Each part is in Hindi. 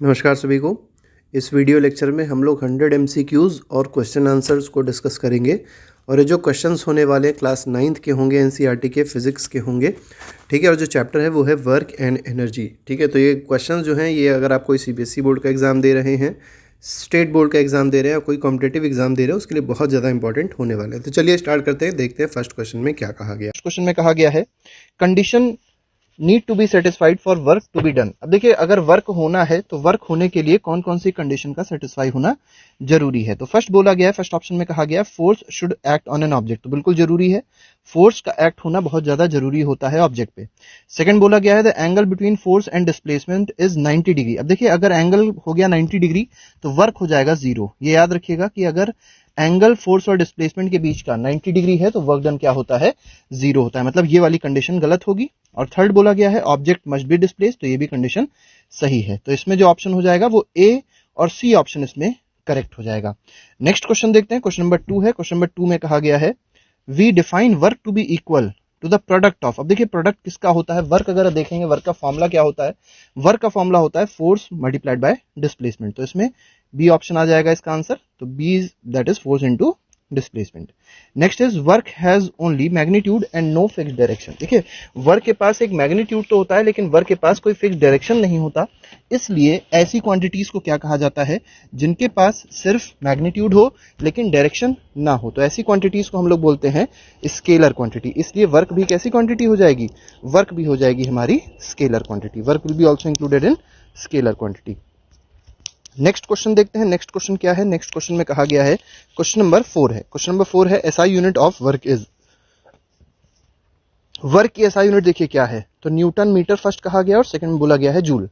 नमस्कार सभी को। इस वीडियो लेक्चर में हम लोग 100 MCQs और क्वेश्चन आंसर्स को डिस्कस करेंगे। और ये जो क्वेश्चंस होने वाले हैं क्लास 9th के होंगे, NCERT के फिजिक्स के होंगे, ठीक है। और जो चैप्टर है वो है वर्क एंड एनर्जी, ठीक है। तो ये क्वेश्चंस जो हैं ये अगर आप कोई CBSE बोर्ड का एग्ज़ाम दे रहे हैं, स्टेट बोर्ड का एग्ज़ाम दे रहे हैं या कोई कॉम्पिटिटिव एग्जाम दे रहे हैं, उसके लिए बहुत ज़्यादा इंपॉर्टेंट होने वाले हैं। तो चलिए स्टार्ट करते हैं, देखते हैं फर्स्ट क्वेश्चन में क्या कहा गया। क्वेश्चन में कहा गया है condition need to be satisfied for work to be done. अब देखिए, अगर वर्क होना है तो वर्क होने के लिए कौन कौन सी कंडीशन का सेटिस्फाई होना जरूरी है। तो फर्स्ट बोला गया है, फर्स्ट ऑप्शन में कहा गया है force should act on an object. तो बिल्कुल जरूरी है, फोर्स का एक्ट होना बहुत ज्यादा जरूरी होता है ऑब्जेक्ट पे। सेकंड बोला गया है the angle between force and displacement is 90 degree. अब देखिए, अगर एंगल हो गया 90 डिग्री तो वर्क हो जाएगा जीरो। ये याद रखिएगा कि अगर एंगल फोर्स और डिस्प्लेसमेंट के बीच का 90 डिग्री है तो वर्क डन क्या होता है, जीरो होता है। मतलब ये वाली कंडीशन गलत होगी। और थर्ड बोला गया है ऑब्जेक्ट मस्ट बी डिस्प्लेस, तो ये भी कंडीशन सही है। तो इसमें जो ऑप्शन हो जाएगा वो ए और सी ऑप्शन इसमें करेक्ट हो जाएगा। नेक्स्ट क्वेश्चन देखते हैं, क्वेश्चन नंबर 2 है। क्वेश्चन नंबर 2 में कहा गया है we define work to be equal to the product of. अब देखिए, प्रोडक्ट किसका होता है, वर्क अगर देखेंगे वर्क का फॉर्मूला क्या होता है, वर्क का फॉर्मूला होता है फोर्स मल्टीप्लाइड बाय डिस्प्लेसमेंट। तो इसमें बी ऑप्शन आ जाएगा इसका आंसर। तो B that is force into displacement. Next is work has only magnitude and no fix direction. देखिए, वर्क के पास एक मैग्नीट्यूड तो होता है लेकिन वर्क के पास कोई फिक्स डायरेक्शन नहीं होता। इसलिए ऐसी क्वांटिटीज को क्या कहा जाता है, जिनके पास सिर्फ मैग्नीट्यूड हो लेकिन डायरेक्शन ना हो, तो ऐसी क्वांटिटीज को हम लोग बोलते हैं स्केलर क्वांटिटी। इसलिए वर्क भी कैसी क्वांटिटी हो जाएगी, वर्क भी हो जाएगी हमारी scalar quantity. Work will B also included in scalar quantity. Next question देखते हैं, नेक्स्ट क्वेश्चन क्या है। नेक्स्ट क्वेश्चन में कहा गया है, क्वेश्चन नंबर 4 है। क्वेश्चन नंबर 4 है SI unit of work is. Work की एसआई यूनिट देखिए क्या है, तो न्यूटन मीटर फर्स्ट कहा गया और सेकंड में बोला गया है जूल।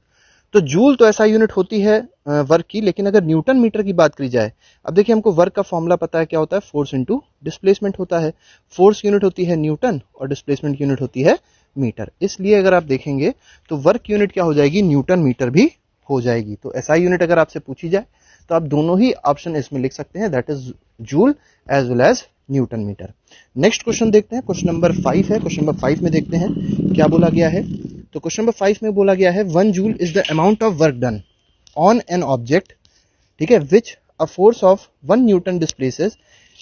तो जूल तो एसआई यूनिट होती है वर्क की, लेकिन अगर न्यूटन मीटर की बात करी जाए, अब देखिए हमको वर्क का फॉर्मूला पता है क्या होता है, फोर्स इनटू डिस्प्लेसमेंट होता है। फोर्स यूनिट होती है न्यूटन और डिस्प्लेसमेंट यूनिट होती है मीटर। इसलिए अगर आप देखेंगे तो वर्क यूनिट क्या हो जाएगी, न्यूटन मीटर भी हो जाएगी। तो एसआई यूनिट अगर आपसे पूछी जाए तो आप दोनों ही ऑप्शन इसमें लिख सकते हैं, that is joule as well as newton metre. Next question देखते हैं, क्वेश्चन नंबर 5 है। क्वेश्चन नंबर 5 में देखते हैं क्या बोला गया है। तो क्वेश्चन नंबर 5 में बोला गया है 1 joule is the amount of work done on an object, ठीक है, which a force of 1 newton displaces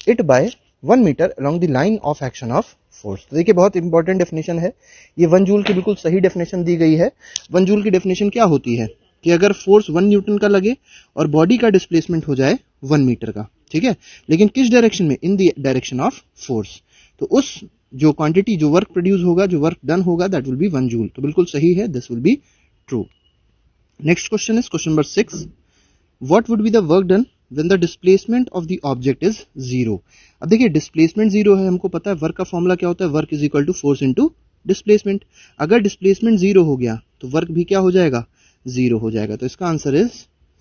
it by 1 metre along the line of action of force. तो देखिए, बहुत इंपॉर्टेंट डेफिनेशन है ये। 1 जूल की बिल्कुल सही डेफिनेशन दी गई है। 1 जूल की डेफिनेशन क्या होती है कि अगर फोर्स 1 न्यूटन का लगे और बॉडी का डिस्प्लेसमेंट हो जाए 1 मीटर का, ठीक है, लेकिन किस डायरेक्शन में, इन द डायरेक्शन ऑफ फोर्स, तो उस जो क्वांटिटी जो वर्क प्रोड्यूस होगा, जो वर्क डन होगा, दैट विल बी 1 जूल। तो बिल्कुल सही है, this will be true. Next question is question number 6, what would be the work done when the displacement of the object is zero. अब देखिए, डिस्प्लेसमेंट जीरो है, हमको पता है वर्क का फॉर्मूला क्या होता है, work is equal to force into displacement. अगर डिस्प्लेसमेंट जीरो हो गया तो वर्क भी क्या हो जाएगा, जीरो हो जाएगा। तो इसका answer is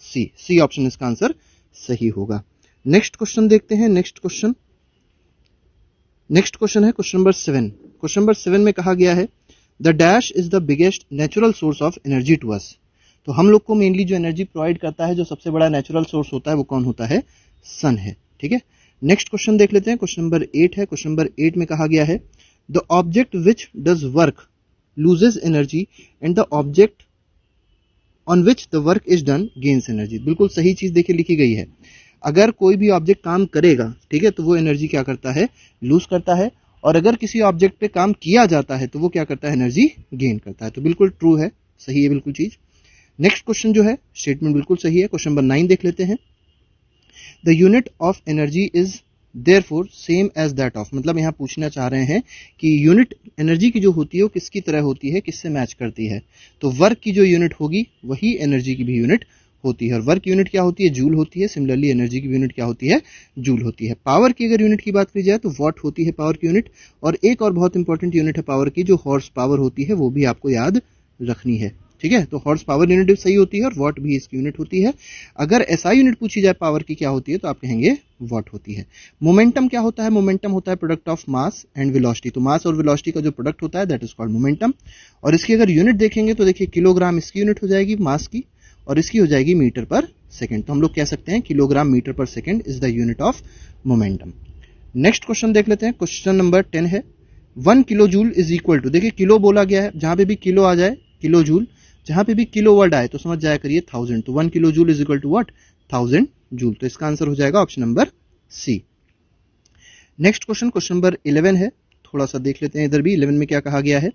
C, C option इसका आंसर सही होगा। नेक्स्ट क्वेश्चन देखते हैं, नेक्स्ट क्वेश्चन है क्वेश्चन नंबर 7। क्वेश्चन नंबर 7 में कहा गया है the dash is the biggest natural source of energy to us. तो हम लोग को मेनली जो एनर्जी प्रोवाइड करता है, जो सबसे बड़ा नेचुरल सोर्स होता है, वो कौन होता है, सन है, ठीक है। नेक्स्ट क्वेश्चन देख लेते हैं, क्वेश्चन नंबर 8 है। क्वेश्चन नंबर 8 में कहा गया है the object which does work loses energy and the object on which the work is done gains energy. बिल्कुल सही चीज देखिए लिखी गई है। अगर कोई भी ऑब्जेक्ट काम करेगा, ठीक है, तो वो एनर्जी क्या करता है, लूज करता है। और अगर किसी ऑब्जेक्ट पे काम किया जाता है तो वो क्या करता है, एनर्जी गेन करता है। तो बिल्कुल ट्रू है, सही है बिल्कुल चीज। नेक्स्ट क्वेश्चन जो है, स्टेटमेंट बिल्कुल सही है। क्वेश्चन नंबर 9 देख लेते हैं, the unit of energy is therefore same as that of. मतलब यहां पूछना चाह रहे हैं कि यूनिट एनर्जी की जो होती है वो किसकी तरह होती है, किससे मैच करती है। तो वर्क की जो यूनिट होगी वही एनर्जी की भी यूनिट होती है। और वर्क यूनिट क्या होती है, जूल होती है। सिमिलरली एनर्जी की यूनिट क्या होती है, जूल होती है। पावर की अगर यूनिट की बात की जाए तो वॉट होती है पावर की यूनिट। और एक और बहुत इंपॉर्टेंट यूनिट है पावर की, जो हॉर्स पावर होती है, वो भी आपको याद रखनी है, ठीक है। तो हॉर्स पावर यूनिट सही होती है और वॉट भी इसकी यूनिट होती है। अगर एसआई यूनिट पूछी जाए पावर की क्या होती है तो आप कहेंगे वॉट होती है। मोमेंटम क्या होता है, मोमेंटम होता है product of mass and velocity. तो मास और वेलोसिटी का जो प्रोडक्ट होता है दैट इज कॉल्ड मोमेंटम। और इसकी अगर यूनिट देखेंगे तो देखिए, किलोग्राम इसकी यूनिट हो जाएगी मास की, और इसकी हो जाएगी मीटर पर सेकंड। तो हम लोग कह सकते हैं kilogram metre per second is the unit of momentum. Next question देख लेते हैं, क्वेश्चन नंबर 10 है 1 kilo joule is equal to. देखिए, किलो बोला गया है, जहां पे भी किलो आ जाए, किलो जूल, जहां पे भी किलो वर्ड आए तो समझ जाया करिए 1000, तो 1 kilo joule is equal to what, 1000 joule. तो इसका आंसर हो जाएगा option number C. Next question, question number 11 है, थोड़ा सा देख लेते हैं इधर भी। 11 में क्या कहा गया है,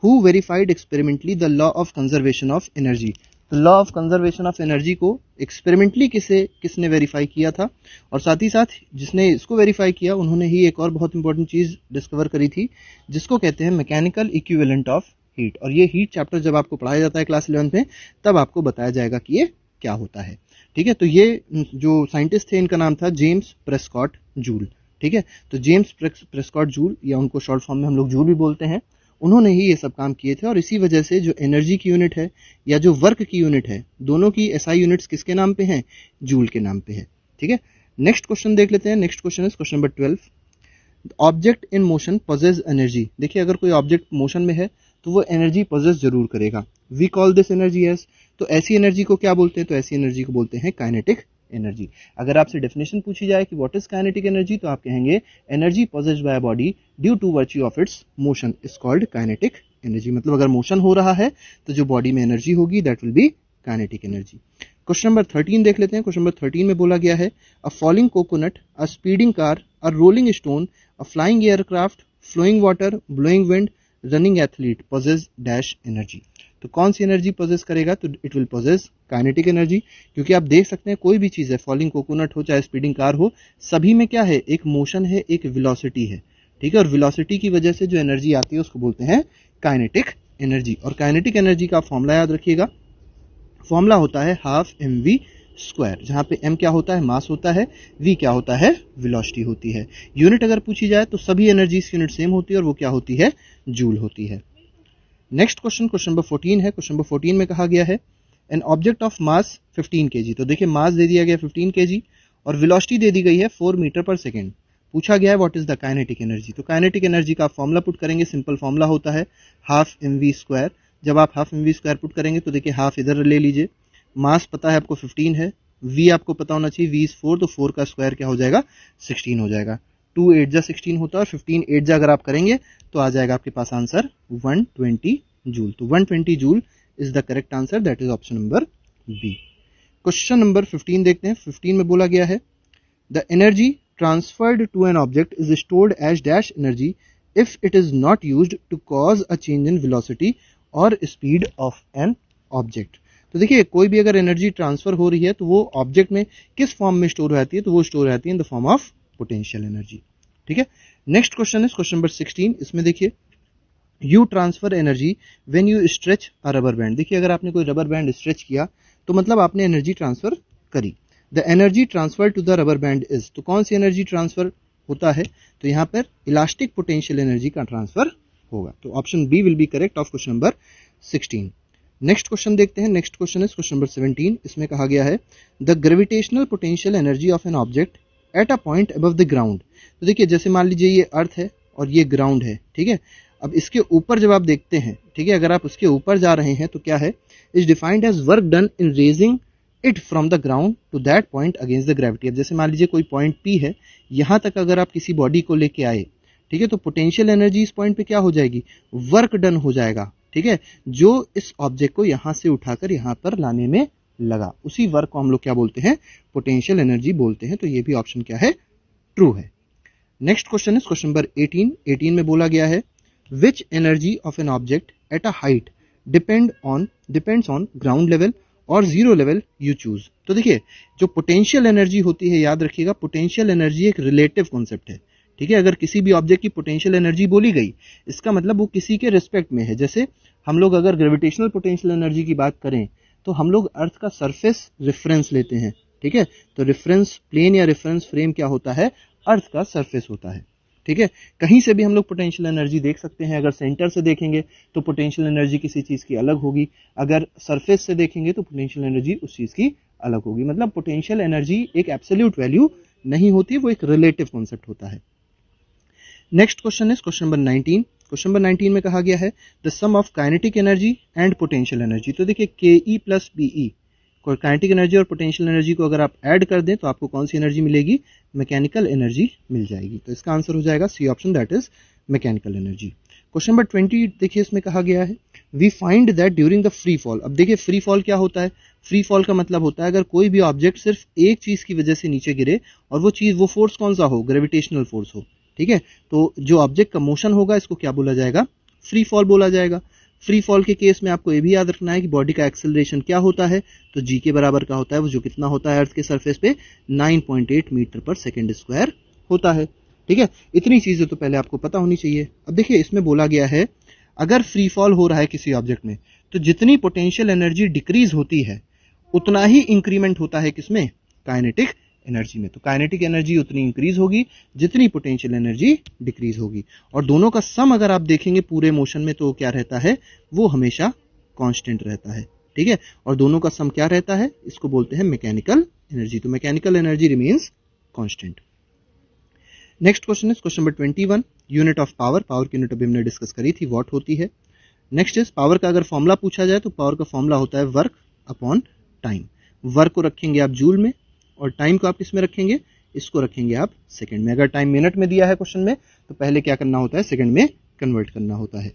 who verified experimentally the law of conservation of energy. तो law of conservation of energy को एक्सपेरिमेंटली किसने वेरीफाई किया था, और साथ ही साथ जिसने इसको वेरीफाई किया उन्होंने ही एक और बहुत इंपॉर्टेंट चीज डिस्कवर करी थी जिसको कहते हैं मैकेनिकल इक्विवेलेंट ऑफ हीट। और ये हीट चैप्टर जब आपको पढ़ाया जाता है क्लास 11 में तब आपको बताया जाएगा कि ये क्या होता है। ठीक है, तो ये जो साइंटिस्ट थे इनका नाम था जेम्स प्रेस्कॉट जूल। ठीक है, तो जेम्स प्रेस्कॉट जूल, या उनको शॉर्ट फॉर्म में हम लोग जूल भी बोलते हैं, उन्होंने ही ये सब काम किए थे। और इसी वजह से जो एनर्जी की यूनिट है या जो वर्क की यूनिट है, दोनों की एसआई यूनिट्स किसके नाम पे हैं, जूल के नाम पे है। ठीक है, नेक्स्ट क्वेश्चन देख लेते हैं। Next question is question number 12, object in motion possess energy. देखिए, अगर कोई ऑब्जेक्ट मोशन में है तो वो एनर्जी पॉजेस जरूर करेगा। We call this energy as, तो ऐसी एनर्जी को क्या बोलते हैं, तो ऐसी एनर्जी को बोलते हैं काइनेटिक एनर्जी। अगर आपसे डेफिनेशन पूछी जाए कि व्हाट इज काइनेटिक एनर्जी, तो आप कहेंगे energy possessed by body due to virtue of its motion is called kinetic energy. मतलब अगर मोशन हो रहा है तो जो बॉडी में एनर्जी होगी that will B kinetic energy. Question number 13 देख लेते हैं। क्वेश्चन नंबर 13 में बोला गया है, a falling coconut, a speeding car, a rolling stone, a flying aircraft, flowing water, blowing wind, running athlete possess dash energy. तो कौन सी एनर्जी पॉजेस करेगा, तो it will possess kinetic energy. क्योंकि आप देख सकते हैं कोई भी चीज है, फॉलिंग कोकोनट हो चाहे स्पीडिंग कार हो, सभी में क्या है, एक मोशन है, एक वेलोसिटी है। ठीक है, और वेलोसिटी की वजह से जो एनर्जी आती है उसको बोलते हैं काइनेटिक एनर्जी। और काइनेटिक एनर्जी का फॉर्मूला याद रखिएगा, फॉर्मूला होता है हाफ mv स्क्वायर, जहां पे m क्या होता है, मास होता है, v क्या होता है, वेलोसिटी होती है। यूनिट अगर पूछी जाए तो सभी एनर्जीज की यूनिट सेम होती है और वो क्या होती है, जूल होती है। नेक्स्ट क्वेश्चन, क्वेश्चन नंबर 14 है। क्वेश्चन नंबर 14 में कहा गया है, N object of mass 15 kg। तो देखिए, मास दे दिया गया 15 kg और वेलोसिटी दे दी गई है 4 मीटर पर सेकेंड। पूछा गया है what is the kinetic energy. तो काइनेटिक एनर्जी का फॉर्मूला पुट करेंगे, सिंपल फॉर्मूला होता है हाफ mv स्क्वायर। जब आप हाफ mv स्क्वायर पुट करेंगे तो देखिए हाफ इधर ले लीजिए, मास पता है आपको 15 है, v आपको पता होना चाहिए, v इज 4, तो 4 का स्क्वायर क्या हो जाएगा, 16 हो जाएगा। 2 8 जा 16 होता है और 15 8 जा अगर आप करेंगे तो आ जाएगा आपके पास आंसर 120 जूल। तो 120 joule is the correct answer, that is option number B. Question number 15 देखते हैं। 15 में बोला गया है, the energy transferred to an object is stored as dash energy if it is not used to cause a change in velocity और स्पीड ऑफ एन ऑब्जेक्ट। तो देखिए, कोई भी अगर एनर्जी ट्रांसफर हो रही है तो वो ऑब्जेक्ट में किस फॉर्म में स्टोर रहती है, तो वो स्टोर रहती है इन the form of potential energy. ठीक है, next question is question number 16। इसमें देखिए, you transfer energy when you stretch a rubber band. देखिए, अगर आपने कोई रबर बैंड स्ट्रेच किया तो मतलब आपने एनर्जी ट्रांसफर करी। The energy transfer to the rubber band is, तो कौन सी एनर्जी ट्रांसफर होता है, तो यहां पर इलास्टिक पोटेंशियल एनर्जी का ट्रांसफर होगा। तो option B will be correct of question number 16। Next question देखते हैं। Next question is question number 17। इसमें कहा गया है, the gravitational potential energy of an object at a point above the ground. तो देखिए, जैसे मान लीजिए ये अर्थ है और ये ग्राउंड है। ठीक है, अब इसके ऊपर जब आप देखते हैं, ठीक है, अगर आप उसके ऊपर जा रहे हैं तो क्या है, is defined as work done in raising it from the ground to that point against the gravity. अब जैसे मान लीजिए कोई पॉइंट P है, यहां तक अगर आप किसी बॉडी को लेके आए, ठीक है, तो पोटेंशियल एनर्जी इस पॉइंट पे क्या हो जाएगी, वर्क डन हो जाएगा। ठीक है, जो इस ऑब्जेक्ट को यहां से उठाकर यहां पर लाने में लगा, उसी वर्क को हम लोग क्या बोलते हैं, पोटेंशियल एनर्जी बोलते हैं। तो ये भी ऑप्शन क्या है, ट्रू है। Next question is question number 18। 18 में बोला गया है, which energy of an object at a height depends on ground level और जीरो लेवल यू चूज। तो देखिए, जो पोटेंशियल एनर्जी होती है, याद रखिएगा, पोटेंशियल एनर्जी एक रिलेटिव कॉन्सेप्ट है। ठीक है, अगर किसी भी ऑब्जेक्ट की पोटेंशियल एनर्जी बोली गई, इसका मतलब वो किसी के रिस्पेक्ट में है। जैसे हम लोग अगर ग्रेविटेशनल पोटेंशियल एनर्जी की बात करें तो हम लोग अर्थ का सरफेस रेफरेंस लेते हैं। ठीक है, तो रेफरेंस प्लेन या रेफरेंस फ्रेम क्या होता है, अर्थ का सरफेस होता है। ठीक है, कहीं से भी हम लोग पोटेंशियल एनर्जी देख सकते हैं। अगर सेंटर से देखेंगे तो पोटेंशियल एनर्जी किसी चीज की अलग होगी, अगर सरफेस से देखेंगे तो पोटेंशियल एनर्जी उस चीज की अलग होगी। मतलब पोटेंशियल एनर्जी एक एब्सोल्यूट वैल्यू नहीं होती, वो एक रिलेटिव कॉन्सेप्ट होता है। Next question is question number 19। Question number 19 में कहा गया है, the sum of kinetic energy and potential energy. तो देखिए, K plus PE, kinetic energy और पोटेंशियल एनर्जी को अगर आप ऐड कर दें तो आपको कौन सी एनर्जी मिलेगी, मैकेनिकल एनर्जी मिल जाएगी। तो इसका आंसर हो जाएगा C option, that is mechanical energy. Question number 20 देखिए, इसमें कहा गया है, we find that during the free fall. अब देखिए फ्री फॉल क्या होता है, फ्री फॉल का मतलब होता है अगर कोई भी ऑब्जेक्ट सिर्फ एक चीज की वजह से नीचे गिरे और वो फोर्स कौन सा हो, ग्रेविटेशनल फोर्स हो, ठीक है, तो जो ऑब्जेक्ट का मोशन होगा इसको क्या बोला जाएगा, फ्री फॉल बोला जाएगा। फ्री फॉल के केस में आपको ये भी याद रखना है कि बॉडी का एक्सेलरेशन क्या होता है, तो जी के बराबर का होता है, वो जो कितना होता है अर्थ के सरफेस पे 9.8 मीटर पर सेकेंड स्क्वायर होता है, ठीक है। इतनी चीजें तो पहले आपको पता होनी चाहिए। अब देखिए इसमें बोला गया है अगर फ्री फॉल हो रहा है किसी ऑब्जेक्ट में तो जितनी पोटेंशियल एनर्जी डिक्रीज होती है उतना ही इंक्रीमेंट होता है किसमें, काइनेटिक एनर्जी में। तो काइनेटिक एनर्जी उतनी इंक्रीज होगी जितनी पोटेंशियल एनर्जी डिक्रीज होगी, और दोनों का सम अगर आप देखेंगे पूरे मोशन में तो क्या रहता है, वो हमेशा कांस्टेंट रहता है, ठीक है। और दोनों का सम क्या रहता है, इसको बोलते हैं मैकेनिकल एनर्जी। तो mechanical energy remains constant. Next question is question number 21, unit of power. Power की यूनिट अभी हमने डिस्कस करी थी, वॉट होती है। नेक्स्ट इज पावर का अगर फॉर्मूला पूछा जाए तो पावर का फॉर्मूला होता है वर्क अपॉन टाइम। वर्क को रखेंगे आप जूल में और टाइम को आप किस में रखेंगे, इसको रखेंगे आप सेकंड में। अगर टाइम मिनट में दिया है क्वेश्चन में तो पहले क्या करना होता है, सेकंड में कन्वर्ट करना होता है।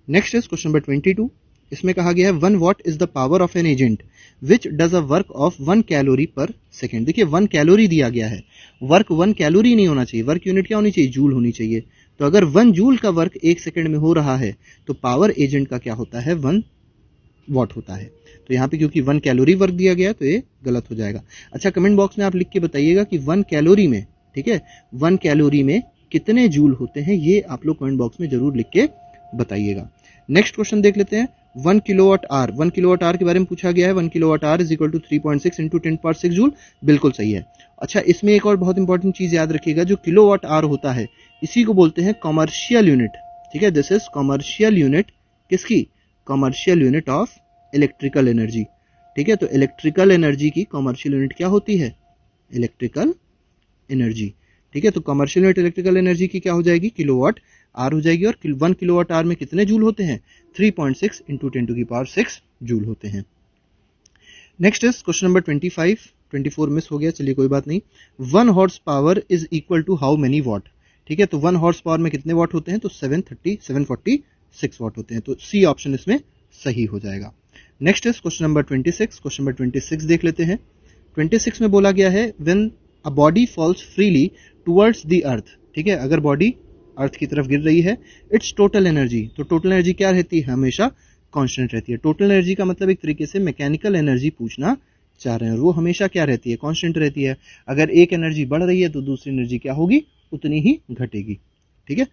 नेक्स्ट इज क्वेश्चन नंबर 22, इसमें कहा गया है 1 what is the power of an agent which does a work of 1 calorie पर सेकेंड। देखिए 1 कैलोरी दिया गया है, वर्क 1 कैलोरी नहीं होना चाहिए, वर्क यूनिट क्या होनी चाहिए, जूल होनी चाहिए। तो अगर 1 जूल का वर्क 1 सेकंड में हो रहा है तो पावर एजेंट का क्या होता है, 1 वॉट होता है। तो यहाँ पे क्योंकि 1 कैलोरी वर्क दिया गया तो ये गलत हो जाएगा। अच्छा कमेंट बॉक्स में आप लिख के बताइएगा कि 1 कैलोरी में, ठीक है, 1 कैलोरी में कितने जूल होते हैं, ये आप लोग कमेंट बॉक्स में जरूर लिख के बताइएगा। नेक्स्ट क्वेश्चन देख लेते हैं, 1 किलोवाट आवर। 1 किलोवाट आवर के बारे में पूछा गया है, 1 kilowatt hour is equal to 3.6 into 10⁻6 joule, बिल्कुल सही है। अच्छा इसमें एक और बहुत इंपॉर्टेंट चीज याद रखिएगा, जो किलोवाट आवर होता है इसी को बोलते हैं कमर्शियल यूनिट, ठीक है। दिस इज कमर्शियल यूनिट किसकी, commercial unit of electrical energy, ठीक है। तो इलेक्ट्रिकल एनर्जी की कमर्शियल यूनिट क्या होती है, इलेक्ट्रिकल एनर्जी, ठीक है। तो कमर्शियल यूनिट इलेक्ट्रिकल एनर्जी की क्या हो जाएगी, किलोवाट आवर हो जाएगी। और 1 किलोवाट आवर में कितने जूल होते हैं, 3.6 इंटू 10⁻6 जूल होते हैं। Next is question number 25, 24 miss हो गया, चलिए कोई बात नहीं। 1 horse power is equal to how many watt, ठीक है। तो 1 हॉर्स पावर में कितने वॉट होते हैं, तो 746 वॉट होते हैं। तो सी ऑप्शन इसमें सही हो जाएगा। Next is question number 26, question number 26 देख लेते हैं। 26 में बोला गया है when a body falls freely towards the earth, ठीक है, अगर बॉडी अर्थ की तरफ गिर रही है, इट्स टोटल एनर्जी, तो टोटल एनर्जी क्या रहती है, हमेशा कांस्टेंट रहती है। टोटल एनर्जी का मतलब एक तरीके से मैकेनिकल एनर्जी पूछना चाह रहे हैं, और वो हमेशा क्या रहती है, कांस्टेंट रहती है। अगर एक एनर्जी बढ़ रही है तो दूसरी एनर्जी क्या होगी, उतनी ही घटेगी, ठीक है।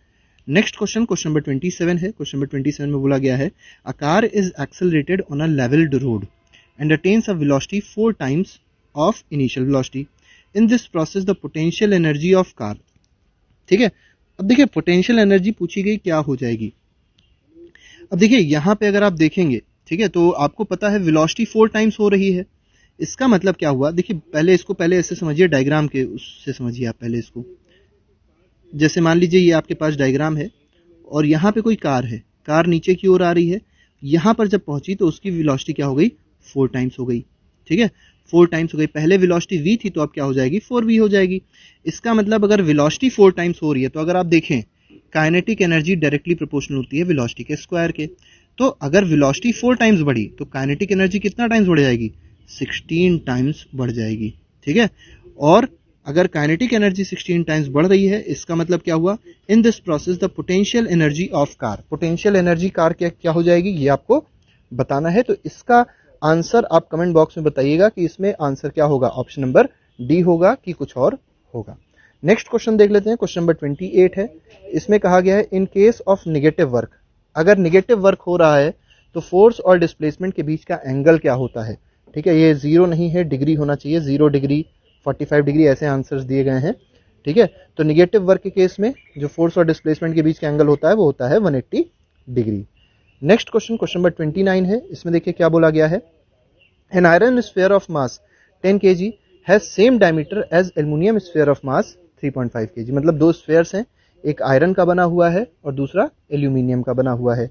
नेक्स्ट क्वेश्चन, क्वेश्चन नंबर 27 है। क्वेश्चन नंबर 27 में बोला गया है a car is accelerated on a levelled road and attains a velocity 4 times of initial velocity. In this process the potential energy of car, ठीक है। अब देखिए पोटेंशियल एनर्जी पूछी गई क्या हो जाएगी। अब देखिए यहां पे अगर आप देखेंगे, ठीक है, तो आपको पता है वेलोसिटी 4 टाइम्स हो रही है, इसका मतलब क्या हुआ, देखिए पहले ऐसे समझिए, डायग्राम के उससे समझिए आप पहले इसको। जैसे मान लीजिए ये आपके पास डायग्राम है और यहाँ पे कोई कार है, कार नीचे की ओर आ रही है, यहाँ पर जब पहुंची तो उसकी वेलोसिटी क्या हो गई, 4 टाइम्स हो गई, ठीक है, 4 टाइम्स हो गई। पहले वेलोसिटी v थी तो अब क्या हो जाएगी, 4v हो जाएगी। इसका मतलब अगर वेलोसिटी 4 टाइम्स हो रही है तो अगर आप देखें काइनेटिक एनर्जी डायरेक्टली प्रोपोर्शनल होती है वेलोसिटी के स्क्वायर के। तो अगर वेलोसिटी 4 टाइम्स बढ़ी तो काइनेटिक एनर्जी कितना टाइम्स बढ़ जाएगी, 16 टाइम्स बढ़ जाएगी, ठीक है। और अगर काइनेटिक एनर्जी 16 टाइम्स बढ़ रही है, इसका मतलब क्या हुआ, इन this process the potential energy of car, potential energy car क्या हो जाएगी, ये आपको बताना है। तो इसका आंसर आप कमेंट बॉक्स में बताइएगा कि इसमें आंसर क्या होगा, ऑप्शन नंबर डी होगा कि कुछ और होगा। नेक्स्ट क्वेश्चन देख लेते हैं, क्वेश्चन नंबर 28 है। इसमें कहा गया है in case of negative work, अगर नेगेटिव वर्क हो रहा है तो फोर्स और डिस्प्लेसमेंट के बीच का एंगल क्या होता है, ठीक है। ये 0 नहीं है, डिग्री होना चाहिए, 0 डिग्री 45 डिग्री ऐसे आंसर्स दिए गए हैं, ठीक है। तो नेगेटिव वर्क के केस में जो फोर्स और डिस्प्लेसमेंट के बीच का एंगल होता है वो होता है 180 degree. Next question, question number 29 है। इसमें देखिए क्या बोला गया है, an iron sphere of mass 10 kg has same diameter as aluminium sphere of mass 3.5 kg। मतलब 2 स्फीयर्स हैं, एक आयरन का बना हुआ है और दूसरा एल्यूमिनियम का बना हुआ है।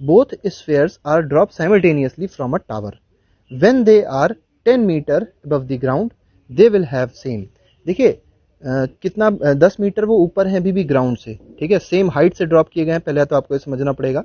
Both spheres are drop simultaneously from a tower when they are 10 metre above the ground they will have same. देखिए कितना 10 मीटर वो ऊपर है अभी भी ग्राउंड से, ठीक है, सेम हाइट से ड्रॉप किए गए हैं। पहले तो आपको ये समझना पड़ेगा,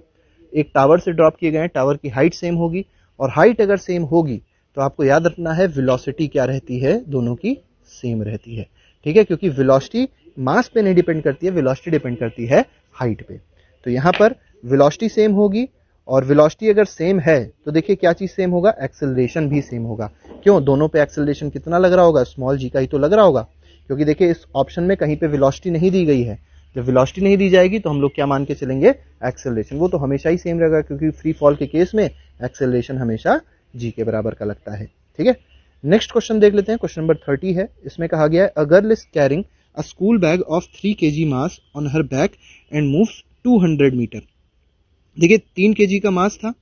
एक टावर से ड्रॉप किए गए हैं, टावर की हाइट सेम होगी, और हाइट अगर सेम होगी तो आपको याद रखना है वेलोसिटी क्या रहती है, दोनों की सेम रहती है। ठीक है, क्योंकि वेलोसिटी मास पे नहीं डिपेंड करती है, वेलोसिटी डिपेंड करती है हाइट पे। तो यहां पर वेलोसिटी सेम होगी, और वेलोसिटी अगर सेम है तो देखिए क्या चीज सेम होगा, एक्सेलरेशन भी सेम होगा। क्यों, दोनों पे एक्सेलरेशन कितना लग रहा होगा, स्मॉल जी का ही तो लग रहा होगा, क्योंकि देखिए इस ऑप्शन में कहीं पे वेलोसिटी नहीं दी गई है। जब वेलोसिटी नहीं दी जाएगी तो हम लोग क्या मान के चलेंगे, एक्सेलरेशन, वो तो हमेशा ही सेम रहेगा, क्योंकि फ्री फॉल के केस में एक्सेलरेशन हमेशा जी के बराबर का लगता है। ठीक है, नेक्स्ट क्वेश्चन देख लेते हैं, क्वेश्चन नंबर 30 है। इसमें कहा गया है a girl is carrying a school bag of 3 kg mass on her back and moves 200 metre. देखिए 3 kg का मास था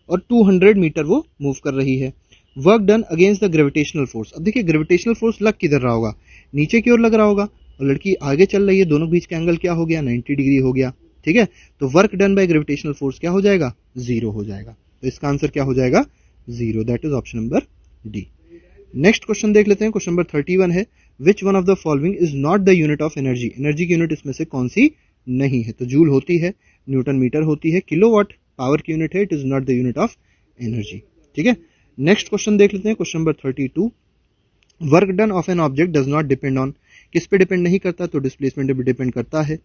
और 200 मीटर वो मूव कर रही है। Work done against the gravitational force. अब देखिए ग्रेविटेशनल फोर्स लग किधर रहा होगा, नीचे की ओर लग रहा होगा, और लड़की आगे चल रही है, दोनों बीच का एंगल क्या हो गया, 90 डिग्री हो गया। ठीक है, तो work done by gravitational force क्या हो जाएगा, 0 हो जाएगा। तो इसका आंसर क्या हो जाएगा, 0, that is option number D. Next question देख लेते हैं, क्वेश्चन नंबर 31 है, which one of the following is not the unit of energy. Energy की यूनिट इसमें से कौन सी नहीं है, तो जूल होती है, न्यूटन मीटर होती है, किलोवाट पावर की यूनिट है, it is not the unit of energy. ठीक है, नेक्स्ट क्वेश्चन देख लेते हैं, question number 32, work done of an object does not depend on. किस पे डिपेंड नहीं करता, तो डिस्प्लेसमेंट पे डिपेंड करता है,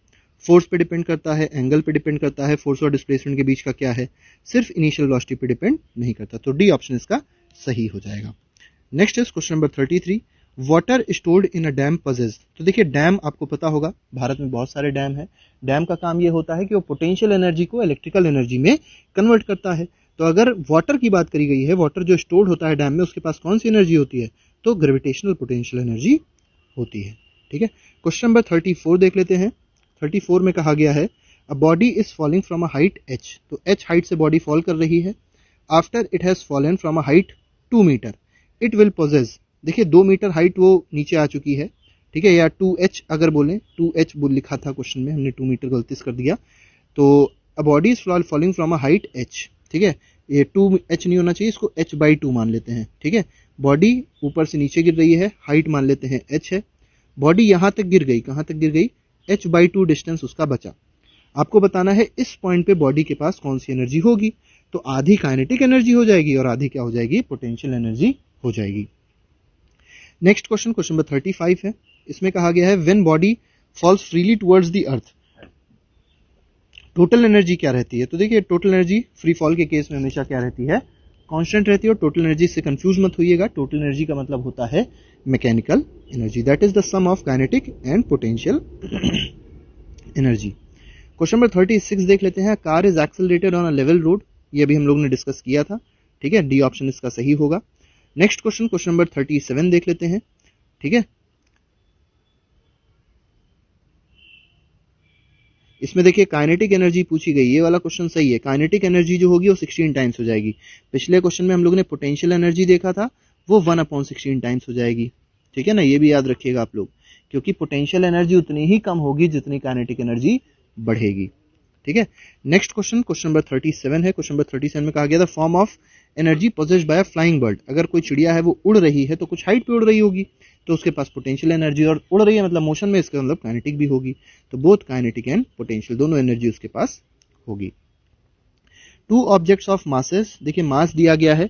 फोर्स पे डिपेंड करता है, एंगल पे डिपेंड करता है, फोर्स और डिस्प्लेसमेंट के बीच का क्या है, सिर्फ इनिशियल वेलोसिटी पे डिपेंड नहीं करता। तो डी ऑप्शन इसका सही हो जाएगा। Next is question number 33, water stored in a dam possess. तो देखिए डैम आपको पता होगा, भारत में बहुत सारे डैम है। डैम का काम ये होता है कि वो पोटेंशियल एनर्जी को इलेक्ट्रिकल एनर्जी में कन्वर्ट करता है। तो अगर वाटर की बात करी गई है, वाटर जो स्टोर्ड होता है डैम में, उसके पास कौन सी एनर्जी होती है, तो ग्रेविटेशनल पोटेंशियल एनर्जी होती है। ठीक है, क्वेश्चन नंबर 34 देख लेते हैं। 34 में कहा गया है a body is falling from a height h। तो h हाइट से बॉडी फॉल कर रही है, after it has fallen from a height 2 metre it will possess. देखिए 2 मीटर हाइट वो नीचे आ चुकी है। ठीक है, या 2h अगर बोलें, 2h बोल लिखा था क्वेश्चन में, हमने 2 मीटर गलती से कर दिया। तो अ body is falling from a height h। ठीक है, ये 2h नहीं होना चाहिए, इसको h/2 मान लेते हैं। ठीक है, बॉडी ऊपर से नीचे गिर रही है, हाइट मान लेते हैं h है, बॉडी यहां तक गिर गई, कहां तक गिर गई, h/2 डिस्टेंस उसका बचा। आपको बताना है इस पॉइंट पे बॉडी के पास कौन सी एनर्जी होगी, तो आधी काइनेटिक एनर्जी हो जाएगी और आधी क्या हो जाएगी, पोटेंशियल एनर्जी हो जाएगी। नेक्स्ट क्वेश्चन, क्वेश्चन नंबर 35 है। इसमें कहा गया है when body falls freely towards the earth, total energy क्या रहती है। तो देखिए टोटल एनर्जी फ्री फॉल के केस में हमेशा क्या रहती है, कांस्टेंट रहती है। और टोटल एनर्जी से कंफ्यूज मत होइएगा, टोटल एनर्जी का मतलब होता है mechanical energy, that is the sum of kinetic and potential energy. Question number 36 देख लेते हैं, car is accelerated on a level road. ये भी हम लोग ने डिस्कस किया था। ठीक है, डी ऑप्शन इसका सही होगा। नेक्स्ट क्वेश्चन, क्वेश्चन नंबर 37 देख लेते हैं। ठीक है, इसमें देखिए काइनेटिक एनर्जी पूछी गई, ये वाला क्वेश्चन सही है। काइनेटिक एनर्जी जो होगी वो 16 टाइम्स हो जाएगी। पिछले क्वेश्चन में हम लोग ने पोटेंशियल एनर्जी देखा था, वो 1/16 टाइम्स हो जाएगी। ठीक है ना, ये भी याद रखिएगा आप लोग, क्योंकि पोटेंशियल एनर्जी उतनी ही कम होगी जितनी काइनेटिक एनर्जी बढ़ेगी। ठीक है, नेक्स्ट क्वेश्चन, क्वेश्चन नंबर 37 है। क्वेश्चन नंबर 37 में कहा गया the form of energy possessed by a flying bird. अगर कोई चिड़िया है वो उड़ रही है तो कुछ हाइट पे उड़ रही होगी, तो उसके पास पोटेंशियल एनर्जी, और उड़ रही है मतलब मोशन में, इसका मतलब काइनेटिक भी होगी। तो बोथ काइनेटिक एंड पोटेंशियल दोनों एनर्जी उसके पास होगी। टू ऑब्जेक्ट्स ऑफ मासेस, देखिए मास दिया गया है,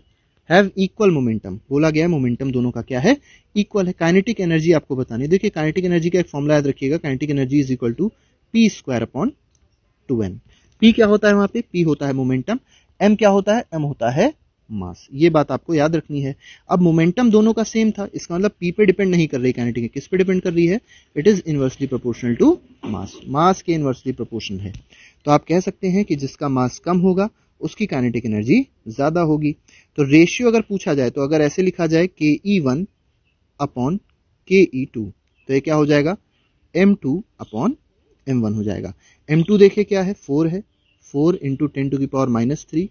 हैव इक्वल मोमेंटम, बोला गया है मोमेंटम दोनों का क्या है, इक्वल है। काइनेटिक एनर्जी आपको बतानी है। देखिए काइनेटिक एनर्जी का एक फॉर्मूला याद रखिएगा, kinetic energy is equal to p² p क्या होता है वहां पे, p होता है मोमेंटम, m क्या होता है, m होता है मास। ये बात आपको याद रखनी है। अब मोमेंटम दोनों का सेम था, इसका मतलब p पे डिपेंड नहीं कर रही काइनेटिक, किस पे डिपेंड कर रही है, it is inversely proportional to mass, mass के इनवर्सली प्रोपोर्शन है। तो आप कह सकते हैं कि जिसका मास कम होगा उसकी काइनेटिक एनर्जी ज्यादा होगी। तो रेशियो अगर पूछा जाए तो अगर ऐसे लिखा जाए ke1 अपॉन ke2, तो ये क्या हो जाएगा, m2 अपॉन m1 हो जाएगा। m2 देखिए क्या है, 4 है, 4 इंटू 10⁻³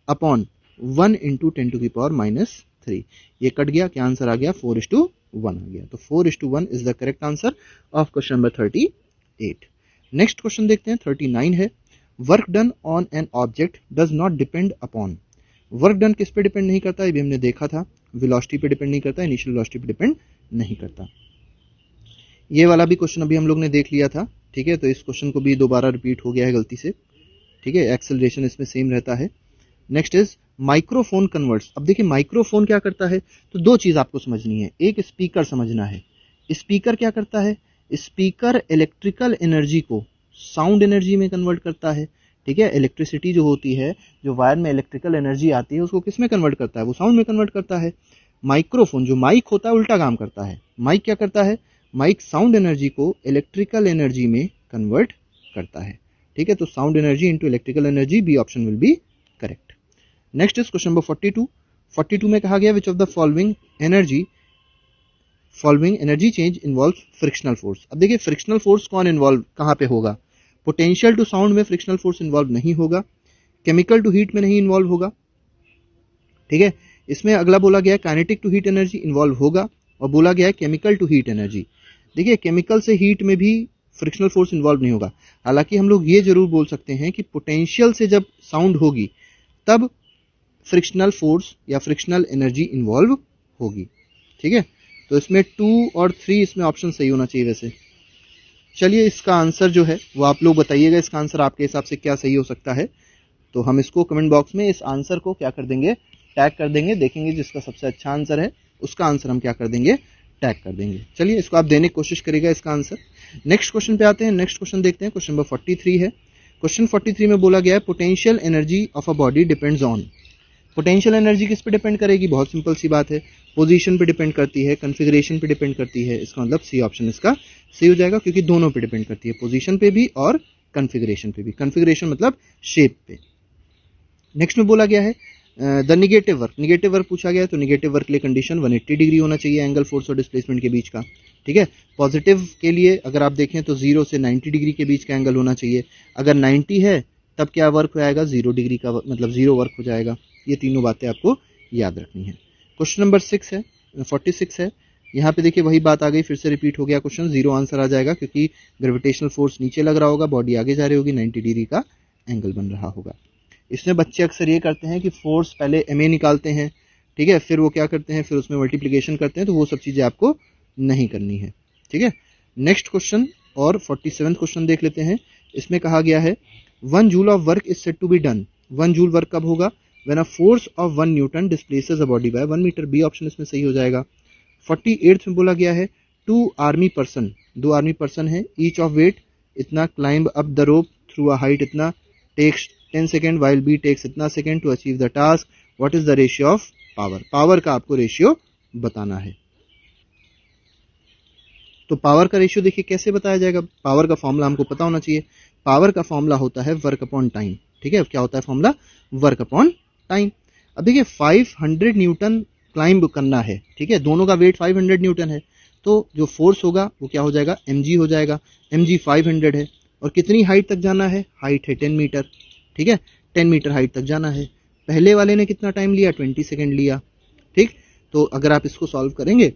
अपॉन 1 इंटू 10⁻³ ये कट गया, क्या आंसर आ गया, 4:1 आ गया। तो 4:1 is the correct answer of question number 38। Next question देखते हैं, 39 है, work done on an object does not depend upon. Work done किस पे डिपेंड नहीं करता, ये भी हमने देखा था, वेलोसिटी पे डिपेंड नहीं करता, इनिशियल वेलोसिटी पे डिपेंड नहीं करता। ये वाला भी क्वेश्चन अभी हम लोग ने देख लिया था। ठीक है, तो इस क्वेश्चन को भी दोबारा रिपीट हो गया है गलती से। ठीक है, एक्सेलरेशन इसमें सेम रहता है। Next is microphone converts. अब देखिए माइक्रोफोन क्या करता है, तो दो चीज आपको समझनी है, एक स्पीकर समझना है। स्पीकर क्या करता है, स्पीकर इलेक्ट्रिकल एनर्जी को साउंड एनर्जी में कन्वर्ट करता है। ठीक है, इलेक्ट्रिसिटी जो होती है, जो वायर में इलेक्ट्रिकल एनर्जी आती है, उसको किस में कन्वर्ट करता है, वो साउंड में कन्वर्ट करता है। माइक्रोफोन जो माइक होता है उल्टा काम करता है। माइक क्या करता है, माइक साउंड एनर्जी को इलेक्ट्रिकल एनर्जी में कन्वर्ट करता है। ठीक है, तो sound energy into electrical energy, B option will be correct. Next is question number 42। 42 में कहा गया which of the following energy change involve frictional force. अब देखिए फ्रिक्शनल फोर्स कौन इन्वॉल्व कहां पे होगा, पोटेंशियल टू साउंड में फ्रिक्शनल फोर्स इन्वॉल्व नहीं होगा, केमिकल टू हीट में नहीं इन्वॉल्व होगा। ठीक है, इसमें अगला बोला गया है kinetic to heat energy involve होगा, और बोला गया है केमिकल टू हीट एनर्जी। देखिए केमिकल से हीट में भी फ्रिक्शनल फोर्स इन्वॉल्व नहीं होगा। हालांकि हम लोग ये जरूर बोल सकते हैं कि पोटेंशियल से जब साउंड होगी तब फ्रिक्शनल फोर्स या फ्रिक्शनल एनर्जी इन्वॉल्व होगी। ठीक है, तो इसमें 2 और 3 इसमें ऑप्शन सही होना चाहिए वैसे। चलिए इसका आंसर जो है वो आप लोग बताइएगा, इसका आंसर आपके हिसाब से क्या सही हो सकता है। तो हम इसको कमेंट बॉक्स में इस आंसर को क्या कर देंगे, टैग कर देंगे। देखेंगे जिसका सबसे अच्छा आंसर है उसका आंसर हम क्या कर देंगे, टैग कर देंगे। चलिए इसको आप देने की कोशिश करिएगा इसका आंसर। नेक्स्ट क्वेश्चन पे आते हैं। नेक्स्ट क्वेश्चन देखते हैं, क्वेश्चन नंबर 43 है। क्वेश्चन 43 में बोला गया है potential energy of a body depends on. Potential energy किस पे डिपेंड करेगी, बहुत सिंपल सी बात है, पोजीशन पे डिपेंड करती है, कॉन्फ़िगरेशन पे डिपेंड करती है। इसका मतलब सी ऑप्शन इसका सही हो जाएगा, क्योंकि दोनों पे डिपेंड करती है, पोजीशन पे भी और कॉन्फ़िगरेशन पे भी। कॉन्फ़िगरेशन मतलब शेप पे। नेक्स्ट में बोला गया है the negative work. Negative work पूछा गया है, तो निगेटिव वर्क के लिए कंडीशन 180 डिग्री होना चाहिए एंगल फोर्स और डिस्प्लेसमेंट के बीच का। ठीक है, पॉजिटिव के लिए अगर आप देखें तो 0 से 90 डिग्री के बीच का एंगल होना चाहिए। अगर 90 है तब क्या वर्क हो जाएगा, 0 डिग्री का मतलब 0 वर्क हो जाएगा। ये तीनों बातें आपको याद रखनी है। क्वेश्चन नंबर 6 है, 46 है। यहाँ पे देखिए वही बात आ गई, फिर से रिपीट हो गया क्वेश्चन, 0 आंसर आ जाएगा, क्योंकि ग्रेविटेशनल फोर्स नीचे लग रहा होगा, बॉडी आगे जा रही होगी, 90 डिग्री का एंगल बन रहा होगा। इसमें बच्चे अक्सर ये करते हैं कि फोर्स पहले MA निकालते हैं, ठीक है, फिर वो क्या करते हैं, फिर उसमें मल्टीप्लिकेशन करते हैं, तो वो सब चीजें आपको नहीं करनी है। ठीक है, नेक्स्ट क्वेश्चन और 47 क्वेश्चन देख लेते हैं। इसमें कहा गया है 1 joule of work is said to be done. 1 joule work कब होगा, when a force of 1 newton displaces a body by 1 metre. B option इसमें सही हो जाएगा। 48 में बोला गया है 2 आर्मी पर्सन, 2 आर्मी पर्सन है, ईच ऑफ वेट इतना, climb up the rope through a height इतना, takes 10 second while B takes इतना second to achieve the task. What is the ratio of power. Power का आपको रेशियो बताना है। तो पावर का रेशियो देखिए कैसे बताया जाएगा, पावर का फॉर्मूला हमको पता होना चाहिए। पावर का फॉर्मूला होता है वर्क अपॉन टाइम। ठीक है, क्या होता है फॉर्मूला, वर्क अपॉन टाइम। अब देखिए 500 न्यूटन क्लाइंब करना है, ठीक है, दोनों का वेट 500 न्यूटन है, तो जो फोर्स होगा वो क्या हो जाएगा, mg हो जाएगा। mg 500 है, और कितनी हाइट तक जाना है, हाइट है 10 मीटर। ठीक है, 10 मीटर हाइट तक जाना है। पहले वाले ने कितना टाइम लिया, 20 सेकेंड लिया। ठीक, तो अगर आप इसको सॉल्व करेंगे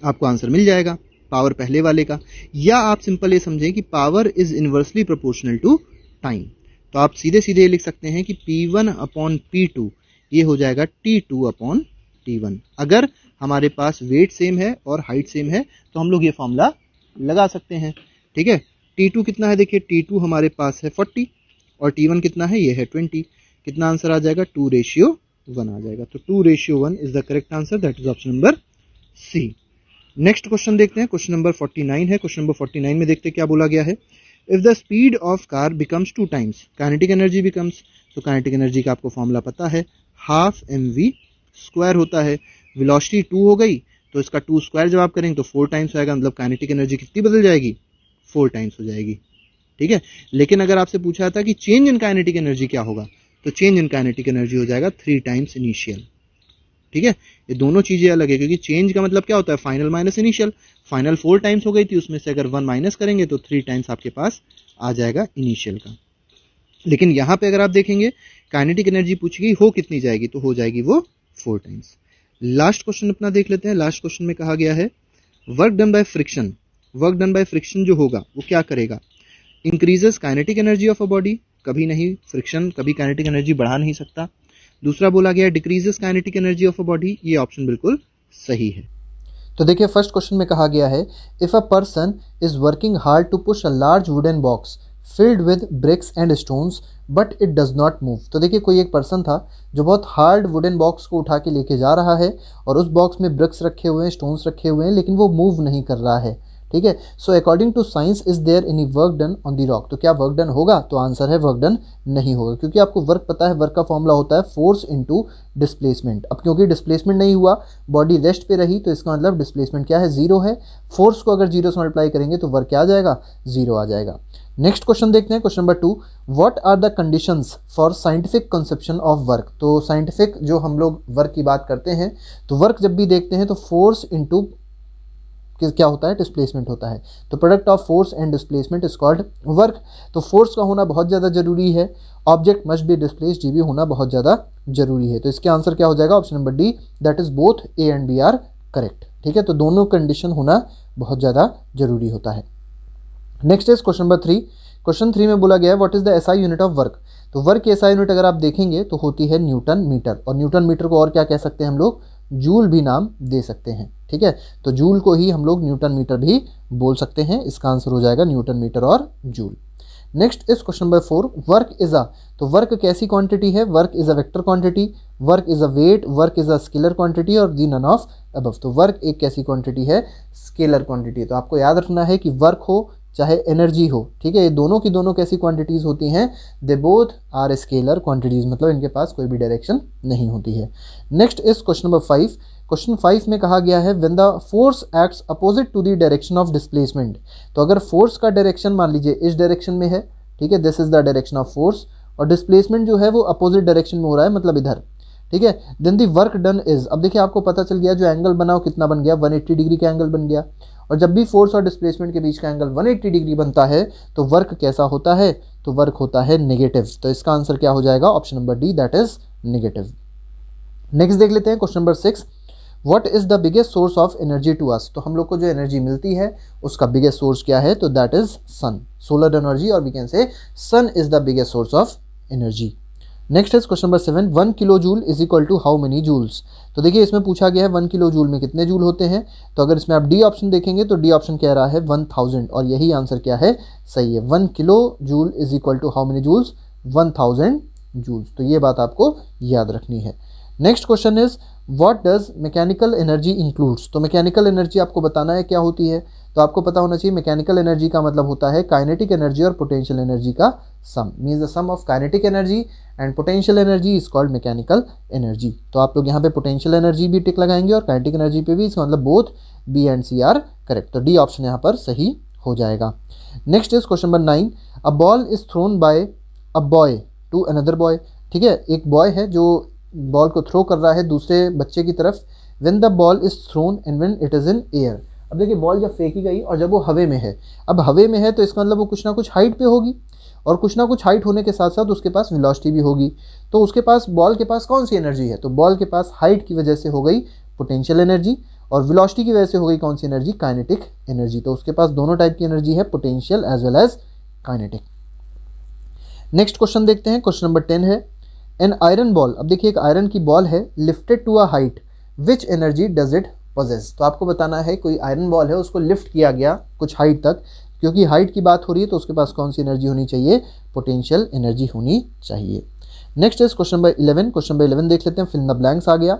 आपको आंसर मिल जाएगा पावर पहले वाले का। या आप सिंपल ये समझें कि power is inversely proportional to time, तो आप सीधे सीधे लिख सकते हैं कि P1 अपॉन P2 ये हो जाएगा T2 अपॉन T1। अगर हमारे पास वेट सेम है और हाइट सेम है तो हम लोग ये फॉर्मूला लगा सकते हैं। ठीक है, T2 कितना है, देखिए T2 हमारे पास है 40 और T1 कितना है, ये है 20। कितना आंसर आ जाएगा, 2:1 आ जाएगा। तो 2:1 is the correct answer, that is option number C. Next question देखते हैं, क्वेश्चन नंबर 49 है। क्वेश्चन नंबर 49 में देखते हैं क्या बोला गया है। If the speed of car becomes 2 times kinetic energy becomes. तो काइनेटिक एनर्जी का आपको फॉर्मूला पता है, हाफ mv स्क्वायर होता है। वेलोसिटी 2 हो गई तो इसका 2 स्क्वायर जब आप करेंगे तो 4 टाइम्स आएगा, मतलब काइनेटिक एनर्जी कितनी बदल जाएगी, 4 टाइम्स हो जाएगी। ठीक है, लेकिन अगर आपसे पूछा था कि चेंज इन काइनेटिक एनर्जी क्या होगा, तो चेंज इन काइनेटिक एनर्जी हो जाएगा 3 टाइम्स इनिशियल। ठीक है, ये दोनों चीजें अलग है, क्योंकि चेंज का मतलब क्या होता है, final minus initial. Final 4 times हो गई थी, उसमें से अगर 1 माइनस करेंगे तो 3 टाइम्स आपके पास आ जाएगा इनिशियल का। लेकिन यहां पे अगर आप देखेंगे काइनेटिक एनर्जी पूछी गई हो कितनी जाएगी, तो हो जाएगी वो 4 टाइम्स। लास्ट क्वेश्चन अपना देख लेते हैं। लास्ट क्वेश्चन में कहा गया है work done by friction. Work done by friction जो होगा वो क्या करेगा, increases kinetic energy of a body. कभी नहीं, फ्रिक्शन कभी काइनेटिक एनर्जी बढ़ा नहीं सकता। दूसरा बोला गया decreases kinetic energy of a body, ये ऑप्शन बिल्कुल सही है। तो देखिए फर्स्ट क्वेश्चन में कहा गया है if a person is working hard to push a large wooden box filled with bricks and stones but it does not move। तो देखिए कोई एक पर्सन था जो बहुत हार्ड वुडन बॉक्स को उठा के लेके जा रहा है और उस बॉक्स में ब्रिक्स रखे हुए हैं, स्टोन्स रखे हुए हैं, लेकिन वो मूव नहीं कर रहा है। ठीक है, so according to science is there any work done on the rock. तो क्या वर्क डन होगा? तो आंसर है वर्क डन नहीं होगा, क्योंकि आपको वर्क पता है, वर्क का फॉर्मूला होता है फोर्स इनटू डिस्प्लेसमेंट। अब क्योंकि डिस्प्लेसमेंट नहीं हुआ, बॉडी रेस्ट पे रही, तो इसका मतलब डिस्प्लेसमेंट क्या है? जीरो है। फोर्स को अगर जीरो से मल्टीप्लाई करेंगे तो वर्क क्या आ जाएगा? जीरो आ जाएगा। नेक्स्ट क्वेश्चन देखते हैं, question number 2, what are the conditions for scientific conception of work. तो साइंटिफिक जो हम लोग वर्क की बात करते हैं, तो वर्क जब भी देखते हैं तो फोर्स इनटू क्या होता है? डिस्प्लेसमेंट होता है। तो product of force and displacement is called work. तो फोर्स का होना बहुत ज़्यादा जरूरी है, ऑब्जेक्ट मस्ट बी डिस्प्लेस्ड, ये भी होना बहुत ज़्यादा जरूरी है। तो इसके आंसर क्या हो जाएगा? Option number D, that is both A and B are correct. ठीक है, तो दोनों कंडीशन होना बहुत ज़्यादा जरूरी होता है। Next is question number 3। Question 3 में बोला गया है what is the SI unit of work. तो वर्क की एसआई यूनिट अगर आप देखेंगे तो होती है न्यूटन मीटर, और न्यूटन मीटर को और क्या कह सकते हैं हम लोग? जूल भी नाम दे सकते हैं। ठीक है, तो जूल को ही हम लोग न्यूटन मीटर भी बोल सकते हैं। इसका आंसर हो जाएगा न्यूटन मीटर और joule. Next is question number 4, work is a. तो वर्क कैसी क्वांटिटी है? Work is a vector quantity, work is a weight, work is a scalar quantity और दी नन ऑफ अबव। तो वर्क एक कैसी क्वांटिटी है? Scalar quantity. तो आपको याद रखना है कि वर्क हो चाहे एनर्जी हो, ठीक है, ये दोनों की दोनों कैसी क्वांटिटीज़ होती हैं? They both are scalar quantities, मतलब इनके पास कोई भी डायरेक्शन नहीं होती है। Next is question number 5। Question 5 में कहा गया है when the force acts opposite to the direction of displacement. तो अगर फोर्स का डायरेक्शन मान लीजिए इस डायरेक्शन में है, ठीक है, this is the direction of force, और डिस्प्लेसमेंट जो है वो अपोजिट डायरेक्शन में हो रहा है, मतलब इधर। ठीक है, then the work done is. अब देखिए आपको पता चल गया जो एंगल बना वो कितना बन गया? 180 डिग्री का एंगल बन गया। और जब भी फोर्स और डिस्प्लेसमेंट के बीच का एंगल 180 डिग्री बनता है तो वर्क कैसा होता है? तो वर्क होता है नेगेटिव। तो इसका आंसर क्या हो जाएगा? Option number D, that is negative. Next देख लेते हैं question number 6, what is the biggest source of energy to us. तो हम लोग को जो एनर्जी मिलती है उसका बिगेस्ट सोर्स क्या है? तो that is sun, solar energy, और we can say sun is the biggest source of energy. Next is question number 7, 1 kilo joule is equal to how many joules. तो देखिए इसमें पूछा गया है 1 किलो जूल में कितने जूल होते हैं। तो अगर इसमें आप डी ऑप्शन देखेंगे तो डी ऑप्शन कह रहा है 1000, और यही आंसर क्या है? सही है। 1 kilo joule is equal to how many joules? 1000 joules. तो ये बात आपको याद रखनी है। Next question is what does mechanical energy includes. तो मैकेनिकल एनर्जी आपको बताना है क्या होती है। तो आपको पता होना चाहिए मैकेनिकल एनर्जी का मतलब होता है काइनेटिक एनर्जी और पोटेंशियल एनर्जी का sum, means the sum of kinetic energy and potential energy is called mechanical energy. तो आप लोग यहाँ पे पोटेंशियल एनर्जी भी टिक लगाएंगे और काइनेटिक एनर्जी पे भी, इसका मतलब both B and C are correct. तो डी ऑप्शन यहाँ पर सही हो जाएगा। Next is question number 9, a ball is thrown by a boy to another boy. ठीक है, एक बॉय है जो बॉल को थ्रो कर रहा है दूसरे बच्चे की तरफ। When the ball is throne and when it is in air. अब देखिए बॉल जब फेंकी गई और जब वो हवे में है, अब हवे में है तो इसका मतलब वो कुछ ना कुछ हाइट पे होगी, और कुछ ना कुछ हाइट होने के साथ साथ उसके पास वेलोसिटी भी होगी। तो उसके पास, बॉल के पास कौन सी एनर्जी है? तो बॉल के पास हाइट की वजह से हो गई पोटेंशियल एनर्जी, और वेलोसिटी की वजह से हो गई कौन सी एनर्जी? Kinetic energy. तो उसके पास दोनों टाइप की एनर्जी है, potential as well as kinetic. Next question देखते हैं, क्वेश्चन नंबर 10 है एन आयरन बॉल। अब देखिए एक आयरन की बॉल है, lifted to a height, which energy does it possess. तो आपको बताना है कोई आयरन बॉल है, उसको लिफ्ट किया गया कुछ हाइट तक, क्योंकि हाइट की बात हो रही है तो उसके पास कौन सी एनर्जी होनी चाहिए? पोटेंशियल एनर्जी होनी चाहिए। Next is question number 11। Question number 11 देख लेते हैं, फिल इन द ब्लैंक्स आ गया।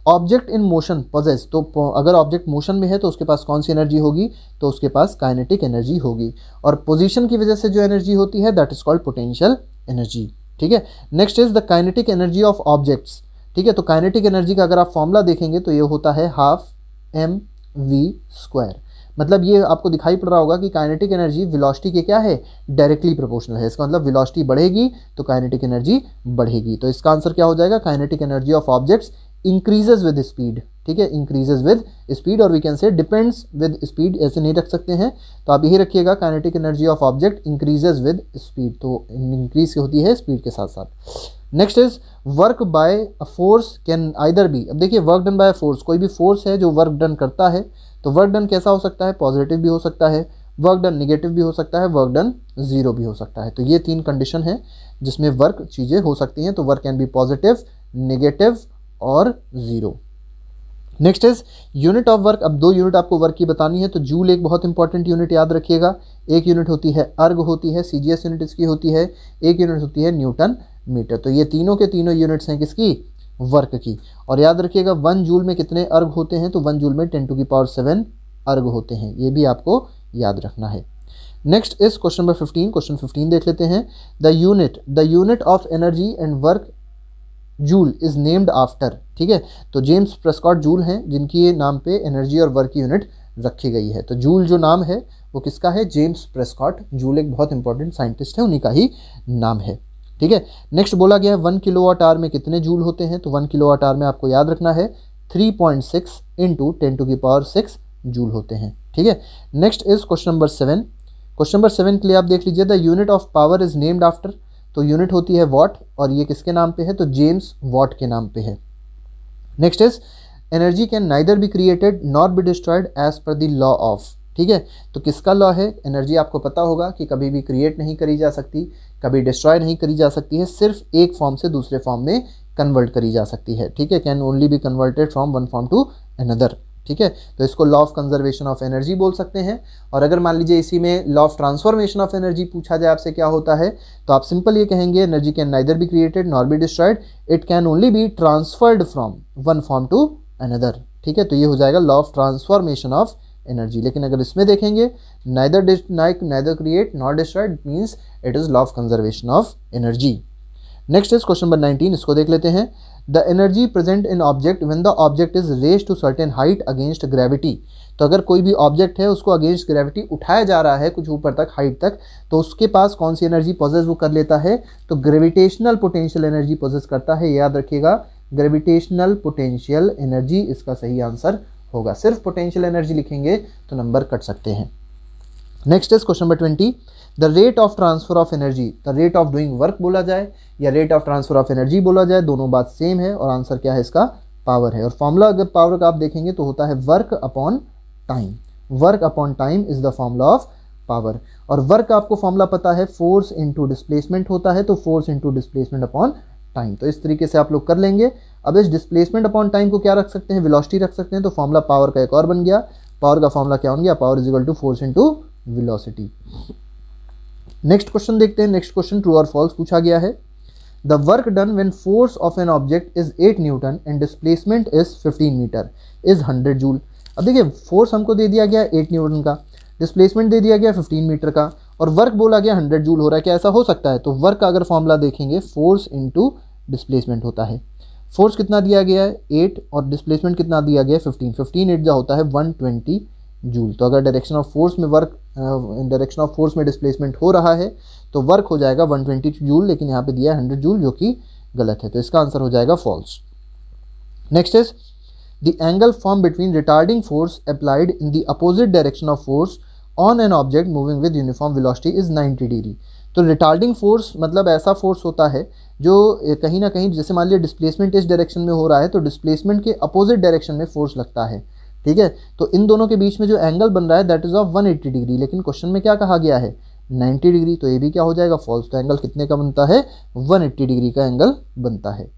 Object in motion possess. तो अगर ऑब्जेक्ट मोशन में है तो उसके पास कौन सी एनर्जी होगी? तो उसके पास काइनेटिक एनर्जी होगी, और पोजीशन की वजह से जो एनर्जी होती है that is called potential energy. ठीक है, next is the kinetic energy of objects. ठीक है, तो काइनेटिक एनर्जी का अगर आप फॉर्मूला देखेंगे तो ये होता है हाफ mv²। मतलब ये आपको दिखाई पड़ रहा होगा कि काइनेटिक एनर्जी वेलोसिटी के क्या है? डायरेक्टली प्रोपोर्शनल है। इसका मतलब वेलोसिटी बढ़ेगी तो काइनेटिक एनर्जी बढ़ेगी। तो इसका आंसर क्या हो जाएगा? Kinetic energy of objects increases with speed. ठीक है, इंक्रीजेज विद स्पीड, और we can say depends with speed, ऐसे नहीं रख सकते हैं। तो आप यही रखिएगा, kinetic energy of object increases with speed. तो इंक्रीज होती है स्पीड के साथ साथ। Next is work by a force can either be. अब देखिए वर्क डन बाय फोर्स, कोई भी फोर्स है जो वर्क डन करता है, तो वर्क डन कैसा हो सकता है? पॉजिटिव भी हो सकता है, वर्क डन निगेटिव भी हो सकता है, वर्क डन जीरो भी हो सकता है। तो ये 3 कंडीशन है जिसमें वर्क चीज़ें हो सकती हैं। तो work can be positive, negative और zero. Next is unit of work. अब 2 यूनिट आपको वर्क की बतानी है, तो जूल एक बहुत इंपॉर्टेंट यूनिट याद रखिएगा। एक यूनिट होती है अर्ग होती है, सीजीएस यूनिट इसकी होती है, एक यूनिट होती है न्यूटन मीटर। तो ये तीनों के तीनों यूनिट्स हैं किसकी, वर्क की। और याद रखिएगा 1 जूल में कितने अर्ग होते हैं, तो 1 जूल में 10⁻7 अर्ग होते हैं, ये भी आपको याद रखना है। Next is question number 15। Question 15 देख लेते हैं। The unit of energy and work joule is named after. ठीक है, तो जेम्स प्रेस्कॉट जूल हैं जिनकी नाम पे एनर्जी और वर्क की यूनिट रखी गई है। तो जूल जो नाम है वो किसका है, जेम्स प्रेस्कॉट जूल एक बहुत इंपॉर्टेंट साइंटिस्ट है, उन्हीं का ही नाम है। ठीक है, नेक्स्ट बोला गया है 1 किलोवाट आवर में कितने जूल होते हैं, तो 1 किलोवाट आवर में आपको याद रखना है 3.6 × 10⁶ जूल होते हैं। ठीक है, next is question number 7। Question number 7 के लिए आप देख लीजिए, the unit of power is named after. तो यूनिट होती है वॉट, और ये किसके नाम पे है, तो जेम्स वॉट के नाम पे है। Next is energy can neither be created not be destroyed as per the law of. ठीक है, तो किसका लॉ है, एनर्जी आपको पता होगा कि कभी भी क्रिएट नहीं करी जा सकती, कभी डिस्ट्रॉय नहीं करी जा सकती है, सिर्फ एक फॉर्म से दूसरे फॉर्म में कन्वर्ट करी जा सकती है। ठीक है, can only be converted from one form to another. ठीक है, तो इसको law of conservation of energy बोल सकते हैं। और अगर मान लीजिए इसी में law of transformation of energy पूछा जाए आपसे क्या होता है, तो आप सिंपल ये कहेंगे energy can neither be created nor be destroyed, it can only be transferred from one form to another. ठीक है, तो ये हो जाएगा law of transformation of energy. लेकिन अगर इसमें देखेंगे neither create not destroyed, means it is law of conservation of energy. Next is question number 19, इसको देख लेते हैं। The energy present in object when the object is raised to certain height against gravity. तो अगर कोई भी ऑब्जेक्ट है उसको अगेंस्ट ग्रेविटी उठाया जा रहा है कुछ ऊपर तक हाइट तक, तो उसके पास कौन सी एनर्जी पोजेस वो कर लेता है, तो ग्रेविटेशनल पोटेंशियल एनर्जी पोजेस करता है। याद रखिएगा ग्रेविटेशनल पोटेंशियल एनर्जी इसका सही आंसर होगा। सिर्फ पोटेंशियल एनर्जी लिखेंगे तो नंबर कट सकते हैं। Next is question number 20, the rate of transfer of energy. The rate of doing work बोला जाए या rate of transfer of energy बोला जाए, दोनों बात सेम है और आंसर क्या है इसका, पावर है। और फॉर्मूला अगर पावर का आप देखेंगे तो होता है work upon time. Work upon time is the formula of power. और वर्क का आपको फॉर्मूला पता है फोर्स इंटू डिस्प्लेसमेंट होता है, तो force into displacement upon time. तो इस तरीके से आप लोग कर लेंगे। अब इस डिस्प्लेसमेंट अपॉन टाइम को क्या रख सकते हैं, वेलोसिटी रख सकते हैं। तो फॉर्मूला पावर का एक और बन गया। पावर का फॉर्मूला क्या बन गया, power is equal to force into velocity. Next question देखते हैं। नेक्स्ट क्वेश्चन ट्रू और फॉल्स पूछा गया है। The work done when force of an object is 8 newton and displacement is 15 metre is 100 joule. अब देखिए फोर्स हमको दे दिया गया 8 न्यूटन का, डिस्प्लेसमेंट दे दिया गया 15 मीटर का, और वर्क बोला गया 100 जूल हो रहा है। क्या ऐसा हो सकता है? तो वर्क का अगर फॉर्मूला देखेंगे फोर्स इंटू डिस्प्लेसमेंट होता है। फोर्स कितना दिया गया है 8 और डिस्प्लेसमेंट कितना दिया गया है 15। 15 8 जो होता है 120 जूल। तो अगर डायरेक्शन ऑफ फोर्स में वर्क डायरेक्शन ऑफ फोर्स में डिस्प्लेसमेंट हो रहा है तो वर्क हो जाएगा 120 जूल, लेकिन यहाँ पे दिया है 100 जूल जो कि गलत है। तो इसका आंसर हो जाएगा false. Next is the angle form between retarding force applied in the opposite direction of force on an object moving with uniform velocity is 90 degree. तो रिटार्डिंग फोर्स मतलब ऐसा फोर्स होता है जो कहीं ना कहीं, जैसे मान लिया डिस्प्लेसमेंट इस डायरेक्शन में हो रहा है तो डिस्प्लेसमेंट के अपोजिट डायरेक्शन में फोर्स लगता है। ठीक है, तो इन दोनों के बीच में जो एंगल बन रहा है दैट इज ऑफ 180 डिग्री, लेकिन क्वेश्चन में क्या कहा गया है 90 डिग्री। तो ये भी क्या हो जाएगा फॉल्स। तो एंगल कितने का बनता है 180 डिग्री का एंगल बनता है।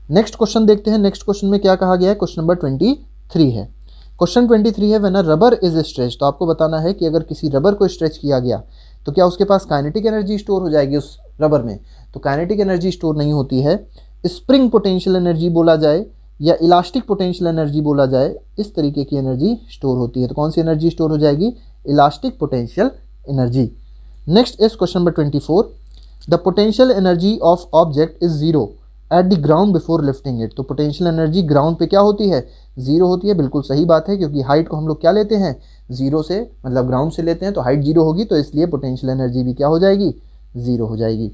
नेक्स्ट क्वेश्चन देखते हैं। नेक्स्ट क्वेश्चन में क्या कहा गया है, क्वेश्चन नंबर 23 है। क्वेश्चन 23 है when a rubber is stretch. तो आपको बताना है कि अगर किसी रबर को स्ट्रेच किया गया तो क्या उसके पास काइनेटिक एनर्जी स्टोर हो जाएगी उस रबर में? तो काइनेटिक एनर्जी स्टोर नहीं होती है। स्प्रिंग पोटेंशियल एनर्जी बोला जाए या इलास्टिक पोटेंशियल एनर्जी बोला जाए, इस तरीके की एनर्जी स्टोर होती है। तो कौन सी एनर्जी स्टोर हो जाएगी? Elastic potential energy. Next is question number 24, the potential energy of object is zero at the ground before lifting it. तो पोटेंशियल एनर्जी ग्राउंड पे क्या होती है? जीरो होती है। बिल्कुल सही बात है, क्योंकि हाइट को हम लोग क्या लेते हैं जीरो से, मतलब ग्राउंड से लेते हैं, तो हाइट जीरो होगी, तो इसलिए पोटेंशियल एनर्जी भी क्या हो जाएगी जीरो हो जाएगी।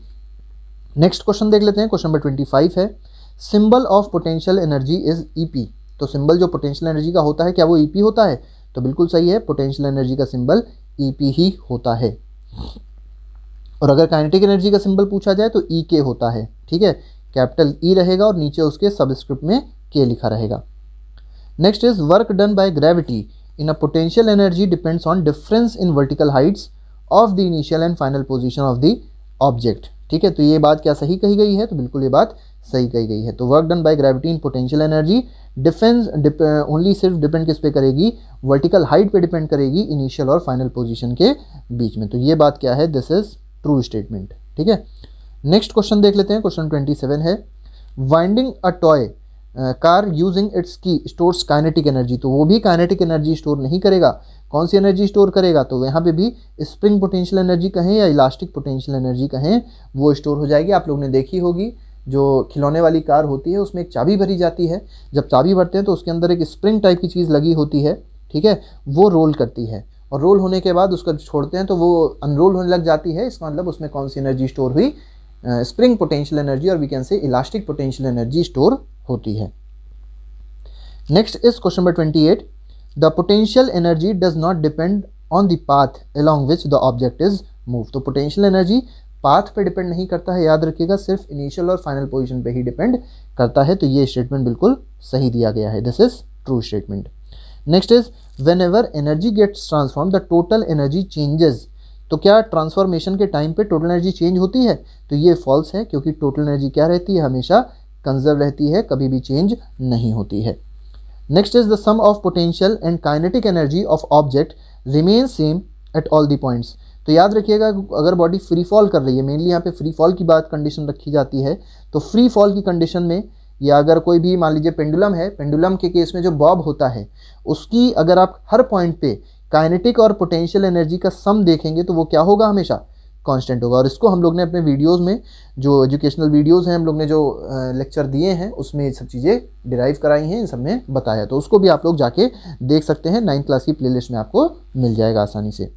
नेक्स्ट क्वेश्चन देख लेते हैं। क्वेश्चन नंबर 25 है symbol of potential energy is EP. तो सिंबल जो पोटेंशियल एनर्जी का होता है क्या वो ईपी होता है? तो बिल्कुल सही है, पोटेंशियल एनर्जी का सिंबल ईपी ही होता है। और अगर काइनेटिक एनर्जी का सिंबल पूछा जाए तो ई के होता है। ठीक है, कैपिटल ई रहेगा और नीचे उसके सबस्क्रिप्ट में के लिखा रहेगा। Next is work done by gravity in a potential energy depends on difference in vertical Heights of the initial and final position of the object. ठीक है, तो ये बात क्या सही कही गई है? तो बिल्कुल ये बात सही कही गई है। तो work done by gravity in potential energy defence only सिर्फ डिपेंड किस पे करेगी? वर्टिकल हाइट पे डिपेंड करेगी इनिशियल और फाइनल पोजीशन के बीच में। तो ये बात क्या है? This is true statement. ठीक है, नेक्स्ट क्वेश्चन देख लेते हैं। क्वेश्चन 27 है winding a toy car using its की स्टोर्स काइनेटिक एनर्जी। तो वो भी काइनेटिक एनर्जी स्टोर नहीं करेगा। कौन सी एनर्जी स्टोर करेगा? तो यहाँ पे भी स्प्रिंग पोटेंशियल एनर्जी कहें या इलास्टिक पोटेंशियल एनर्जी कहें, वो स्टोर हो जाएगी। आप लोगों ने देखी होगी जो खिलौने वाली कार होती है उसमें एक चाबी भरी जाती है। जब चाबी भरते हैं तो उसके अंदर एक स्प्रिंग टाइप की चीज़ लगी होती है, ठीक है, वो रोल करती है और रोल होने के बाद उसको छोड़ते हैं तो वो अनरोल होने लग जाती है। इसका मतलब उसमें कौन सी एनर्जी स्टोर हुई? स्प्रिंग पोटेंशियल एनर्जी और we can say elastic potential energy store होती है। Next is question number 28 the potential energy does not depend on the path along which the object is move. तो पोटेंशियल एनर्जी पाथ पे डिपेंड नहीं करता है, याद रखिएगा, सिर्फ इनिशियल और फाइनल पोजीशन पे ही डिपेंड करता है। तो ये स्टेटमेंट बिल्कुल सही दिया गया है, this is true statement. Next is whenever energy gets transform the total energy changes. तो क्या ट्रांसफॉर्मेशन के टाइम पे टोटल एनर्जी चेंज होती है? तो ये फॉल्स है, क्योंकि टोटल एनर्जी क्या रहती है? हमेशा कंजर्व रहती है, कभी भी चेंज नहीं होती है। Next is the sum of potential and kinetic energy of object remain same at all the points. तो याद रखिएगा अगर बॉडी फ्री फॉल कर रही है, मेनली यहाँ पे फ्री फॉल की बात कंडीशन रखी जाती है, तो फ्री फॉल की कंडीशन में या अगर कोई भी मान लीजिए पेंडुलम है, पेंडुलम के केस में जो बॉब होता है उसकी अगर आप हर पॉइंट पे काइनेटिक और पोटेंशियल एनर्जी का सम देखेंगे तो वो क्या होगा? हमेशा कांस्टेंट होगा। और इसको हम लोग ने अपने वीडियोस में, जो एजुकेशनल वीडियोस हैं, हम लोग ने जो लेक्चर दिए हैं उसमें ये सब चीज़ें डिराइव कराई हैं, इन सब में बताया। तो उसको भी आप लोग जाके देख सकते हैं, 9th क्लास की प्लेलिस्ट में आपको मिल जाएगा आसानी से।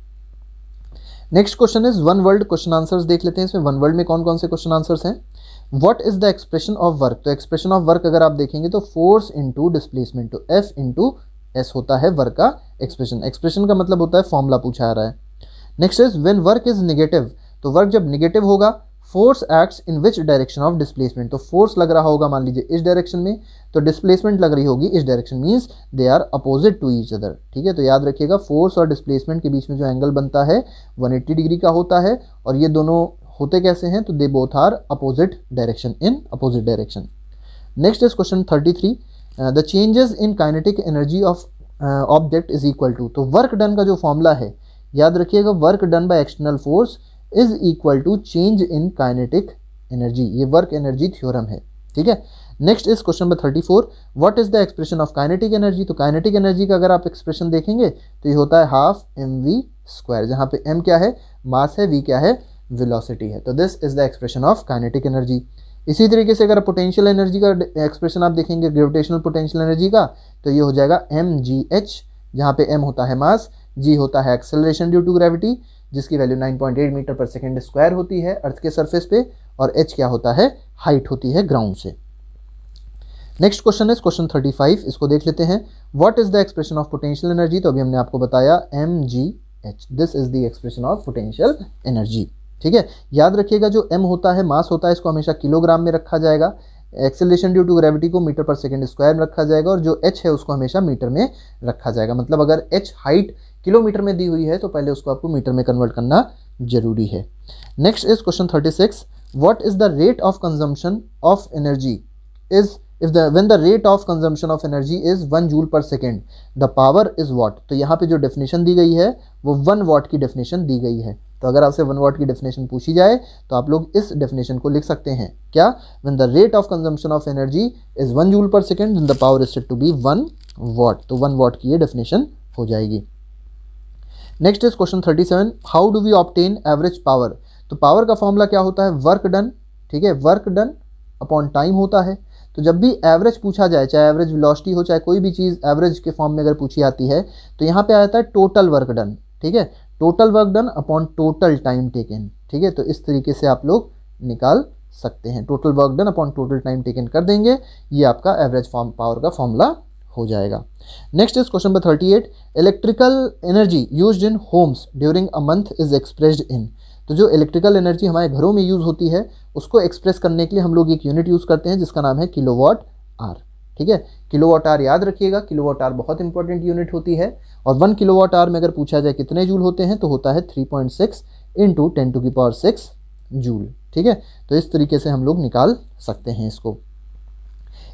Next question is one world question answers देख लेते हैं। इसमें वन वर्ल्ड में कौन कौन से क्वेश्चन आंसर्स हैं? What is the expression of work. तो एक्सप्रेशन ऑफ वर्क अगर आप देखेंगे तो फोर्स इंटू डिस्प्लेसमेंट, तो F इंटू एस होता है वर्क का एक्सप्रेशन। एक्सप्रेशन का मतलब होता है फॉर्मूला पूछा आ रहा है। Next is when work is negative. तो वर्क जब नेगेटिव होगा, force acts in which direction of displacement. तो फोर्स लग रहा होगा मान लीजिए इस डायरेक्शन में, तो डिस्प्लेसमेंट लग रही होगी इस direction, means they are opposite to each other. ठीक है, तो याद रखिएगा फोर्स और डिस्प्लेसमेंट के बीच में जो एंगल बनता है 180 डिग्री का होता है। और ये दोनों होते कैसे हैं? तो they both are opposite direction, in opposite direction. Next is question 33 the changes in kinetic energy of object is equal to. तो वर्क डन का जो फॉर्मूला है, याद रखिएगा, work done by external force is equal to change in kinetic energy. ये वर्क एनर्जी थ्योरम है। ठीक है, next is question number 34 what is the expression of kinetic energy. तो काइनेटिक एनर्जी का अगर आप एक्सप्रेशन देखेंगे तो ये होता है हाफ mv², जहाँ पे m क्या है? मास है, v क्या है? वेलोसिटी है। तो this is the expression of kinetic energy. इसी तरीके से अगर पोटेंशियल एनर्जी का एक्सप्रेशन आप देखेंगे, ग्रेविटेशनल पोटेंशियल एनर्जी का, तो ये हो जाएगा mgh, जहाँ पे m होता है मास, g होता है एक्सेलरेशन ड्यू टू ग्रेविटी, जिसकी value 9.8 metre per second square होती है अर्थ के सरफेस पे, और h क्या होता है? हाइट होती है ग्राउंड से। नेक्स्ट क्वेश्चन है क्वेश्चन 35, इसको देख लेते हैं। What is the expression of potential energy. तो अभी हमने आपको बताया mgh, this is the expression of potential energy. ठीक है, याद रखिएगा जो m होता है, मास होता है, इसको हमेशा किलोग्राम में रखा जाएगा, एक्सेलरेशन ड्यू टू ग्रेविटी को मीटर पर सेकेंड स्क्वायर में रखा जाएगा, और जो h है उसको हमेशा मीटर में रखा जाएगा। मतलब अगर h हाइट किलोमीटर में दी हुई है तो पहले उसको आपको मीटर में कन्वर्ट करना जरूरी है। Next is question 36 what is the rate of consumption of energy is when the rate of consumption of energy is 1 joule per second, the power is watt। तो यहाँ पे जो डेफिनेशन दी गई है वो 1 वाट की डेफिनेशन दी गई है। तो अगर आपसे 1 वाट की डेफिनेशन पूछी जाए तो आप लोग इस डेफिनेशन को लिख सकते हैं, क्या? when the rate of consumption of energy is 1 joule per second, then the power is said to be 1 watt. तो 1 वाट की ये डेफिनेशन हो जाएगी। Next is question 37 how do we obtain average power. तो पावर का फॉर्मूला क्या होता है? Work done. ठीक है, वर्क डन अपॉन टाइम होता है। तो जब भी एवरेज पूछा जाए, चाहे एवरेज वेलोसिटी हो, चाहे कोई भी चीज़ एवरेज के फॉर्म में अगर पूछी आती है, तो यहाँ पे आता है टोटल वर्क डन। ठीक है, total work done upon total time taken. ठीक है, तो इस तरीके से आप लोग निकाल सकते हैं। Total work done upon total time taken कर देंगे, ये आपका एवरेज पावर का फॉर्मूला हो जाएगा। Next is question number 38 electrical energy used in Holmes during a month is expressed in. तो जो इलेक्ट्रिकल एनर्जी हमारे घरों में यूज़ होती है उसको एक्सप्रेस करने के लिए हम लोग एक यूनिट यूज़ करते हैं जिसका नाम है किलोवाट आर। ठीक है, किलोवाट आर याद रखिएगा, किलोवाट आर बहुत इंपॉर्टेंट यूनिट होती है। और 1 किलोवाट आर में अगर पूछा जाए कितने जूल होते हैं तो होता है 3.6 × 10⁶ जूल। ठीक है, तो इस तरीके से हम लोग निकाल सकते हैं इसको।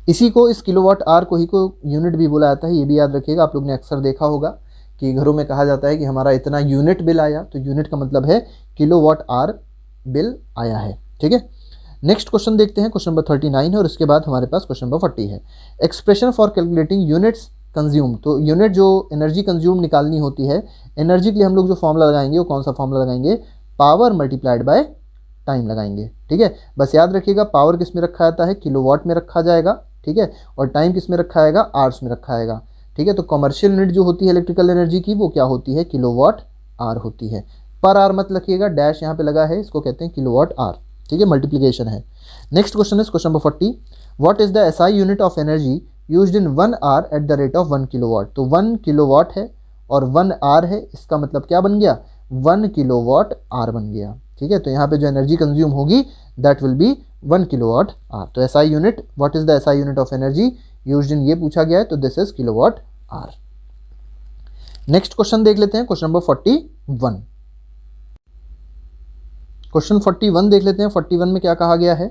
इसी को, इस किलोवाट आर को ही को यूनिट भी बोला जाता है, ये भी याद रखिएगा। आप लोग ने अक्सर देखा होगा कि घरों में कहा जाता है कि हमारा इतना यूनिट बिल आया, तो यूनिट का मतलब है किलोवाट आर बिल आया है। ठीक है, नेक्स्ट क्वेश्चन देखते हैं, क्वेश्चन नंबर 39 है, और इसके बाद हमारे पास क्वेश्चन नंबर 40 है। Expression for calculating units consume, तो यूनिट जो एनर्जी कंज्यूम निकालनी होती है, एनर्जी के लिए हम लोग जो फॉर्मूला लगाएंगे वो कौन सा फॉर्मूला लगाएंगे, पावर मल्टीप्लाइड बाय टाइम लगाएंगे। ठीक है, बस याद रखिएगा पावर किस में रखा जाता है, किलोवाट में रखा जाएगा। ठीक है, और टाइम किस में रखा जाएगा, आवर्स में रखा जाएगा। ठीक है, तो कमर्शियल यूनिट जो होती है इलेक्ट्रिकल एनर्जी की, वो क्या होती है, किलोवाट आर होती है। पर आर मत लिखिएगा, डैश यहाँ पे लगा है, इसको कहते हैं किलोवाट आर। ठीक है, मल्टीप्लिकेशन है। Next question is question number 40, what is the SI unit of energy used in 1 hour at the rate of 1 kilowatt. तो 1 किलोवाट है और 1 आवर है, इसका मतलब क्या बन गया, 1 किलोवाट आर बन गया। ठीक है, तो यहाँ पे जो एनर्जी कंज्यूम होगी that will be 1 kilowatt hour. तो SI unit, what is the SI unit of energy used in, ये पूछा गया है, तो this is kilowatt hour. Next question देख लेते हैं, क्वेश्चन नंबर 41। क्वेश्चन 41 देख लेते हैं। 41 में क्या कहा गया है,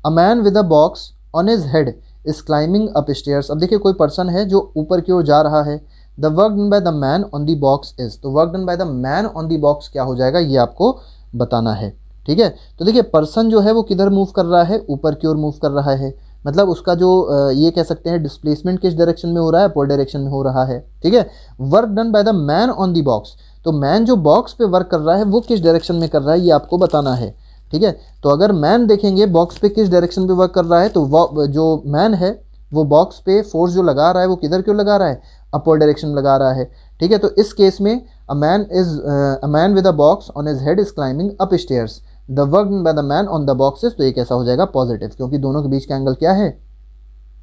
a man with a box on his head is climbing up stairs. अब देखिए कोई पर्सन है जो ऊपर की ओर जा रहा है। The work done by the man on the box is, तो work done by the man on the box क्या हो जाएगा, ये आपको बताना है। ठीक है, तो देखिए पर्सन जो है वो किधर मूव कर रहा है, ऊपर की ओर मूव कर रहा है, मतलब उसका जो ये कह सकते हैं डिस्प्लेसमेंट किस डायरेक्शन में हो रहा है, अपोजिट डायरेक्शन में हो रहा है। ठीक है, work done by the man on the box, तो मैन जो बॉक्स पे वर्क कर रहा है वो किस डायरेक्शन में कर रहा है, ये आपको बताना है। ठीक है, तो अगर मैन देखेंगे बॉक्स पे किस डायरेक्शन पे वर्क कर रहा है, तो जो मैन है वो बॉक्स पे फोर्स जो लगा रहा है वो किधर क्यों लगा रहा है, अपर डायरेक्शन में लगा रहा है। ठीक है, तो इस केस में a man with a box on his head is climbing up stairs, the work done by the man on the boxes, तो ये कैसा हो जाएगा, पॉजिटिव, क्योंकि दोनों के बीच का एंगल क्या है,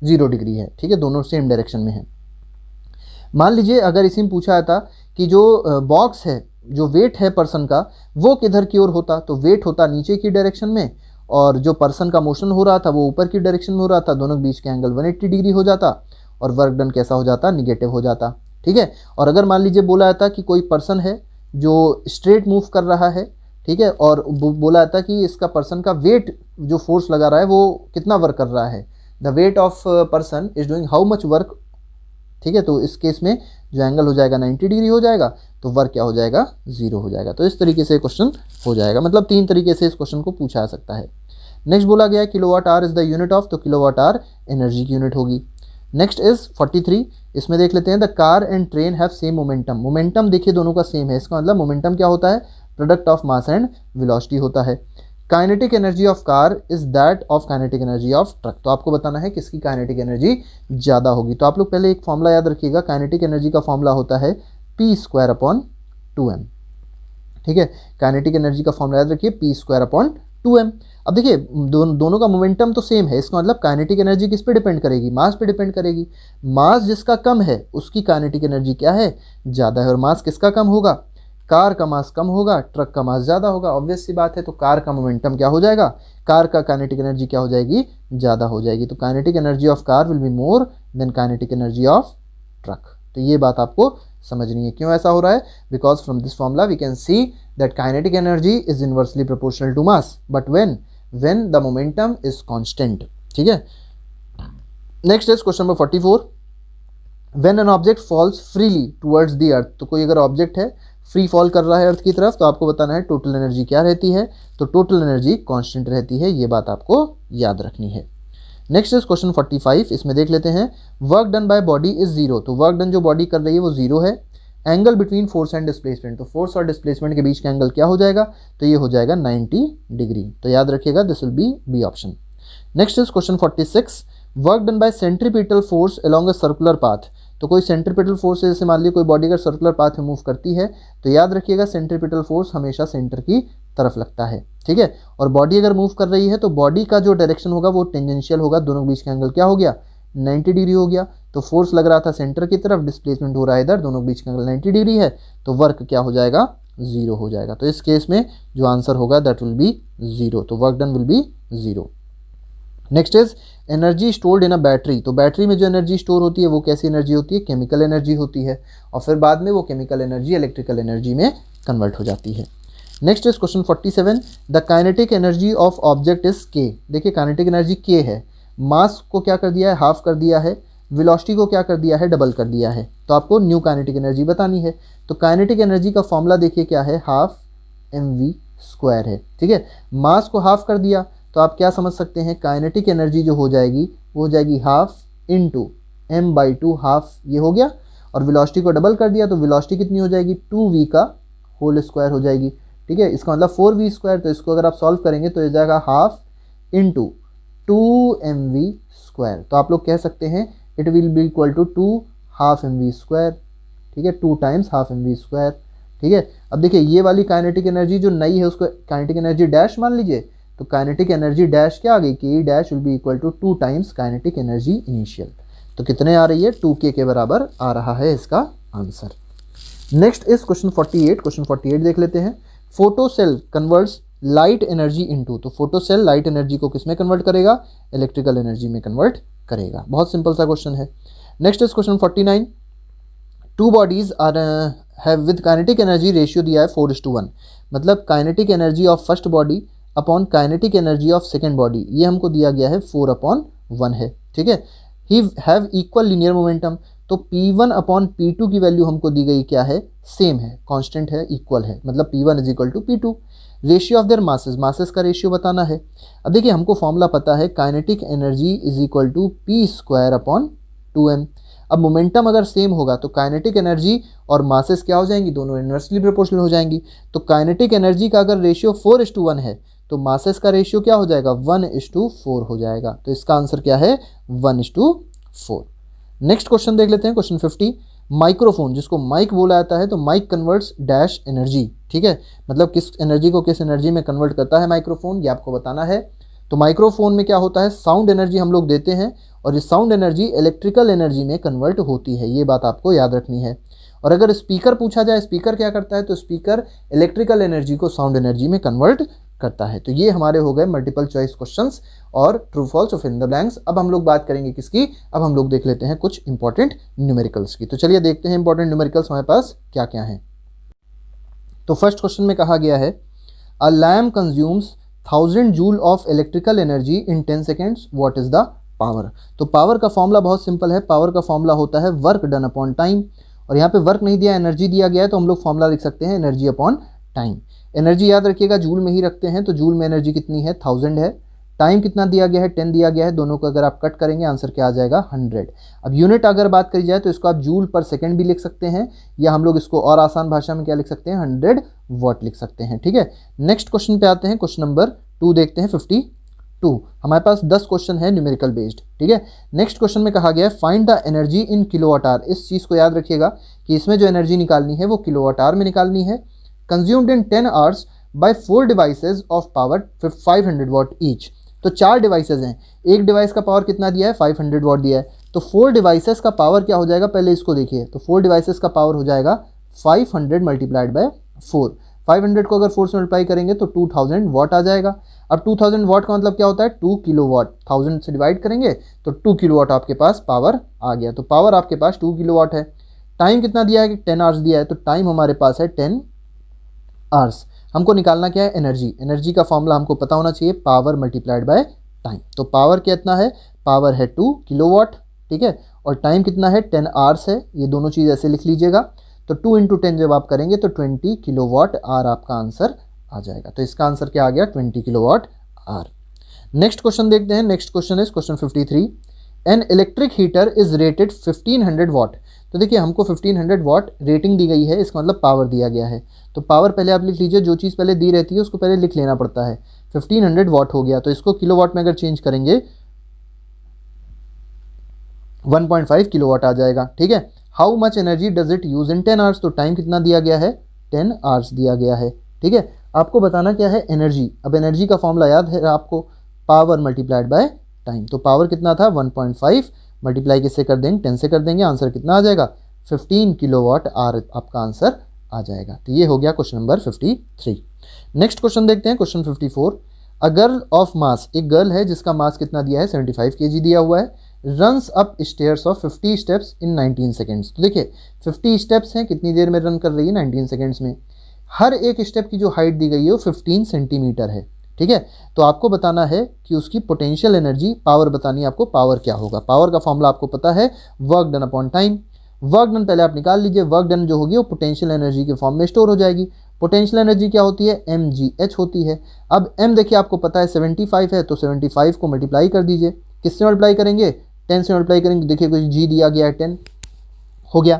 0 डिग्री है। ठीक है, दोनों सेम डायरेक्शन में है। मान लीजिए अगर इसी में पूछा था कि जो बॉक्स है, जो वेट है पर्सन का, वो किधर की ओर होता, तो वेट होता नीचे की डायरेक्शन में, और जो पर्सन का मोशन हो रहा था वो ऊपर की डायरेक्शन में हो रहा था, दोनों के बीच का एंगल 180 डिग्री हो जाता, और वर्क डन कैसा हो जाता, निगेटिव हो जाता। ठीक है, और अगर मान लीजिए बोला जाता कि कोई पर्सन है जो स्ट्रेट मूव कर रहा है, ठीक है, और बोला जाता कि इसका पर्सन का वेट जो फोर्स लगा रहा है वो कितना वर्क कर रहा है, the weight of person is doing how much work. ठीक है, तो इस केस में जो एंगल हो जाएगा 90 डिग्री हो जाएगा, तो वर्क क्या हो जाएगा, 0 हो जाएगा। तो इस तरीके से क्वेश्चन हो जाएगा, मतलब 3 तरीके से इस क्वेश्चन को पूछा जा सकता है। नेक्स्ट बोला गया है kilowatt hour is the unit of, तो किलोवाट आर एनर्जी की यूनिट होगी। नेक्स्ट इज 43, इसमें देख लेते हैं, the car and train have same momentum. Momentum देखिए दोनों का सेम है, इसका मतलब मोमेंटम क्या होता है, product of mass and velocity होता है। Kinetic energy of car is that of kinetic energy of truck, तो आपको बताना है किसकी काइनेटिक एनर्जी ज़्यादा होगी। तो आप लोग पहले एक फॉर्मूला याद रखिएगा, काइनेटिक एनर्जी का फॉर्मूला होता है P²/2m। ठीक है, काइनेटिक एनर्जी का फॉर्मूला याद रखिए P²/2m। अब देखिए दोनों का मोमेंटम तो सेम है, इसका मतलब काइनेटिक एनर्जी किस पे डिपेंड करेगी, मास पे डिपेंड करेगी। मास जिसका कम है उसकी काइनेटिक एनर्जी क्या है, ज़्यादा है। और मास किसका कम होगा, कार का मास कम होगा, ट्रक का मास ज़्यादा होगा, ऑब्वियस सी बात है। तो कार का मोमेंटम क्या हो जाएगा, कार का काइनेटिक एनर्जी क्या हो जाएगी, ज़्यादा हो जाएगी। तो kinetic energy of car will be more than kinetic energy of truck. तो ये बात आपको समझनी है, क्यों ऐसा हो रहा है, because from this formula we can see that kinetic energy is inversely proportional to mass, but when the momentum is constant। ठीक है, next is question number 44, when an object falls freely towards the earth, तो कोई अगर ऑब्जेक्ट है फ्री फॉल कर रहा है अर्थ की तरफ, तो आपको बताना है टोटल एनर्जी क्या रहती है, तो टोटल एनर्जी कांस्टेंट रहती है, ये बात आपको याद रखनी है। नेक्स्ट इज क्वेश्चन 45, इसमें देख लेते हैं, work done by body is 0, तो वर्क डन जो बॉडी कर रही है वो 0 है। Angle between force and displacement, तो फोर्स और डिस्प्लेसमेंट के बीच का एंगल क्या हो जाएगा, तो ये हो जाएगा 90 डिग्री। तो याद रखिएगा this will be option. Next is question 46, work done bye centripetal force along a circular path, तो कोई सेंट्रीपिटल फोर्स है, जैसे मान लीजिए कोई बॉडी अगर सर्कुलर पाथ में मूव करती है, तो याद रखिएगा सेंट्रीपिटल फोर्स हमेशा सेंटर की तरफ लगता है। ठीक है, और बॉडी अगर मूव कर रही है तो बॉडी का जो डायरेक्शन होगा वो टेंजेंशियल होगा, दोनों के बीच का एंगल क्या हो गया, 90 डिग्री हो गया। तो फोर्स लग रहा था सेंटर की तरफ, डिस्प्लेसमेंट हो रहा है इधर, दोनों के बीच का एंगल 90 डिग्री है, तो वर्क क्या हो जाएगा, 0 हो जाएगा। तो इस केस में जो आंसर होगा दैट विल बी 0, तो work done will B 0। Next is energy stored in a battery, तो बैटरी में जो एनर्जी स्टोर होती है वो कैसी एनर्जी होती है, केमिकल एनर्जी होती है, और फिर बाद में वो केमिकल एनर्जी इलेक्ट्रिकल एनर्जी में कन्वर्ट हो जाती है। Next is question 47, the kinetic energy of object is के। देखिए काइनेटिक एनर्जी के है, मास को क्या कर दिया है, हाफ कर दिया है, वेलोसिटी को क्या कर दिया है, डबल कर दिया है। तो आपको न्यू काइनेटिक एनर्जी बतानी है। तो काइनेटिक एनर्जी का फॉर्मूला देखिए क्या है, हाफ mv² है, ठीक है। मास को हाफ कर दिया तो आप क्या समझ सकते हैं, काइनेटिक एनर्जी जो हो जाएगी वो हो जाएगी हाफ इंटू m/2, हाफ ये हो गया। और वेलोसिटी को डबल कर दिया तो वेलोसिटी कितनी हो जाएगी, 2v का होल स्क्वायर हो जाएगी, ठीक है। इसका मतलब 4v²। तो इसको अगर आप सॉल्व करेंगे तो ये जाएगा हाफ इंटू 2mv²। तो आप लोग कह सकते हैं it will be equal to 2 half mv², ठीक है, 2 टाइम्स हाफ mv², ठीक है। अब देखिए ये वाली काइनेटिक एनर्जी जो नई है उसको काइनेटिक एनर्जी डैश मान लीजिए। तो काइनेटिक एनर्जी डैश क्या आ गई, K dash will be equal to 2 times kinetic energy initial. तो कितने आ रही है, 2k के बराबर आ रहा है इसका answer. Next is question 48। Question 48 देख लेते हैं। Photo cell converts light energy into. तो फोटो सेल लाइट एनर्जी को किस में कन्वर्ट करेगा, इलेक्ट्रिकल एनर्जी में कन्वर्ट करेगा। बहुत सिंपल सा क्वेश्चन है। Next is question 49, two bodies are have with kinetic energy ratio दिया है 4:1। मतलब kinetic energy of first body upon kinetic energy of second body, ये हमको दिया गया है 4/1 है, ठीक है। He have equal linear momentum. तो P1 अपॉन P2 की वैल्यू हमको दी गई क्या है, सेम है, कांस्टेंट है, इक्वल है, मतलब P1 is equal to P2। Ratio of their masses, masses का रेशियो बताना है। अब देखिए हमको फॉर्मूला पता है, kinetic energy is equal to P² upon 2m। अब मोमेंटम अगर सेम होगा तो काइनेटिक एनर्जी और मासेस क्या हो जाएंगी, दोनों इन्वर्सली प्रोपोर्शनल हो जाएंगी। तो काइनेटिक एनर्जी का अगर रेशियो 4:1 है तो मासेस का रेशियो क्या हो जाएगा, 1:4 हो जाएगा। तो इसका आंसर क्या है, 1:4। नेक्स्ट क्वेश्चन देख लेते हैं, क्वेश्चन 50। माइक्रोफोन, जिसको माइक बोला जाता है, तो माइक कन्वर्ट्स डैश एनर्जी, ठीक है। मतलब किस एनर्जी को किस एनर्जी में कन्वर्ट करता है माइक्रोफोन, ये आपको बताना है। तो माइक्रोफोन में क्या होता है, साउंड एनर्जी हम लोग देते हैं और ये साउंड एनर्जी इलेक्ट्रिकल एनर्जी में कन्वर्ट होती है, ये बात आपको याद रखनी है। और अगर स्पीकर पूछा जाए, स्पीकर क्या करता है, तो स्पीकर इलेक्ट्रिकल एनर्जी को साउंड एनर्जी में कन्वर्ट करता है। तो ये हमारे हो गए मल्टीपल चॉइस क्वेश्चंस और ट्रू फॉल्स और फिल इन द ब्लैंक्स। अब हम लोग बात करेंगे किसकी, अब हम लोग देख लेते हैं कुछ इंपॉर्टेंट न्यूमेरिकल्स की। तो चलिए देखते हैं इंपॉर्टेंट न्यूमेरिकल्स हमारे पास क्या क्या हैं। तो फर्स्ट क्वेश्चन में कहा गया है, अ lamp consumes 1000 joule of electrical energy in 10 seconds, what is the power. तो पावर का फॉर्मूला बहुत सिंपल है, पावर का फॉर्मूला होता है वर्क डन अपॉन टाइम। और यहाँ पे वर्क नहीं दिया, एनर्जी दिया गया है, तो हम लोग फॉर्मूला लिख सकते हैं एनर्जी अपॉन टाइम। एनर्जी याद रखिएगा जूल में ही रखते हैं, तो जूल में एनर्जी कितनी है, 1000 है। टाइम कितना दिया गया है, 10 दिया गया है। दोनों को अगर आप कट करेंगे आंसर क्या आ जाएगा, 100। अब यूनिट अगर बात करी जाए तो इसको आप जूल पर सेकंड भी लिख सकते हैं, या हम लोग इसको और आसान भाषा में क्या लिख सकते हैं, 100 वॉट लिख सकते हैं, ठीक है। नेक्स्ट क्वेश्चन पे आते हैं, क्वेश्चन नंबर 2 देखते हैं, 52। हमारे पास 10 क्वेश्चन है न्यूमेरिकल बेस्ड, ठीक है। नेक्स्ट क्वेश्चन में कहा गया है, find the energy in kilowatt our. इस चीज़ को याद रखिएगा कि इसमें जो एनर्जी निकालनी है वो किलोवाट आवर में निकालनी है। Consumed in 10 hours bye 4 devices of power 500 what each. तो 4 डिवाइसेज हैं, एक डिवाइस का पावर कितना दिया है, 500 वॉट दिया है। तो 4 डिवाइसेस का पावर क्या हो जाएगा, पहले इसको देखिए। तो 4 डिवाइसेस का पावर हो जाएगा 500 मल्टीप्लाइड बाय 4। 500 को अगर 4 से मल्टीप्लाई करेंगे तो 2000 वॉट आ जाएगा। अब 2000 वॉट का मतलब क्या होता है, 2 किलो वॉट। 1000 से डिवाइड करेंगे तो 2 किलो वॉट आपके पास पावर आ गया। तो पावर आपके पास 2 किलो वॉट है। टाइम कितना दिया है, 10 आवर्स दिया है, तो टाइम हमारे पास है 10 आवर्स। हमको निकालना क्या है, एनर्जी। एनर्जी का फॉर्मूला हमको पता होना चाहिए, पावर मल्टीप्लाइड बाय टाइम। तो पावर कितना है, पावर है 2 किलोवाट, ठीक है। और टाइम कितना है, 10 आवर्स है। ये दोनों चीज़ ऐसे लिख लीजिएगा। तो 2 × 10 जब आप करेंगे तो 20 किलोवाट आवर आपका आंसर आ जाएगा। तो इसका आंसर क्या आ गया, 20 किलोवाट आवर। नेक्स्ट क्वेश्चन देखते हैं। Next question is question 53। An electric heater is rated 1500 what. तो देखिए हमको 1500 वॉट रेटिंग दी गई है, इसका मतलब पावर दिया गया है। तो पावर पहले आप लिख लीजिए, जो चीज़ पहले दी रहती है उसको पहले लिख लेना पड़ता है। 1500 वॉट हो गया, तो इसको किलोवाट में अगर चेंज करेंगे 1.5 किलोवाट आ जाएगा, ठीक है। How much energy does it use in 10 hours. तो टाइम कितना दिया गया है, 10 आवर्स दिया गया है, ठीक है। आपको बताना क्या है, एनर्जी। अब एनर्जी का फॉर्मूला याद है आपको, पावर मल्टीप्लाइड बाय टाइम। तो पावर कितना था, 1.5 मल्टीप्लाई किससे कर देंगे, 10 से कर देंगे, आंसर कितना आ जाएगा, 15 किलोवाट आवर आपका आंसर आ जाएगा। तो ये हो गया क्वेश्चन नंबर 53। नेक्स्ट क्वेश्चन देखते हैं, question 54। A girl of mass, एक गर्ल है जिसका मास कितना दिया है, 75 kg दिया हुआ है। Runs up stairs of 50 steps in 19 seconds. तो देखिए 50 स्टेप्स हैं, कितनी देर में रन कर रही है, 19 सेकेंड्स में। हर एक स्टेप की जो हाइट दी गई है वो 15 सेंटीमीटर है, ठीक है। तो आपको बताना है कि उसकी पोटेंशियल एनर्जी, पावर बतानी है आपको, पावर क्या होगा। पावर का फॉर्मूला आपको पता है, work done upon time. Work done पहले आप निकाल लीजिए, वर्क डन जो होगी वो पोटेंशियल एनर्जी के फॉर्म में स्टोर हो जाएगी। पोटेंशियल एनर्जी क्या होती है, mgh होती है। अब m देखिए आपको पता है 75 है, तो 75 को मल्टीप्लाई कर दीजिए। किससे मल्टीप्लाई करेंगे, 10 से मल्टीप्लाई करेंगे। देखिए कुछ g दिया गया है 10 हो गया।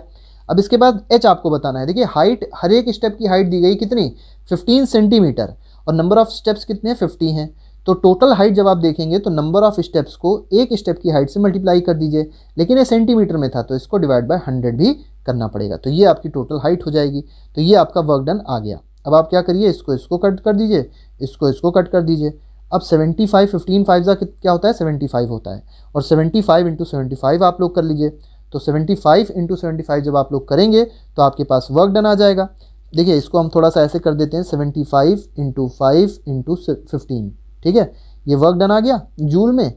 अब इसके बाद h आपको बताना है। देखिए हाइट, हर एक स्टेप की हाइट दी गई कितनी, 15 सेंटीमीटर, और नंबर ऑफ स्टेप्स कितने, 50 हैं। तो टोटल हाइट जब आप देखेंगे तो नंबर ऑफ स्टेप्स को एक स्टेप की हाइट से मल्टीप्लाई कर दीजिए, लेकिन ये सेंटीमीटर में था तो इसको डिवाइड बाय 100 भी करना पड़ेगा। तो ये आपकी टोटल हाइट हो जाएगी। तो ये आपका वर्क डन आ गया। अब आप क्या करिए, इसको कट कर दीजिए, इसको कट कर दीजिए। अब 75, 15 5 क्या होता है, 75 होता है, और 75 इंटू 75 आप लोग कर लीजिए। तो 75 इंटू 75 जब आप लोग करेंगे तो आपके पास वर्क डन आ जाएगा। देखिए इसको हम थोड़ा सा ऐसे कर देते हैं, 75 इंटू 5 इंटू 15, ठीक है। ये वर्क डन आ गया जूल में।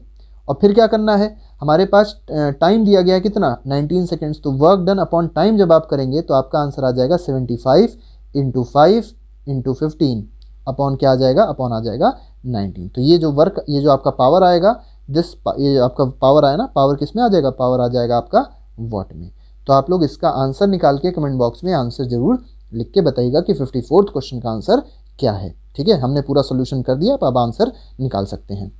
और फिर क्या करना है, हमारे पास टाइम दिया गया है कितना, 19 सेकेंड्स। तो वर्क डन अपॉन टाइम जब आप करेंगे तो आपका आंसर आ जाएगा 75 इंटू 5 इंटू 15 अपॉन क्या आ जाएगा, अपॉन आ जाएगा 19। तो ये जो वर्क, ये जो आपका पावर आएगा, ये आपका पावर आया ना, पावर किस में आ जाएगा, पावर आ जाएगा आपका वॉट में। तो आप लोग इसका आंसर निकाल के कमेंट बॉक्स में आंसर जरूर लिख के बताइएगा कि 54th क्वेश्चन का आंसर क्या है, ठीक है। हमने पूरा सोल्यूशन कर दिया, अब आंसर निकाल सकते हैं।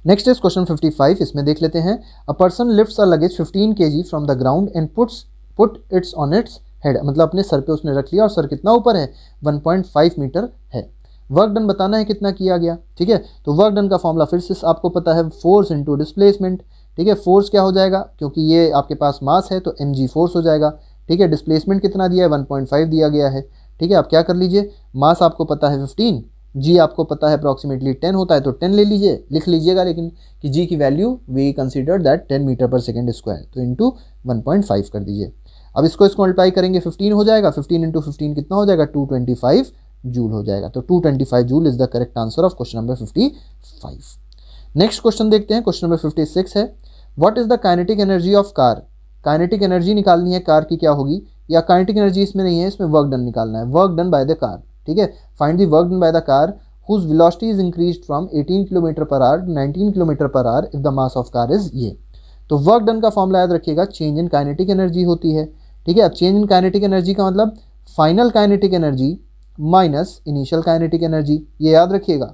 Next is question 55। इसमें देख लेते हैं, a person lifts a luggage 15 kg from the ground and put it's on its head. मतलब अपने सर पे उसने रख लिया, और सर कितना ऊपर है, 1.5 मीटर है। वर्क डन बताना है कितना किया गया, ठीक है। तो वर्क डन का फॉर्मूला फिर से आपको पता है, फोर्स इंटू डिस्प्लेसमेंट, ठीक है। फोर्स क्या हो जाएगा, क्योंकि ये आपके पास मास है तो mg फोर्स हो जाएगा, ठीक है। डिस्प्लेसमेंट कितना दिया है, 1.5 दिया गया है, ठीक है। आप क्या कर लीजिए, मास आपको पता है 15, जी आपको पता है अप्रॉक्सीमेटली 10 होता है, तो 10 ले लीजिए, लिख लीजिएगा, लेकिन कि जी की value we consider that 10 metre per second square, तो इंटू 1.5 कर दीजिए। अब इसको मल्टीप्लाई करेंगे, 15 हो जाएगा, 15 इंटू 15 कितना हो जाएगा, 225 जूल हो जाएगा। तो 225 joule is the correct answer of question number 55। Next question देखते हैं, क्वेश्चन नंबर 56 है, what is the kinetic energy of car. Kinetic energy निकालनी है कार की, क्या होगी, या काइनेटिक एनर्जी इसमें नहीं है, इसमें वर्क डन निकालना है, work done by the car, ठीक है। Find the work done by the car whose velocity is increased from 18 km per hour to 19 km per hour if the mass of car is ये। तो वर्क डन का फॉर्मूला याद रखिएगा, चेंज इन काइनेटिक एनर्जी होती है, ठीक है। अब चेंज इन काइनेटिक एनर्जी का मतलब final kinetic energy minus initial kinetic energy, ये याद रखिएगा,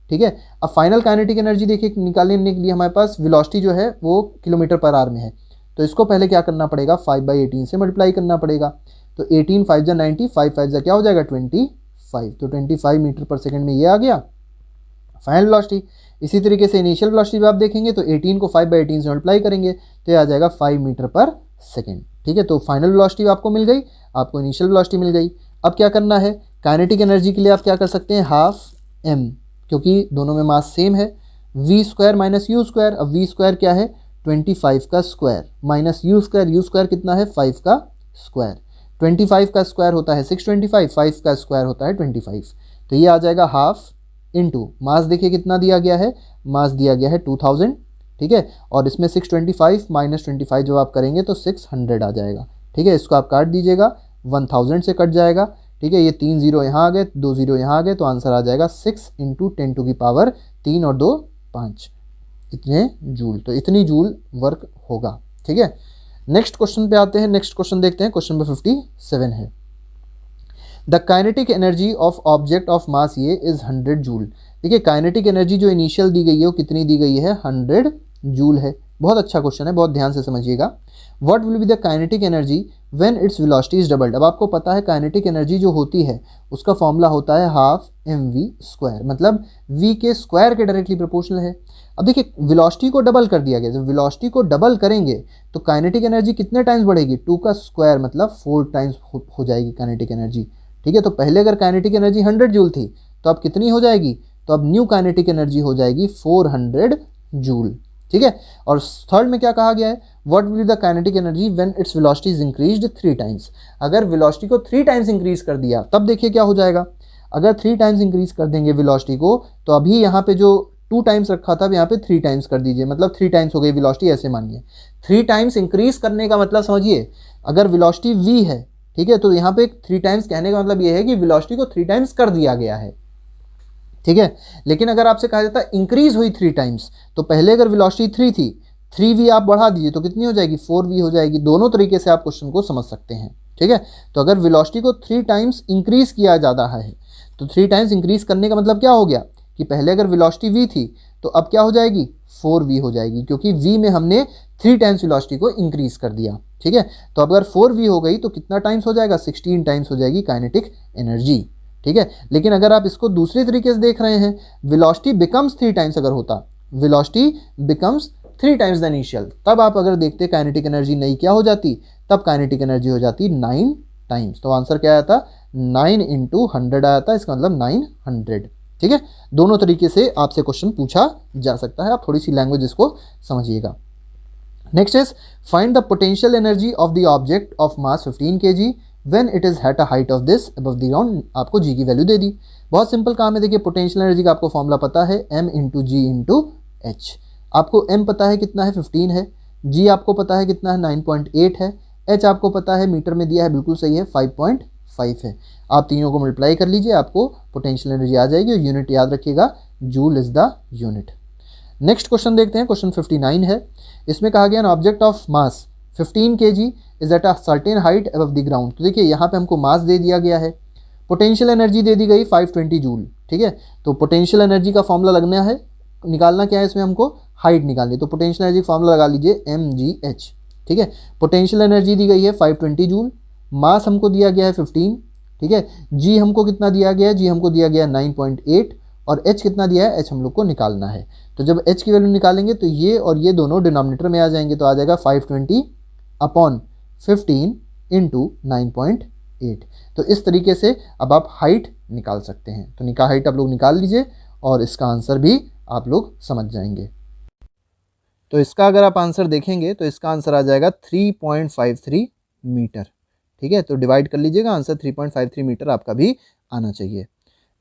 ठीक है। अब फाइनल काइनेटिक एनर्जी देखिए निकालने के लिए हमारे पास वेलोसिटी जो है वो किलोमीटर पर आवर में है, तो इसको पहले क्या करना पड़ेगा, 5/18 से मल्टीप्लाई करना पड़ेगा। तो 18 5 जा 90, 5 5 जा क्या हो जाएगा 25, तो 25 मीटर पर सेकंड में ये आ गया फाइनल वेलोसिटी। इसी तरीके से इनिशियल वेलोसिटी भी आप देखेंगे तो 18 को 5/18 से मल्टीप्लाई करेंगे तो ये आ जाएगा 5 मीटर पर सेकंड, ठीक है। तो फाइनल वेलोसिटी आपको मिल गई, आपको इनिशियल वेलोसिटी मिल गई। अब क्या करना है, काइनेटिक एनर्जी के लिए आप क्या कर सकते हैं, हाफ m, क्योंकि दोनों में मास सेम है, v square minus you square. अब v स्क्वायर क्या है, 25 का स्क्वायर, माइनस यू स्क्वायर कितना है, 5 का स्क्वायर। 25 का स्क्वायर होता है 625, 5 का स्क्वायर होता है 25, तो ये आ जाएगा हाफ इंटू मास, देखिए कितना दिया गया है, मास दिया गया है 2000, ठीक है। और इसमें 625 माइनस 25 जब आप करेंगे तो 600 आ जाएगा, ठीक है। इसको आप काट दीजिएगा, 1000 से कट जाएगा, ठीक है। ये 3 0 यहाँ आ गए, 2 0 यहाँ आ गए, तो आंसर आ जाएगा 6 इंटू 10 टू की पावर 3 और 2 5, इतने जूल। तो इतनी जूल वर्क होगा, ठीक है। नेक्स्ट क्वेश्चन पे आते हैं, नेक्स्ट क्वेश्चन देखते हैं, क्वेश्चन नंबर 57 है, the kinetic energy of object of मास ये इज 100 जूल। देखिए काइनेटिक एनर्जी जो इनिशियल दी गई है वो कितनी दी गई है, 100 जूल है। बहुत अच्छा क्वेश्चन है, बहुत ध्यान से समझिएगा। What will be the kinetic energy when its velocity is doubled. अब आपको पता है काइनेटिक एनर्जी जो होती है उसका फॉर्मूला होता है हाफ mv स्क्वायर, मतलब v के स्क्वायर के डायरेक्टली प्रोपोर्शनल है। अब देखिए वेलोसिटी को डबल कर दिया गया, जब वेलोसिटी को डबल करेंगे तो काइनेटिक एनर्जी कितने टाइम्स बढ़ेगी, 2 का स्क्वायर मतलब 4 टाइम्स हो जाएगी काइनेटिक एनर्जी, ठीक है। तो पहले अगर काइनेटिक एनर्जी 100 जूल थी तो अब कितनी हो जाएगी, तो अब न्यू काइनेटिक एनर्जी हो जाएगी 400 जूल, ठीक है। और थर्ड में क्या कहा गया है, what will be the kinetic energy when its velocity is increased 3 times. अगर वेलोसिटी को 3 टाइम्स इंक्रीज कर दिया तब देखिए क्या हो जाएगा, अगर 3 टाइम्स इंक्रीज कर देंगे वेलोसिटी को तो अभी यहाँ पे जो 2 टाइम्स रखा था यहाँ पे 3 टाइम्स कर दीजिए, मतलब 3 टाइम्स हो गई वेलोसिटी, ऐसे मानिए 3 टाइम्स इंक्रीज करने का मतलब समझिए, अगर वेलोसिटी v है ठीक है, तो यहाँ पे 3 टाइम्स कहने का मतलब ये है कि वेलोसिटी को 3 टाइम्स कर दिया गया है, ठीक है। लेकिन अगर आपसे कहा जाता है इंक्रीज हुई 3 टाइम्स, तो पहले अगर वेलोसिटी 3 थी, 3v आप बढ़ा दीजिए तो कितनी हो जाएगी, 4v हो जाएगी। दोनों तरीके से आप क्वेश्चन को समझ सकते हैं, ठीक है। तो अगर वेलोसिटी को 3 टाइम्स इंक्रीज किया जा रहा है, तो 3 टाइम्स इंक्रीज करने का मतलब क्या हो गया कि पहले अगर वेलोसिटी v थी तो अब क्या हो जाएगी, 4v हो जाएगी, क्योंकि v में हमने 3 टाइम्स वेलोसिटी को इंक्रीज कर दिया, ठीक है। तो अगर 4v हो गई तो कितना टाइम्स हो जाएगा, 16 टाइम्स हो जाएगी काइनेटिक एनर्जी, ठीक है। लेकिन अगर आप इसको दूसरे तरीके से देख रहे हैं, वेलोसिटी बिकम्स 3 टाइम्स अगर होता, velocity becomes 3 times the initial, तब आप अगर देखते काइनेटिक एनर्जी नई क्या हो जाती, तब काइनेटिक एनर्जी हो जाती 9 टाइम्स। तो आंसर क्या आया था, 9 इंटू 100 आया था, इसका मतलब 900, ठीक है। दोनों तरीके से आपसे क्वेश्चन पूछा जा सकता है, आप थोड़ी सी लैंग्वेज इसको समझिएगा। Next is find the potential energy of the object of mass 15 kg when it is at a height of this above the ground. आपको जी की वैल्यू दे दी, बहुत सिंपल काम है। देखिए पोटेंशियल एनर्जी का आपको फॉर्मूला पता है, m इंटू जी इंटू एच। आपको m पता है कितना है, 15 है, g आपको पता है कितना है, 9.8 है, h आपको पता है मीटर में दिया है, बिल्कुल सही है, 5.5 है। आप तीनों को मल्टीप्लाई कर लीजिए, आपको पोटेंशियल एनर्जी आ जाएगी, और यूनिट याद रखिएगा, joule is the unit. Next question देखते हैं, क्वेश्चन 59 है। इसमें कहा गया an object of mass 15 kg is at a certain height above the ground. तो देखिए यहाँ पे हमको मास दे दिया गया है, पोटेंशियल एनर्जी दे दी गई 520 जूल, ठीक है। तो पोटेंशियल एनर्जी का फॉर्मूला लगना है, निकालना क्या है इसमें, हमको हाइट निकालनी। तो पोटेंशियल एनर्जी फॉर्मूला लगा लीजिए mgh, ठीक है। पोटेंशियल एनर्जी दी गई है 520 जूल, मास हमको दिया गया है 15, ठीक है। जी हमको कितना दिया गया है, जी हमको दिया गया है 9.8, और h कितना दिया है, h हम लोग को निकालना है। तो जब h की वैल्यू निकालेंगे तो ये और ये दोनों डिनोमिनेटर में आ जाएंगे, तो आ जाएगा 520 अपॉन 15 इंटू 9.8। तो इस तरीके से अब आप हाइट निकाल सकते हैं। तो हाइट आप लोग निकाल लीजिए, और इसका आंसर भी आप लोग समझ जाएंगे। तो इसका अगर आप आंसर देखेंगे तो इसका आंसर आ जाएगा 3.53 मीटर, ठीक है। तो डिवाइड कर लीजिएगा, आंसर 3.53 मीटर आपका भी आना चाहिए।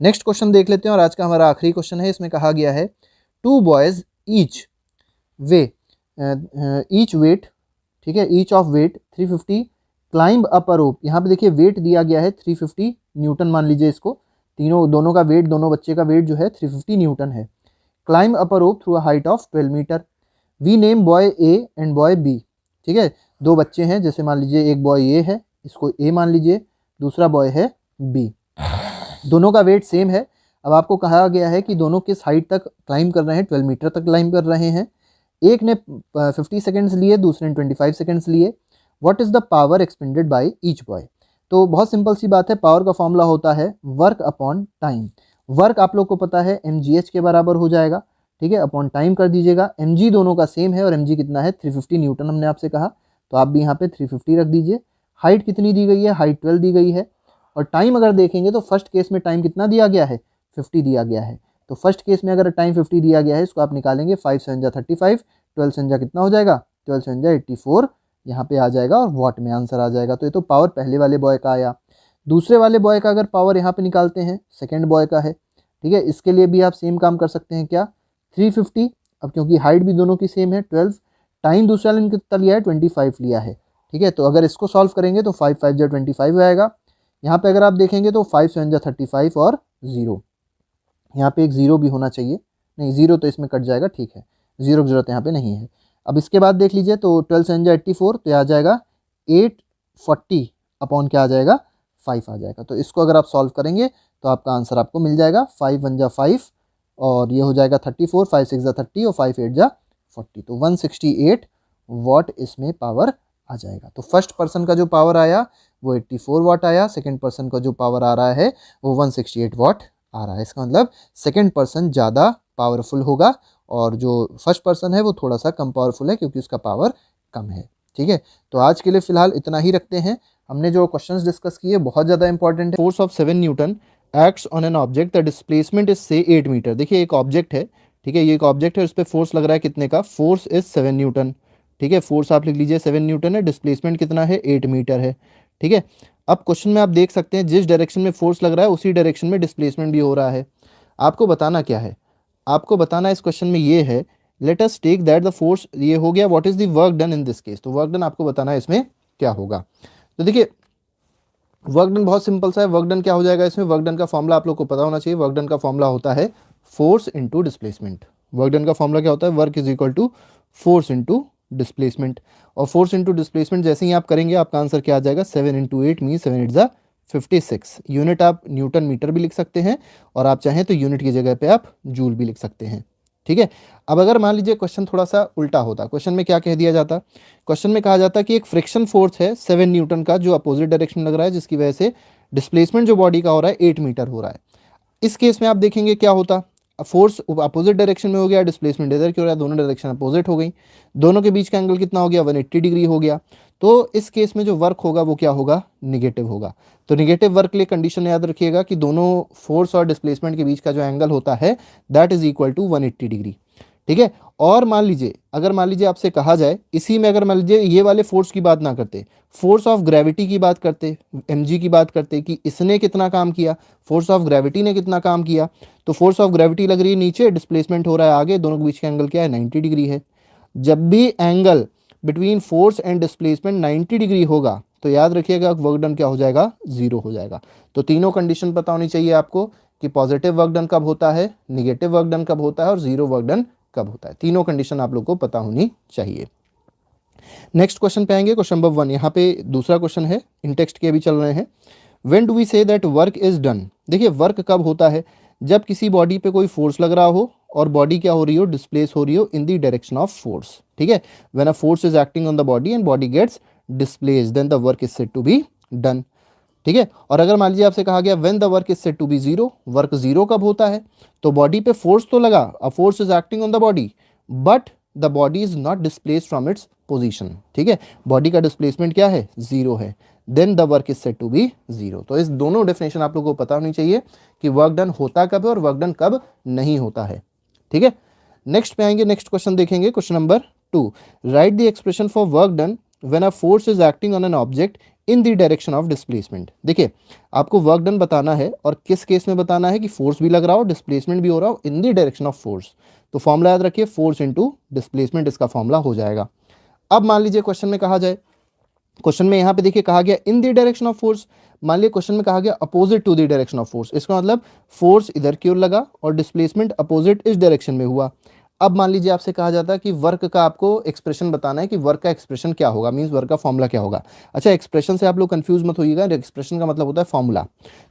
नेक्स्ट क्वेश्चन देख लेते हैं, और आज का हमारा आखिरी क्वेश्चन है। इसमें कहा गया है 2 बॉयज ईच वेट, ठीक है, each of weight 350 climb up a rope. यहाँ पे देखिए वेट दिया गया है 350 न्यूटन, मान लीजिए इसको, दोनों का वेट, दोनों बच्चे का वेट जो है 350 न्यूटन है। Climb up a rope through a height of 12 metre. We name boy A and boy B, ठीक है। दो बच्चे हैं, जैसे मान लीजिए एक बॉय ए है, इसको ए मान लीजिए, दूसरा बॉय है बी। दोनों का वेट सेम है। अब आपको कहा गया है कि दोनों किस हाइट तक क्लाइंब कर रहे हैं, 12 मीटर तक क्लाइंब कर रहे हैं। एक ने 50 सेकेंड्स लिए, दूसरे ने 25 सेकेंड्स लिए। What is the power expanded by each boy. तो बहुत सिंपल सी बात है, पावर का फॉर्मूला होता है वर्क अपॉन टाइम। वर्क आप लोग को पता है mgh के बराबर हो जाएगा, ठीक है, अपॉन टाइम कर दीजिएगा। mg दोनों का सेम है, और mg कितना है, 350 न्यूटन हमने आपसे कहा, तो आप भी यहाँ पे 350 रख दीजिए। हाइट कितनी दी गई है, हाइट 12 दी गई है। और टाइम अगर देखेंगे तो फर्स्ट केस में टाइम कितना दिया गया है, 50 दिया गया है। तो फर्स्ट केस में अगर टाइम 50 दिया गया है, इसको आप निकालेंगे, 5 7 जा 35, 12 7 जा कितना हो जाएगा, 12 7 जा 84 यहाँ पे आ जाएगा, और वॉट में आंसर आ जाएगा। तो ये तो पावर पहले वाले बॉय का आया। दूसरे वाले बॉय का अगर पावर यहाँ पे निकालते हैं, सेकेंड बॉय का है, ठीक है। इसके लिए भी आप सेम काम कर सकते हैं, क्या, 350, अब क्योंकि हाइट भी दोनों की सेम है 12, टाइम दूसरे वाले ने कितना लिया है, 25 लिया है, ठीक है। तो अगर इसको सॉल्व करेंगे तो 5 5 जा 25 आएगा। यहाँ पे अगर आप देखेंगे तो 5 7 जा 35 और 0, यहाँ पे एक 0 भी होना चाहिए, नहीं 0 तो इसमें कट जाएगा, ठीक है, 0 की जरूरत यहाँ पे नहीं है। अब इसके बाद देख लीजिए, तो 12 7 जा 84, तो आ जाएगा 840 अपॉन क्या आ जाएगा, 5 आ जाएगा। तो इसको अगर आप सॉल्व करेंगे तो आपका आंसर आपको मिल जाएगा 5 1 जा 5, और ये हो जाएगा 34, 5 6 जा 30, और 5 8 जा 40। तो 168 वॉट इसमें पावर आ जाएगा। तो फर्स्ट पर्सन का जो पावर आया वो 84 वाट आया, सेकंड पर्सन का जो पावर आ रहा है वो 168 वाट आ रहा है। इसका मतलब सेकंड पर्सन ज़्यादा पावरफुल होगा, और जो फर्स्ट पर्सन है वो थोड़ा सा कम पावरफुल है, क्योंकि उसका पावर कम है, ठीक है। तो आज के लिए फिलहाल इतना ही रखते हैं। हमने जो क्वेश्चंस डिस्कस किए बहुत ज़्यादा इंपॉर्टेंट है। Force of 7 Newton acts on an object the displacement is से 8 मीटर। देखिए एक ऑब्जेक्ट है, ठीक है, ये एक ऑब्जेक्ट है, उस पर फोर्स लग रहा है कितने का, फोर्स इज 7 न्यूटन, ठीक है। फोर्स आप लिख लीजिए 7 न्यूटन है, डिस्प्लेसमेंट कितना है, 8 मीटर है, ठीक है। अब क्वेश्चन में आप देख सकते हैं जिस डायरेक्शन में फोर्स लग रहा है उसी डायरेक्शन में डिस्प्लेसमेंट भी हो रहा है। आपको बताना क्या है, आपको बताना इस क्वेश्चन में ये है, let us take that the force, ये हो गया, what is the work done in this case. तो वर्क डन आपको बताना है इसमें क्या होगा। तो देखिए वर्क डन बहुत सिंपल सा है। वर्क डन क्या हो जाएगा इसमें, वर्क डन का फॉर्मूला आप लोग को पता होना चाहिए। वर्क डन का फॉर्मूला होता है force into displacement. Work done का फॉर्मूला क्या होता है, work is equal to force into displacement. और फोर्स इंटू डिस्प्लेसमेंट जैसे ही आप करेंगे आपका आंसर क्या आ जाएगा, 7 इंटू 8 मीन 7 8 ज़ा 56। यूनिट आप न्यूटन मीटर भी लिख सकते हैं, और आप चाहें तो यूनिट की जगह पे आप जूल भी लिख सकते हैं। ठीक है। अब अगर मान लीजिए क्वेश्चन थोड़ा सा उल्टा होता, क्वेश्चन में क्या कह दिया जाता, क्वेश्चन में कहा जाता कि एक फ्रिक्शन फोर्स है 7 न्यूटन का जो अपोजिट डायरेक्शन में लग रहा है, जिसकी वजह से डिस्प्लेसमेंट जो बॉडी का हो रहा है 8 मीटर हो रहा है। इस केस में आप देखेंगे क्या होता, फोर्स अपोजिट डायरेक्शन में हो गया, डिस्प्लेसमेंट इधर की हो रहा है, दोनों डायरेक्शन अपोजिट हो गई, दोनों के बीच का एंगल कितना हो गया, 180 डिग्री हो गया। तो इस केस में जो वर्क होगा वो क्या होगा, निगेटिव होगा। तो निगेटिव वर्क के लिए कंडीशन याद रखिएगा कि दोनों फोर्स और डिस्प्लेसमेंट के बीच का जो एंगल होता है that is equal to 180 degree. ठीक है। और मान लीजिए, अगर मान लीजिए आपसे कहा जाए इसी में, अगर मान लीजिए ये वाले फोर्स की बात ना करते, फोर्स ऑफ ग्रेविटी की बात करते, mg की बात करते कि इसने कितना काम किया, फोर्स ऑफ ग्रेविटी ने कितना काम किया, तो फोर्स ऑफ ग्रेविटी लग रही है नीचे, डिस्प्लेसमेंट हो रहा है आगे, दोनों के बीच का एंगल क्या है, 90 डिग्री है। जब भी angle between force and displacement 90 degree होगा तो याद रखिएगा वर्क डन क्या हो जाएगा, जीरो हो जाएगा। तो तीनों कंडीशन पता होनी चाहिए आपको कि पॉजिटिव वर्क डन कब होता है, निगेटिव वर्क डन कब होता है, और जीरो वर्क डन कब होता है। तीनों कंडीशन आप लोग को पता होनी चाहिए। नेक्स्ट क्वेश्चन पे आएंगे, क्वेश्चन नंबर 1। यहाँ पे दूसरा क्वेश्चन है, इन टेक्स्ट के भी चल रहे हैं। When do we say that work is done. देखिए वर्क कब होता है, जब किसी बॉडी पे कोई फोर्स लग रहा हो और बॉडी क्या हो रही हो, डिस्प्लेस हो रही हो in the direction of force. ठीक है। When a force is acting on the body and body gets displace then the work is said to be done. ठीक है। और अगर मान लीजिए आपसे कहा गया when the work is said to be zero, work zero कब होता है, तो बॉडी पे फोर्स तो लगा, a force is acting on the body but the body is not displaced from its position. ठीक है। बॉडी का डिस्प्लेसमेंट क्या है, जीरो है, then the work is said to be zero. तो इस दोनों डेफिनेशन आप लोगों को पता होनी चाहिए कि वर्क डन होता कब है और वर्क डन कब नहीं होता है। ठीक है। नेक्स्ट पे आएंगे, नेक्स्ट क्वेश्चन देखेंगे, question number 2। Right the expression for work done when a force is acting on an object in the direction of displacement. देखिए आपको वर्क डन बताना है और किस केस में बताना है कि फोर्स भी लग रहा हो, डिस्प्लेसमेंट भी हो रहा हो in the direction of force. तो फॉर्मूला याद रखिए, फोर्स इंटू डिस्प्लेसमेंट इसका फॉर्मूला हो जाएगा। अब मान लीजिए क्वेश्चन में कहा जाए, क्वेश्चन में यहां पे देखिए कहा गया in the direction of force, मान लिया क्वेश्चन में कहा गया opposite to the direction of force, इसका मतलब फोर्स इधर की ओर लगा और डिस्प्लेसमेंट अपोजिट इस डायरेक्शन में हुआ। अब मान लीजिए आपसे कहा जाता है कि वर्क का आपको एक्सप्रेशन बताना है कि वर्क का एक्सप्रेशन क्या होगा, मींस वर्क का फॉर्मूला क्या होगा। अच्छा एक्सप्रेशन से आप लोग कंफ्यूज मत होइएगा, एक्सप्रेशन का मतलब होता है फॉर्मूला।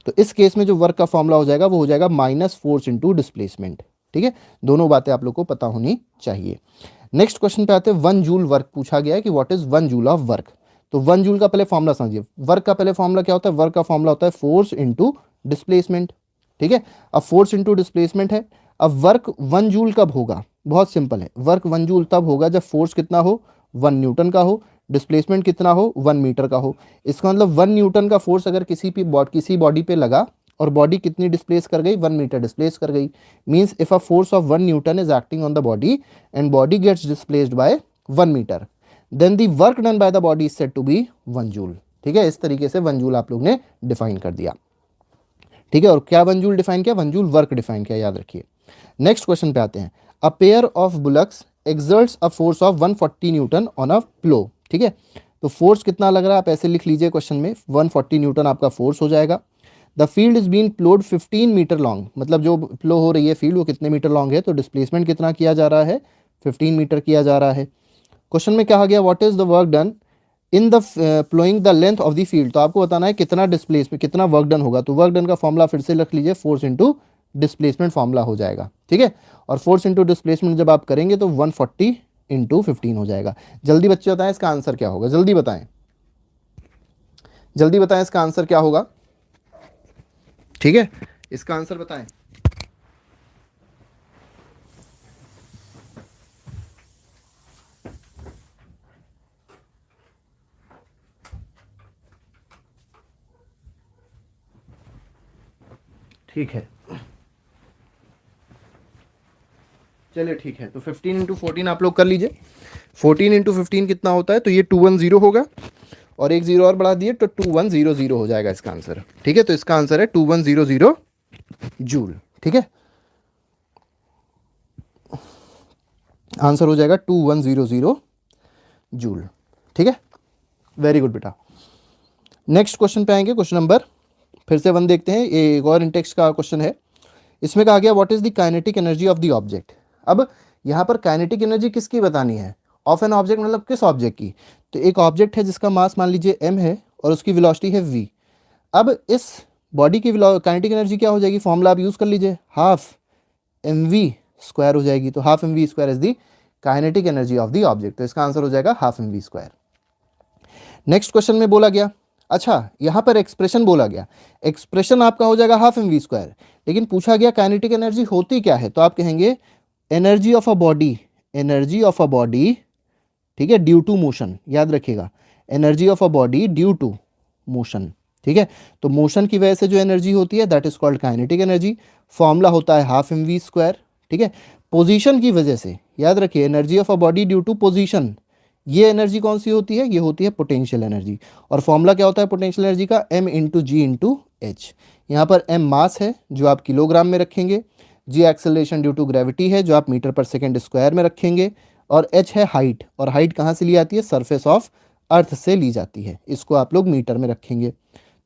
तो इस केस में जो वर्क का फॉर्मूला हो जाएगा वो हो जाएगा माइनस फोर्स इंटू डिस्प्लेसमेंट। ठीक है। दोनों बातें आप लोग को पता होनी चाहिए। नेक्स्ट क्वेश्चन पे आते हैं, 1 जूल वर्क पूछा गया है कि what is 1 joule of work. तो 1 जूल का पहले फॉर्मूला समझिए। वर्क का पहले फॉर्मूला क्या होता है, वर्क का फॉर्मूला होता है फोर्स इंटू डिस्प्लेसमेंट। ठीक है। अब फोर्स इंटू डिस्प्लेसमेंट है। अब वर्क 1 जूल कब होगा, बहुत सिंपल है, वर्क 1 जूल तब होगा जब फोर्स कितना हो, 1 न्यूटन का हो, डिस्प्लेसमेंट कितना हो, 1 मीटर का हो। इसका मतलब 1 न्यूटन का फोर्स अगर किसी बॉडी पे लगा और बॉडी कितनी डिस्प्लेस कर गई, 1 मीटर डिस्प्लेस कर गई, means if a force of 1 newton is acting on the body and body gets displaced by 1 metre then the work done by the body is said to be 1 joule. ठीक है। इस तरीके से 1 जूल आप लोग ने डिफाइन कर दिया। ठीक है। और क्या 1 जूल डिफाइन किया, 1 जूल वर्क डिफाइन किया, याद रखिए। नेक्स्ट क्वेश्चन पे आते हैं, a pair of bullocks exerts a force of 140 newton on a plough. ठीक है। तो फोर्स कितना लग रहा है आप ऐसे लिख लीजिए क्वेश्चन में, 140 न्यूटन आपका फोर्स हो जाएगा। The field is been ploughed 15 metre long, मतलब जो प्लो हो रही है फील्ड वो कितने मीटर लॉन्ग है, तो डिस्प्लेसमेंट कितना किया जा रहा है, 15 मीटर किया जा रहा है। क्वेश्चन में कहा गया what is the work done in the ploughing the length of the field. तो आपको बताना है कितना डिस्प्लेसमेंट, कितना वर्क डन होगा। तो वर्क डन का फॉर्मूला फिर से लिख लीजिए, फोर्स इंटू डिस्प्लेसमेंट फॉर्मूला हो जाएगा। ठीक है। और फोर्स इंटू डिस्प्लेसमेंट जब आप करेंगे तो 140 इंटू 15 हो जाएगा। जल्दी बच्चे बताएं इसका आंसर क्या होगा, जल्दी बताएं, जल्दी बताएं इसका आंसर क्या होगा। ठीक है। इसका आंसर बताएं। ठीक है। चलिए ठीक है, तो 15 इंटू 14 आप लोग कर लीजिए। 14 इंटू 15 कितना होता है, तो ये 210 होगा और एक जीरो और बढ़ा दिए तो 2100 हो जाएगा इसका आंसर। ठीक है। तो इसका आंसर है 2100 जूल। ठीक है। आंसर हो जाएगा 2100 जूल। ठीक है। वेरी गुड बेटा। नेक्स्ट क्वेश्चन पे आएंगे, क्वेश्चन नंबर फिर से 1 देखते हैं। ये एक और इंटेक्स्ट का क्वेश्चन है। इसमें कहा गया what is the kinetic energy of the object. अब यहाँ पर काइनेटिक एनर्जी किसकी बतानी है, ऑफ एन ऑब्जेक्ट, मतलब किस ऑब्जेक्ट की। तो एक ऑब्जेक्ट है जिसका मास मान लीजिए m है और उसकी वेलोसिटी है v। अब इस बॉडी की काइनेटिक एनर्जी क्या हो जाएगी, फॉर्मूला आप यूज कर लीजिए, हाफ mv स्क्वायर हो जाएगी। तो half mv square is the kinetic energy of the object. तो इसका आंसर हो जाएगा half mv square. Next question में बोला गया, अच्छा यहाँ पर एक्सप्रेशन बोला गया, एक्सप्रेशन आपका हो जाएगा हाफ mv स्क्वायर, लेकिन पूछा गया काइनेटिक एनर्जी होती क्या है। तो आप कहेंगे energy of a body, energy of a body, ठीक है, ड्यू टू मोशन, याद रखिएगा, energy of a body due to motion, ठीक है। तो मोशन की वजह से जो एनर्जी होती है that is called kinetic energy. Formula होता है हाफ mv स्क्वायर, ठीक है। पोजीशन की वजह से, याद रखिए, energy of a body due to position, ये एनर्जी कौन सी होती है, ये होती है पोटेंशियल एनर्जी। और फॉर्मूला क्या होता है पोटेंशियल एनर्जी का, m इंटू जी इंटू एच। यहाँ पर m मास है जो आप किलोग्राम में रखेंगे, g acceleration due to gravity है जो आप मीटर पर सेकेंड स्क्वायर में रखेंगे, और h है हाइट, और हाइट कहाँ से ली जाती है, सरफेस ऑफ अर्थ से ली जाती है, इसको आप लोग मीटर में रखेंगे।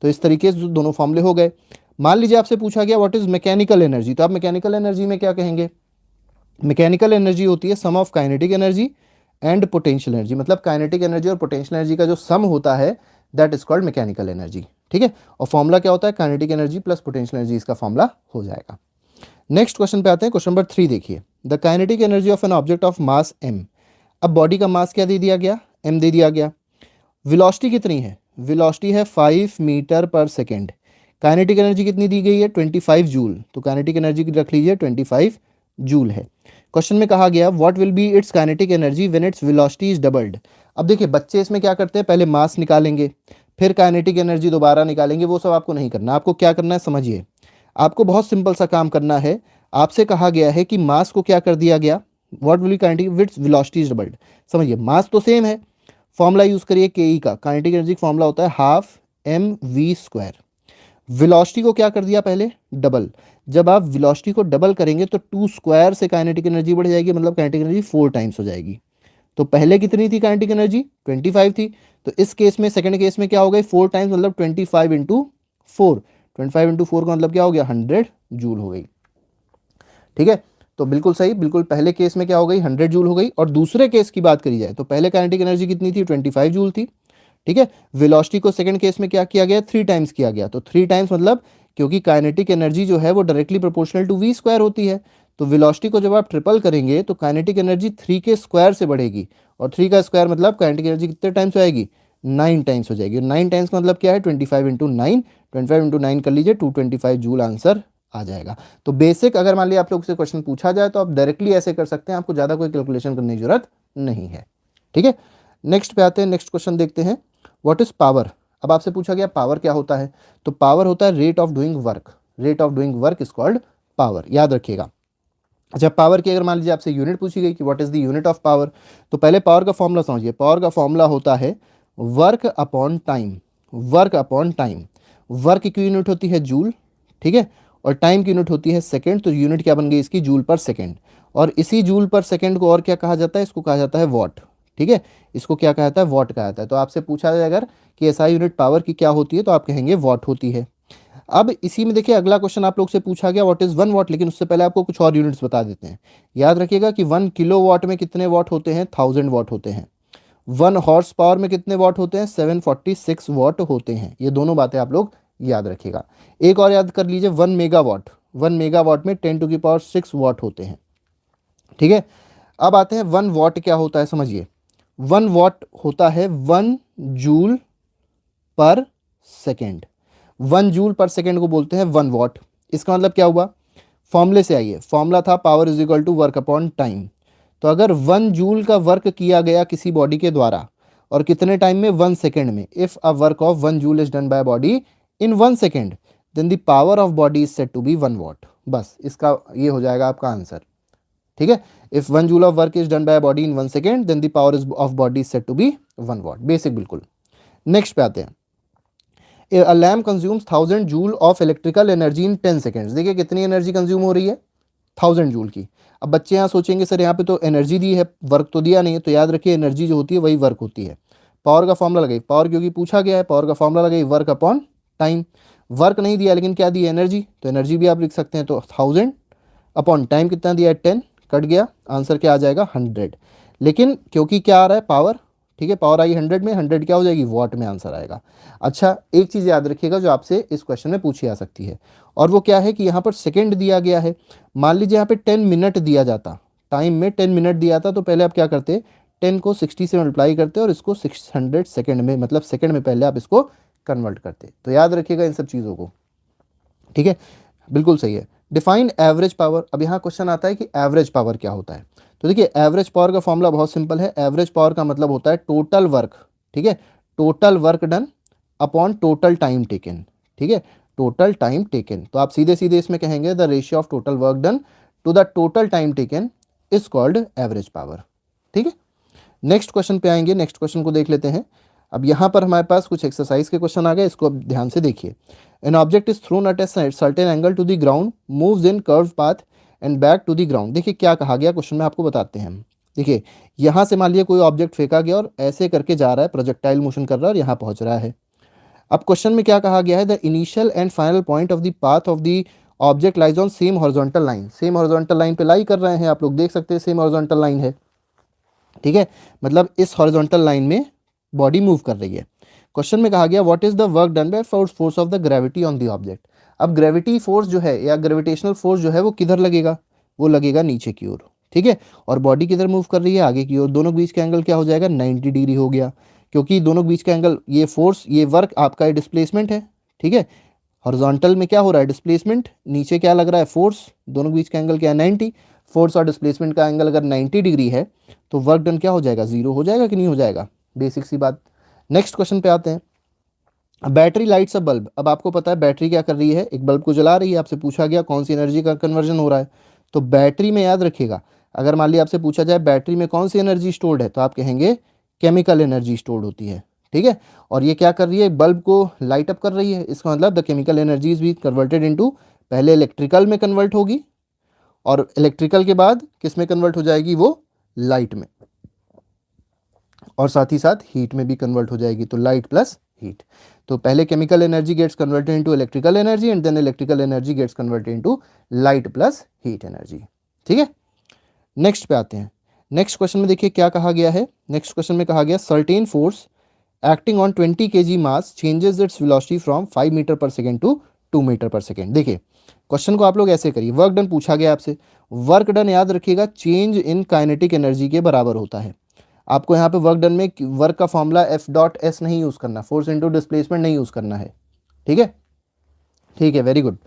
तो इस तरीके से दोनों फॉर्मूले हो गए। मान लीजिए आपसे पूछा गया व्हाट इज मैकेनिकल एनर्जी। तो आप मैकेनिकल एनर्जी में क्या कहेंगे, मैकेनिकल एनर्जी होती है sum of kinetic energy and potential energy, मतलब काइनेटिक एनर्जी और पोटेंशियल एनर्जी का जो सम होता है that is called mechanical energy, ठीक है। और फॉर्मूला क्या होता है, kinetic energy plus potential energy, इसका फॉर्मूला हो जाएगा। नेक्स्ट क्वेश्चन पे आते हैं, क्वेश्चन नंबर 3 देखिए, the kinetic energy of an object of mass m। अब बॉडी का मास क्या दे दिया गया, m दे दिया गया। वेलोसिटी कितनी है, वेलोसिटी है 5 metre per second. Kinetic energy कितनी दी गई है, 25 जूल। तो काइनेटिक एनर्जी रख लीजिए 25 जूल है। क्वेश्चन में कहा गया what will be it's kinetic energy when its velocity is doubled. अब देखिए बच्चे इसमें क्या करते हैं, पहले मास निकालेंगे फिर काइनेटिक एनर्जी दोबारा निकालेंगे, वो सब आपको नहीं करना। आपको क्या करना है समझिए, आपको बहुत सिंपल सा काम करना है। आपसे कहा गया है कि मास को क्या कर दिया गया, what will be kinetic with velocity is doubled. समझिए मास तो सेम है, फॉर्मूला यूज करिए के का, काइनेटिक एनर्जी फॉर्मूला होता है हाफ mv स्क्वायर। वेलोसिटी को क्या कर दिया पहले, डबल। जब आप वेलोसिटी को डबल करेंगे तो 2 स्क्वायर से काइनेटिक एनर्जी बढ़ जाएगी, मतलब काइनेटिक एनर्जी 4 टाइम्स हो जाएगी। तो पहले कितनी थी काइनेटिक एनर्जी, 25 थी। तो इस केस में, सेकंड केस में क्या हो गई, 4 टाइम्स, मतलब 25 इंटू 4, 25 इंटू 4 का मतलब क्या हो गया, 100 जूल हो गई, ठीक है। तो बिल्कुल सही, बिल्कुल पहले केस में क्या हो गई, 100 जूल हो गई। और दूसरे केस की बात करी जाए तो पहले काइनेटिक एनर्जी कितनी थी, 25 जूल थी, ठीक है। वेलोसिटी को सेकंड केस में क्या किया गया, 3 टाइम्स किया गया। तो 3 टाइम्स मतलब, क्योंकि काइनेटिक एनर्जी जो है वो directly proportional to v square होती है, तो वेलोसिटी को जब आप ट्रिपल करेंगे तो काइनेटिक एनर्जी 3 के स्क्वायर से बढ़ेगी, और 3 का स्क्वायर मतलब काइनेटिक एनर्जी कितने टाइम्स हो जाएगी, 9 टाइम्स हो जाएगी। और 9 टाइम्स का मतलब क्या है, 25 इंटू 9, 25 इंटू 9 कर लीजिए, 225 जूल आंसर आ जाएगा। तो बेसिक अगर मान लिया आप लोग से क्वेश्चन पूछा जाए तो आप डायरेक्टली ऐसे कर सकते हैं, आपको ज़्यादा कोई कैलकुलेशन करने की जरूरत नहीं है, ठीक है। नेक्स्ट पे आते हैं, नेक्स्ट क्वेश्चन देखते हैं, व्हाट इज पावर। अब आपसे पूछा गया पावर क्या होता है, तो पावर होता है rate of doing work, rate of doing work is called power, याद रखिएगा। अच्छा पावर की अगर मान लीजिए आपसे यूनिट पूछी गई कि what is the unit of power, तो पहले पावर का फॉर्मूला समझिए। पावर का फॉर्मूला होता है work upon time, work upon time. Work की यूनिट होती है जूल, ठीक है, और टाइम की यूनिट होती है सेकेंड। तो यूनिट क्या बन गई इसकी, जूल पर सेकेंड। और इसी जूल पर सेकेंड को और क्या कहा जाता है, इसको कहा जाता है वॉट, ठीक है, इसको क्या कहा जाता है, वॉट कहा जाता है। तो आपसे पूछा जाए अगर कि एसआई यूनिट पावर की क्या होती है, तो आप कहेंगे वॉट होती है। अब इसी में देखिए अगला क्वेश्चन आप लोग से पूछा गया व्हाट इज 1 वॉट, लेकिन उससे पहले आपको कुछ और यूनिट्स बता देते हैं। याद रखिएगा कि 1 किलो वॉट में कितने वॉट होते हैं, 1000 वॉट होते हैं। 1 हॉर्स पावर में कितने वॉट होते हैं, 746 वॉट होते हैं। ये दोनों बातें आप लोग याद रखिएगा। एक और याद कर लीजिए, 1 मेगावाट, 1 मेगावाट में 10⁶ वॉट होते हैं, ठीक है। अब आते हैं 1 वॉट क्या होता है, समझिए। 1 वॉट होता है 1 joule per second. 1 joule per second को बोलते हैं 1 वॉट। इसका मतलब क्या हुआ, फॉर्मूले से आइए, फॉर्मूला था power is equal to work upon time. तो अगर 1 जूल का वर्क किया गया किसी बॉडी के द्वारा और कितने टाइम में, 1 सेकेंड में, if a work of 1 joule is done by body in 1 second then the power of body is said to be 1 watt. बस इसका ये हो जाएगा आपका आंसर, ठीक है। If 1 joule of work is done by body in 1 second then the power of body is said to be 1 watt. Basic बिल्कुल। नेक्स्ट पे आते हैं, a lamp consumes 1000 joule of electrical energy in 10 seconds. देखिए कितनी एनर्जी कंज्यूम हो रही है, 1000 जूल की। अब बच्चे यहाँ सोचेंगे सर यहाँ पे तो एनर्जी दी है, वर्क तो दिया नहीं है। तो याद रखिए एनर्जी जो होती है वही वर्क होती है। पावर का फॉर्मूला लगाइए, पावर क्योंकि पूछा गया है, पावर का फॉर्मूला लगाइए वर्क अपॉन टाइम। वर्क नहीं दिया लेकिन क्या दिया, एनर्जी, तो एनर्जी भी आप लिख सकते हैं, तो 1000 अपॉन टाइम कितना दिया है 10, कट गया, आंसर क्या आ जाएगा 100। लेकिन क्योंकि क्या आ रहा है पावर, ठीक है, पावर आई 100 में, 100 क्या हो जाएगी वाट में आंसर आएगा। अच्छा एक चीज़ याद रखिएगा जो आपसे इस क्वेश्चन में पूछी जा सकती है, और वो क्या है कि यहाँ पर सेकेंड दिया गया है। मान लीजिए यहाँ पे 10 मिनट दिया जाता, टाइम में 10 मिनट दिया था, तो पहले आप क्या करते, 10 को 60 से मल्टीप्लाई करते और इसको 600 सेकेंड में, मतलब सेकेंड में पहले आप इसको कन्वर्ट करते। तो याद रखिएगा इन सब चीज़ों को, ठीक है, बिल्कुल सही है। डिफाइन एवरेज पावर, अब यहाँ क्वेश्चन आता है कि एवरेज पावर क्या होता है। तो देखिए एवरेज पावर का फॉर्मूला बहुत सिंपल है, एवरेज पावर का मतलब होता है टोटल वर्क, ठीक है, total work done upon total time taken, ठीक है, टोटल टाइम टेकन। तो आप सीधे सीधे इसमें कहेंगे the ratio of total work done to the total time taken is called average power, ठीक है। नेक्स्ट क्वेश्चन पे आएंगे, नेक्स्ट क्वेश्चन को देख लेते हैं। अब यहाँ पर हमारे पास कुछ एक्सरसाइज के क्वेश्चन आ गए, इसको अब ध्यान से देखिए। An object is thrown at a certain angle to the ground, moves in curve path and back to the ground. देखिए क्या कहा गया क्वेश्चन में, आपको बताते हैं हम। देखिए यहाँ से मान लीजिए कोई ऑब्जेक्ट फेंका गया और ऐसे करके जा रहा है, प्रोजेक्टाइल मोशन कर रहा है और यहाँ पहुँच रहा है। अब क्वेश्चन में क्या कहा गया है, the initial and final point of the path of the object lies on same horizontal line. Same horizontal line पे लाई कर रहे हैं, आप लोग देख सकते हैं सेम हॉरिजॉन्टल लाइन है, ठीक है, मतलब इस हॉरिजॉन्टल लाइन में बॉडी मूव कर रही है। क्वेश्चन में कहा गया what is the work done by force of the gravity on the object. अब ग्रेविटी फोर्स जो है या ग्रेविटेशनल फोर्स जो है वो किधर लगेगा, वो लगेगा नीचे की ओर, ठीक है, और बॉडी किधर मूव कर रही है, आगे की ओर। दोनों के बीच का एंगल क्या हो जाएगा 90 डिग्री हो गया, क्योंकि दोनों के बीच का एंगल, ये फोर्स, ये वर्क आपका डिस्प्लेसमेंट है, ठीक है, हॉरिजॉन्टल में क्या हो रहा है डिस्प्लेसमेंट, नीचे क्या लग रहा है फोर्स, दोनों के बीच का एंगल क्या है 90, फोर्स और डिस्प्लेसमेंट का एंगल अगर 90 डिग्री है तो वर्क डन क्या हो जाएगा, जीरो हो जाएगा कि नहीं हो जाएगा, बेसिक सी बात। नेक्स्ट क्वेश्चन पे आते हैं। बैटरी लाइट्स अ बल्ब। अब आपको पता है बैटरी क्या कर रही है, एक बल्ब को जला रही है, आपसे पूछा गया कौन सी एनर्जी का कन्वर्जन हो रहा है। तो बैटरी में याद रखिएगा, अगर मान लिया आपसे पूछा जाए बैटरी में कौन सी एनर्जी स्टोर्ड है, तो आप कहेंगे केमिकल एनर्जी स्टोर्ड होती है, ठीक है। और ये क्या कर रही है, बल्ब को लाइट अप कर रही है, इसका मतलब the chemical energy is be converted into, पहले इलेक्ट्रिकल में कन्वर्ट होगी और इलेक्ट्रिकल के बाद किस में कन्वर्ट हो जाएगी, वो लाइट में, और साथ ही साथ हीट में भी कन्वर्ट हो जाएगी, तो लाइट प्लस हीट। तो पहले chemical energy gets converted into electrical energy and then electrical energy gets converted into light plus heat energy, ठीक है। नेक्स्ट पे आते हैं। नेक्स्ट क्वेश्चन में देखिए क्या कहा गया है। नेक्स्ट क्वेश्चन में कहा गया certain force acting on 20 kg mass changes its velocity from 5 metre per second to 2 metre per second. देखिए क्वेश्चन को आप लोग ऐसे करिए, वर्क डन पूछा गया आपसे, वर्क डन याद रखिएगा चेंज इन काइनेटिक एनर्जी के बराबर होता है। आपको यहाँ पे वर्क डन में वर्क का फॉर्मूला F.S नहीं यूज़ करना, फोर्स इंटू डिस्प्लेसमेंट नहीं यूज़ करना है, ठीक है, ठीक है, वेरी गुड।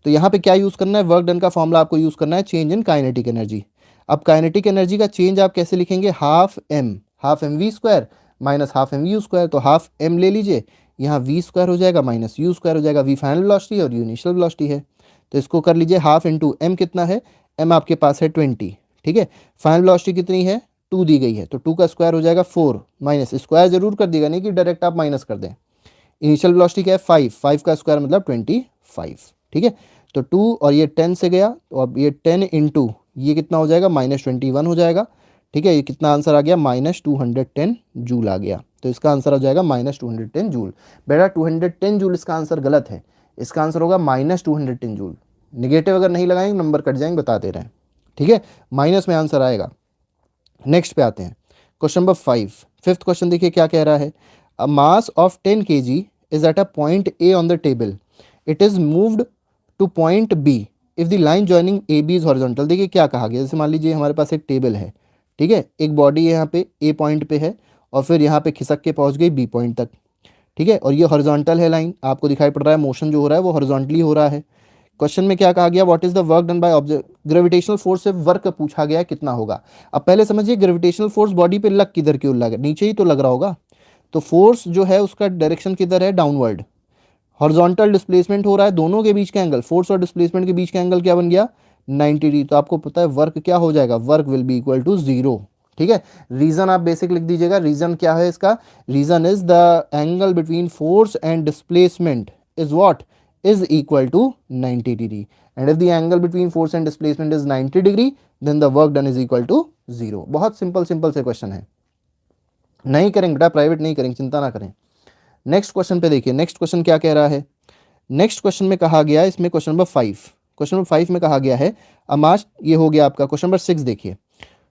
तो यहाँ पे क्या यूज़ करना है, वर्क डन का फॉर्मूला आपको यूज़ करना है चेंज इन काइनेटिक एनर्जी। अब काइनेटिक एनर्जी का चेंज आप कैसे लिखेंगे, half m v square minus half m u square. तो हाफ एम ले लीजिए, यहाँ वी स्क्वायर हो जाएगा माइनस यू स्क्वायर हो जाएगा, वी फाइनल वेलोसिटी और यू इनिशियल वेलोसिटी है, तो इसको कर लीजिए हाफ इंटू एम कितना है, एम आपके पास है 20, ठीक है, फाइनल वेलोसिटी कितनी है 2 दी गई है, तो 2 का स्क्वायर हो जाएगा 4, माइनस स्क्वायर जरूर कर देगा, नहीं कि डायरेक्ट आप माइनस कर दें। इनिशियल वेलोसिटी क्या है 5 का स्क्वायर मतलब 25, ठीक है, तो 2 और ये 10 से गया, तो अब ये 10 इंटू ये कितना हो जाएगा -21 हो जाएगा, ठीक है, ये कितना आंसर आ गया -210 जूल आ गया, तो इसका आंसर हो जाएगा -210 जूल। बेटा 210 जूल इसका आंसर गलत है, इसका आंसर होगा -210 जूल। निगेटिव अगर नहीं लगाएंगे नंबर कट जाएंगे, बता दे रहे हैं, ठीक है, माइनस में आंसर आएगा। नेक्स्ट पे आते हैं, क्वेश्चन नंबर 5, फिफ्थ क्वेश्चन देखिए क्या कह रहा है। A mass of 10 kg is at a point A on the table, it is moved to point B if the line joining A B is horizontal. देखिए क्या कहा गया, जैसे मान लीजिए हमारे पास एक टेबल है, ठीक है, एक बॉडी यहाँ पे ए पॉइंट पे है और फिर यहाँ पे खिसक के पहुँच गई बी पॉइंट तक, ठीक है, और ये हॉरिजॉन्टल है लाइन, आपको दिखाई पड़ रहा है मोशन जो हो रहा है वो हॉरिजॉन्टली हो रहा है। क्वेश्चन में क्या कहा गया, what is the work done by object, gravitational force से वर्क पूछा गया कितना होगा। अब पहले समझिए ग्रेविटेशनल फोर्स बॉडी पे लग किधर की ओर लगा, नीचे ही तो लग रहा होगा, तो फोर्स जो है उसका डायरेक्शन किधर है, डाउनवर्ड। हॉरिजॉन्टल डिस्प्लेसमेंट हो रहा है, दोनों के बीच का एंगल, फोर्स और डिस्प्लेसमेंट के बीच का एंगल क्या बन गया 90 डिग्री, तो आपको पता है वर्क क्या हो जाएगा, work will be equal to 0, ठीक है। रीजन आप बेसिक लिख दीजिएगा, रीजन क्या है इसका, reason is the angle between force and displacement is what, is equal to 90 degree, and if the angle between force and displacement is 90 degree then the work done is equal to 0। बहुत सिंपल से क्वेश्चन है। नहीं करेंगे बेटा, प्राइवेट नहीं करेंगे, चिंता ना करें। नेक्स्ट क्वेश्चन पे देखिए, नेक्स्ट क्वेश्चन क्या कह रहा है। नेक्स्ट क्वेश्चन में कहा गया है, इसमें क्वेश्चन नंबर 5, क्वेश्चन नंबर 5 में कहा गया है अमास, ये हो गया आपका क्वेश्चन नंबर 6। देखिए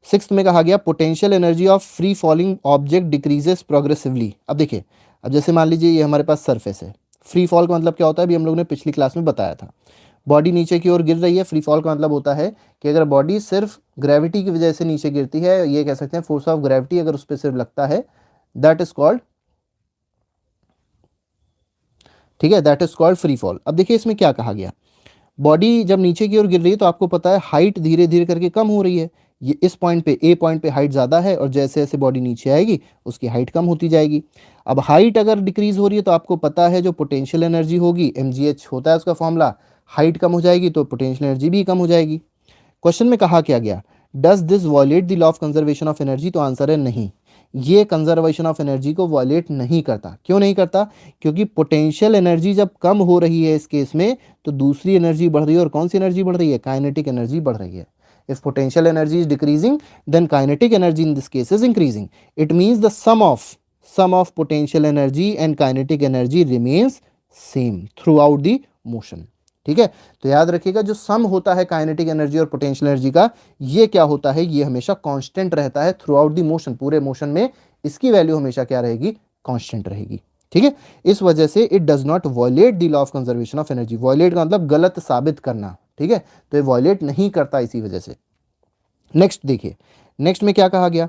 6th में कहा गया potential energy of free falling object decreases progressively. अब देखिए, अब जैसे मान लीजिए ये हमारे पास सरफेस है, फ्री फॉल का मतलब क्या होता है, अभी हम लोग ने पिछली क्लास में बताया था, बॉडी नीचे की ओर गिर रही है। फ्री फॉल का मतलब होता है कि अगर बॉडी सिर्फ ग्रेविटी की वजह से नीचे गिरती है, ये कह सकते हैं फोर्स ऑफ ग्रेविटी अगर उस पर सिर्फ लगता है, दैट इज कॉल्ड, ठीक है, that is called free fall. अब देखिए इसमें क्या कहा गया, बॉडी जब नीचे की ओर गिर रही है तो आपको पता है हाइट धीरे धीरे करके कम हो रही है। ये इस पॉइंट पे, ए पॉइंट पे हाइट ज़्यादा है, और जैसे जैसे बॉडी नीचे आएगी उसकी हाइट कम होती जाएगी। अब हाइट अगर डिक्रीज हो रही है तो आपको पता है जो पोटेंशियल एनर्जी होगी, mgh होता है उसका फॉर्मूला, हाइट कम हो जाएगी तो पोटेंशियल एनर्जी भी कम हो जाएगी। क्वेश्चन में कहा क्या गया, does this violate the law of conservation of energy, तो आंसर है नहीं, ये कंजर्वेशन ऑफ एनर्जी को वॉयलेट नहीं करता। क्यों नहीं करता, क्योंकि पोटेंशियल एनर्जी जब कम हो रही है इस केस में तो दूसरी एनर्जी बढ़ रही है, और कौन सी एनर्जी बढ़ रही है, काइनेटिक एनर्जी बढ़ रही है। If potential energy is decreasing then kinetic energy in this case is increasing. It means the sum of potential energy and kinetic energy remains same throughout the motion. ठीक है, तो याद रखिएगा जो सम होता है काइनेटिक एनर्जी और पोटेंशियल एनर्जी का, ये क्या होता है, ये हमेशा कांस्टेंट रहता है थ्रू आउट द मोशन, पूरे मोशन में इसकी वैल्यू हमेशा क्या रहेगी, कांस्टेंट रहेगी। ठीक है, इस वजह से it does not violate the law of conservation of energy. Violate का मतलब गलत साबित करना, ठीक है, तो ये वॉयलेट नहीं करता इसी वजह से। नेक्स्ट देखिए, नेक्स्ट में क्या कहा गया,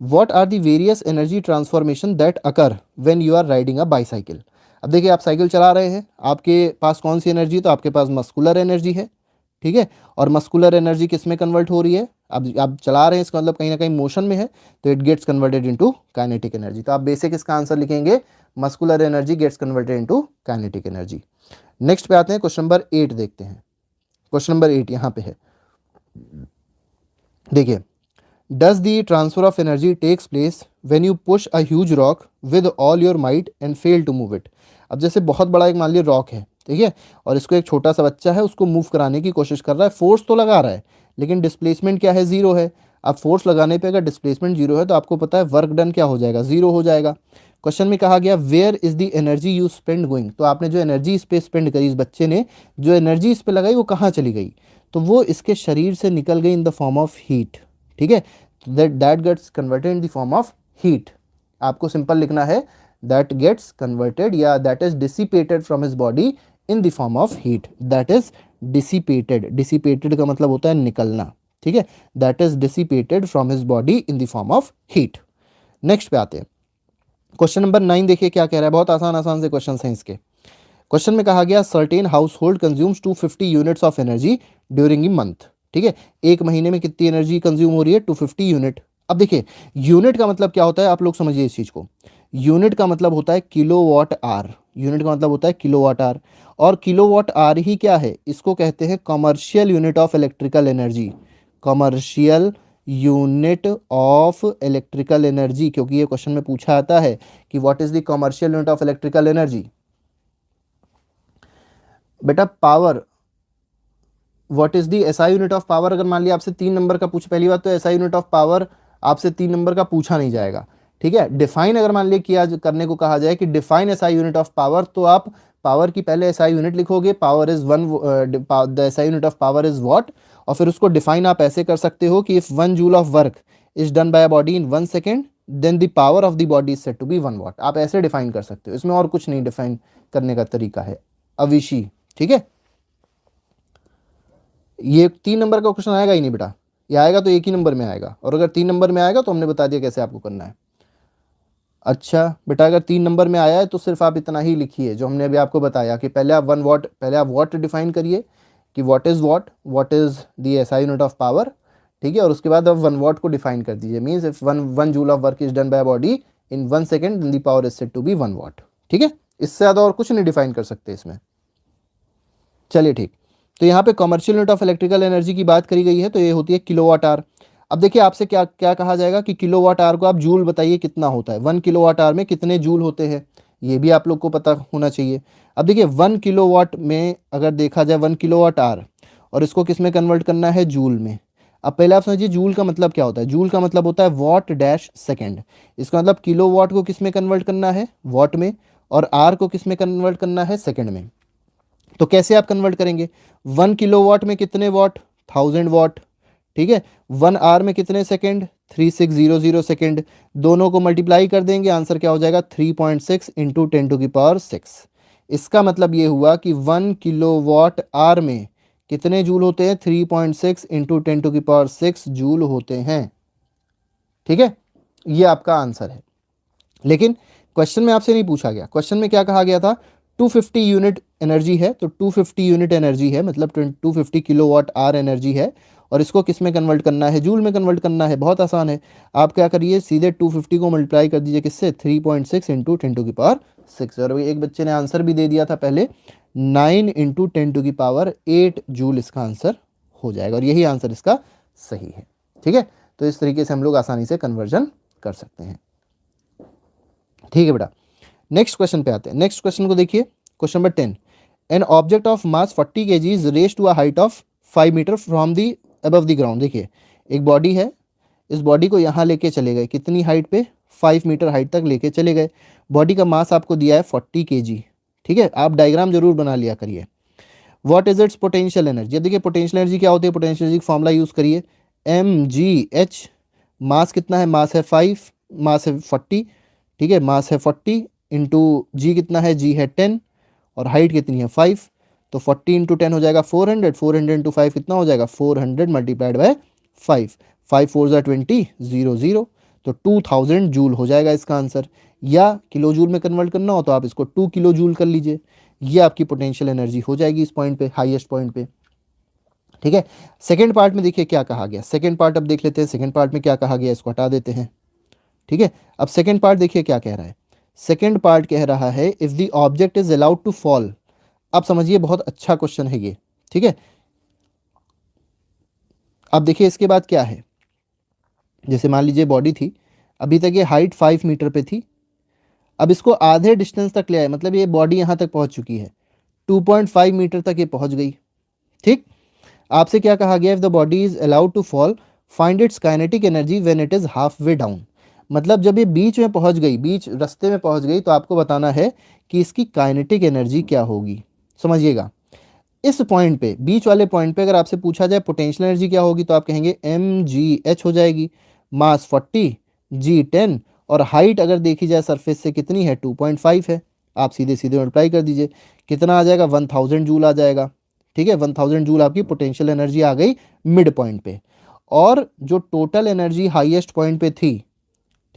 what are the various energy transformation that occur when you are riding a bicycle. अब देखिए आप साइकिल चला रहे हैं, आपके पास कौन सी एनर्जी, तो आपके पास मस्कुलर एनर्जी है, ठीक है, और मस्कुलर एनर्जी किस में कन्वर्ट हो रही है, अब आप चला रहे हैं इसका मतलब कहीं ना कहीं मोशन में है, तो it gets converted into kinetic energy. तो आप बेसिक इसका आंसर लिखेंगे, muscular energy gets converted into kinetic energy. Next पे आते हैं, क्वेश्चन नंबर 8 देखते हैं। क्वेश्चन नंबर 8 यहाँ पे है, देखिए, does the transfer of energy takes place when you push a huge rock with all your might and fail to move it. अब जैसे बहुत बड़ा एक मान लीजिए रॉक है, ठीक है, और इसको एक छोटा सा बच्चा है उसको मूव कराने की कोशिश कर रहा है, फोर्स तो लगा रहा है लेकिन डिस्प्लेसमेंट क्या है, जीरो है। अब फोर्स लगाने पे अगर डिस्प्लेसमेंट जीरो है तो आपको पता है वर्क डन क्या हो जाएगा, जीरो हो जाएगा। क्वेश्चन में कहा गया where is the energy you spend going, तो आपने जो एनर्जी इस पे स्पेंड करी, इस बच्चे ने जो एनर्जी इस पे लगाई वो कहाँ चली गई, तो वो इसके शरीर से निकल गई in the form of heat. ठीक है, that gets converted in the form of heat. आपको सिंपल लिखना है दैट गेट्स कन्वर्टेड या that is dissipated from his body in the form of heat, that is dissipated. Dissipated का मतलब होता है निकलना, ठीक है, that is dissipated from his body in the form of heat. Next पे आते हैं, क्वेश्चन नंबर 9 देखिए क्या कह रहा है, बहुत आसान आसान से क्वेश्चन हैं इसके। क्वेश्चन में कहा गया certain house hold consumes 250 units of energy during a month. ठीक है, एक महीने में कितनी एनर्जी कंज्यूम हो रही है, 250 यूनिट। अब देखिए यूनिट का मतलब क्या होता है, आप लोग समझिए इस चीज को, यूनिट का मतलब होता है किलोवाट आवर, यूनिट का मतलब होता है किलोवाट आवर, और किलोवाट आवर ही क्या है, इसको कहते हैं commercial unit of electrical energy, commercial unit of electrical energy, क्योंकि ये क्वेश्चन में पूछा आता है कि what is the commercial unit of electrical energy. बेटा power, what is the SI unit of power, अगर मान लिया आपसे 3 नंबर का पूछ, पहली बात तो एसआई यूनिट ऑफ पावर आपसे 3 नंबर का पूछा नहीं जाएगा। ठीक है, डिफाइन अगर मान लिया किया करने को कहा जाए कि define SI unit of power, तो आप पावर की पहले एसआई यूनिट लिखोगे, power is one, the SI unit of power is what, और फिर उसको डिफाइन आप ऐसे कर सकते हो कि if 1 joule of work is done by a body in 1 second then the power of the body is said to be 1 watt. आप ऐसे डिफाइन कर सकते हो, इसमें और कुछ नहीं डिफाइन करने का तरीका है अविशी। ठीक है, ये 3 नंबर का क्वेश्चन आएगा ही नहीं बेटा, ये आएगा तो एक ही नंबर में आएगा, और अगर 3 नंबर में आएगा तो हमने बता दिया कैसे आपको करना है। अच्छा बेटा, अगर 3 नंबर में आया है तो सिर्फ आप इतना ही लिखिए जो हमने अभी आपको बताया कि पहले आप 1 वाट, पहले आप वाट डिफाइन करिए कि what is what, what is the SI unit of power, ठीक है, और उसके बाद आप 1 वाट को डिफाइन कर दीजिए, means if 1 joule of work is done by body in 1 second then the power is said to be 1 watt. ठीक है, इससे ज़्यादा और कुछ नहीं डिफाइन कर सकते इसमें। चलिए ठीक, तो यहाँ पे commercial unit of electrical energy की बात करी गई है, तो ये होती है किलोवाट आवर। अब देखिए आपसे क्या क्या कहा जाएगा कि किलोवाट आवर को आप जूल बताइए कितना होता है, 1 किलोवाट आवर में कितने जूल होते हैं, ये भी आप लोग को पता होना चाहिए। अब देखिए 1 किलोवाट में अगर देखा जाए 1 किलोवाट आवर, और इसको किस में कन्वर्ट करना है, जूल में। अब पहले आप समझिए जूल का मतलब क्या होता है। जूल का मतलब होता है वॉट डैश सेकेंड। इसका मतलब किलो वॉट को किस में कन्वर्ट करना है, वॉट में, और आर को किस में कन्वर्ट करना है, सेकेंड में। तो कैसे आप कन्वर्ट करेंगे, 1 किलोवाट में कितने वॉट, 1000 वॉट, ठीक है। 1 आवर में कितने सेकेंड, 3600 सेकेंड। दोनों को मल्टीप्लाई कर देंगे, आंसर क्या हो जाएगा, 3.6 इंटू 10⁶। इसका मतलब ये हुआ कि 1 किलोवाट आवर में कितने जूल होते हैं, 3.6 इंटू 10⁶ जूल होते हैं, ठीक है। ये आपका आंसर है। लेकिन क्वेश्चन में आपसे नहीं पूछा गया, क्वेश्चन में क्या कहा गया था, 250 यूनिट एनर्जी है, तो 250 यूनिट एनर्जी है मतलब 250 किलोवाट आवर एनर्जी है, और इसको किस में कन्वर्ट करना है, जूल में कन्वर्ट करना है। बहुत आसान है, आप क्या करिए, सीधे 250 को मल्टीप्लाई कर दीजिए किससे, 3.6 इंटू 10⁶। और एक बच्चे ने आंसर भी दे दिया था पहले, 9 इंटू 10⁸ जूल इसका आंसर हो जाएगा, और यही आंसर इसका सही है, ठीक है। तो इस तरीके से हम लोग आसानी से कन्वर्जन कर सकते हैं, ठीक है बेटा। नेक्स्ट क्वेश्चन पे आते हैं। नेक्स्ट क्वेश्चन को देखिए, question number 10, an object of mass 40 kg is raised to a height of 5 metre from the above the ground. देखिए एक बॉडी है, इस बॉडी को यहाँ लेके चले गए, कितनी हाइट पे, 5 मीटर हाइट तक लेके चले गए। बॉडी का मास आपको दिया है 40 kg, ठीक है। आप डायग्राम जरूर बना लिया करिए। What is it's potential energy. अब देखिए पोटेंशियल एनर्जी क्या होती है, पोटेंशियल एनर्जी फॉर्मूला यूज करिए, mgh। मास कितना है, मास है 5, मास है 40, ठीक है, मास है 40 इंटू जी कितना है, जी है 10, और हाइट कितनी है 5, तो 40 इंटू 10 हो जाएगा 400, 400 इंटू 5 कितना हो जाएगा, 400 मल्टीप्लाइड बाय 5, 5 4 ज़ा 20, 0 0, तो 2000 जूल हो जाएगा इसका आंसर। या किलो जूल में कन्वर्ट करना हो तो आप इसको 2 किलो जूल कर लीजिए, ये आपकी पोटेंशियल एनर्जी हो जाएगी इस पॉइंट पे, हाईएस्ट पॉइंट पे, ठीक है। सेकेंड पार्ट में देखिए क्या कहा गया, सेकेंड पार्ट अब देख लेते हैं, सेकेंड पार्ट में क्या कहा गया, इसको हटा देते हैं, ठीक है। अब सेकेंड पार्ट देखिए क्या कह रहा है, सेकेंड पार्ट कह रहा है if the object is allowed to fall. अब समझिए बहुत अच्छा क्वेश्चन है ये, ठीक है। अब देखिए इसके बाद क्या है, जैसे मान लीजिए बॉडी थी, अभी तक ये हाइट 5 मीटर पे थी, अब इसको आधे डिस्टेंस तक ले आए, मतलब ये बॉडी यहां तक पहुंच चुकी है, 2.5 मीटर तक ये पहुंच गई, ठीक। आपसे क्या कहा गया, if the body is allowed to fall find its kinetic energy when it is halfway down. मतलब जब ये बीच में पहुंच गई, बीच रास्ते में पहुंच गई, तो आपको बताना है कि इसकी काइनेटिक एनर्जी क्या होगी। समझिएगा इस पॉइंट पे, बीच वाले पॉइंट पे अगर आपसे पूछा जाए पोटेंशियल एनर्जी क्या होगी, तो आप कहेंगे mgh हो जाएगी, मास 40, जी 10, और हाइट अगर देखी जाए सरफेस से कितनी है, 2.5 है। आप सीधे सीधे मल्टीप्लाई कर दीजिए, कितना आ जाएगा, 1000 जूल आ जाएगा, ठीक है। 1000 जूल आपकी पोटेंशियल एनर्जी आ गई मिड पॉइंट पे। और जो टोटल एनर्जी हाईएस्ट पॉइंट पे थी,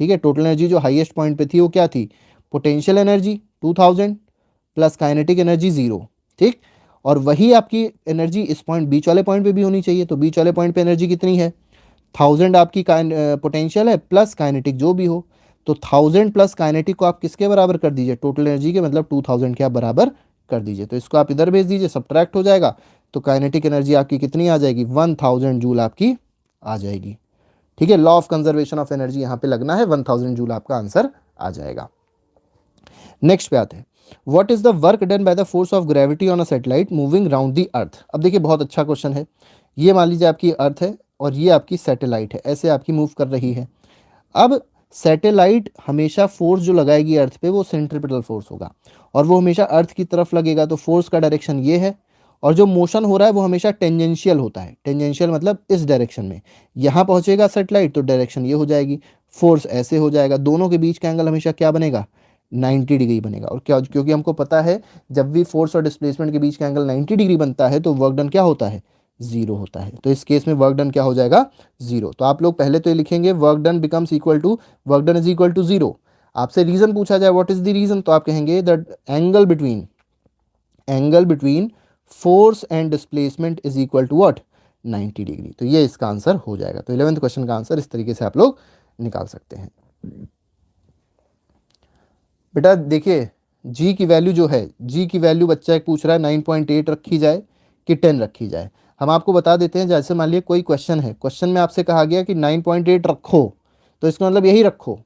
ठीक है, टोटल एनर्जी जो हाईएस्ट पॉइंट पे थी वो क्या थी, potential energy 2000 plus kinetic energy 0, ठीक। और वही आपकी एनर्जी इस पॉइंट बीच वाले पॉइंट पे भी होनी चाहिए, तो बीच वाले पॉइंट पे एनर्जी कितनी है, 1000 आपकी पोटेंशियल है प्लस काइनेटिक जो भी हो, तो 1000 प्लस काइनेटिक को आप किसके बराबर कर दीजिए, टोटल एनर्जी के, मतलब 2000 के आप बराबर कर दीजिए। तो इसको आप इधर भेज दीजिए, सब्ट्रैक्ट हो जाएगा, तो काइनेटिक एनर्जी आपकी कितनी आ जाएगी, 1000 जूल आपकी आ जाएगी, ठीक है। Law of conservation of energy यहाँ पे लगना है, 1000 जूल आपका आंसर आ जाएगा। नेक्स्ट पे आते हैं, what is the work done by the force of gravity on a satellite moving round the earth. अब देखिए बहुत अच्छा क्वेश्चन है, ये मान लीजिए आपकी अर्थ है और ये आपकी सैटेलाइट है, ऐसे आपकी मूव कर रही है। अब सैटेलाइट हमेशा फोर्स जो लगाएगी अर्थ पे वो सेंट्रीपिटल फोर्स होगा, और वो हमेशा अर्थ की तरफ लगेगा, तो फोर्स का डायरेक्शन ये है, और जो मोशन हो रहा है वो हमेशा टेंजेंशियल होता है। टेंजेंशियल मतलब इस डायरेक्शन में, यहाँ पहुंचेगा सैटेलाइट तो डायरेक्शन ये हो जाएगी, फोर्स ऐसे हो जाएगा, दोनों के बीच का एंगल हमेशा क्या बनेगा, 90 डिग्री बनेगा। और क्या, क्योंकि हमको पता है जब भी फोर्स और डिस्प्लेसमेंट के बीच का एंगल 90 डिग्री बनता है तो वर्क डन क्या होता है, 0 होता है। तो इस केस में वर्क डन क्या हो जाएगा, 0। तो आप लोग पहले तो ये लिखेंगे work done becomes equal to, work done is equal to 0। आपसे रीजन पूछा जाए व्हाट इज द रीजन, तो आप कहेंगे that angle between force and displacement is equal to what, 90 degree. तो ये इसका आंसर हो जाएगा। तो 11th क्वेश्चन का आंसर इस तरीके से आप लोग निकाल सकते हैं। बेटा देखिए जी की वैल्यू जो है, जी की वैल्यू बच्चा एक पूछ रहा है 9.8 रखी जाए कि 10 रखी जाए। हम आपको बता देते हैं, जैसे मान लिया कोई क्वेश्चन है, क्वेश्चन में आपसे कहा गया कि 9.8 रखो, तो इसका मतलब यही रखो।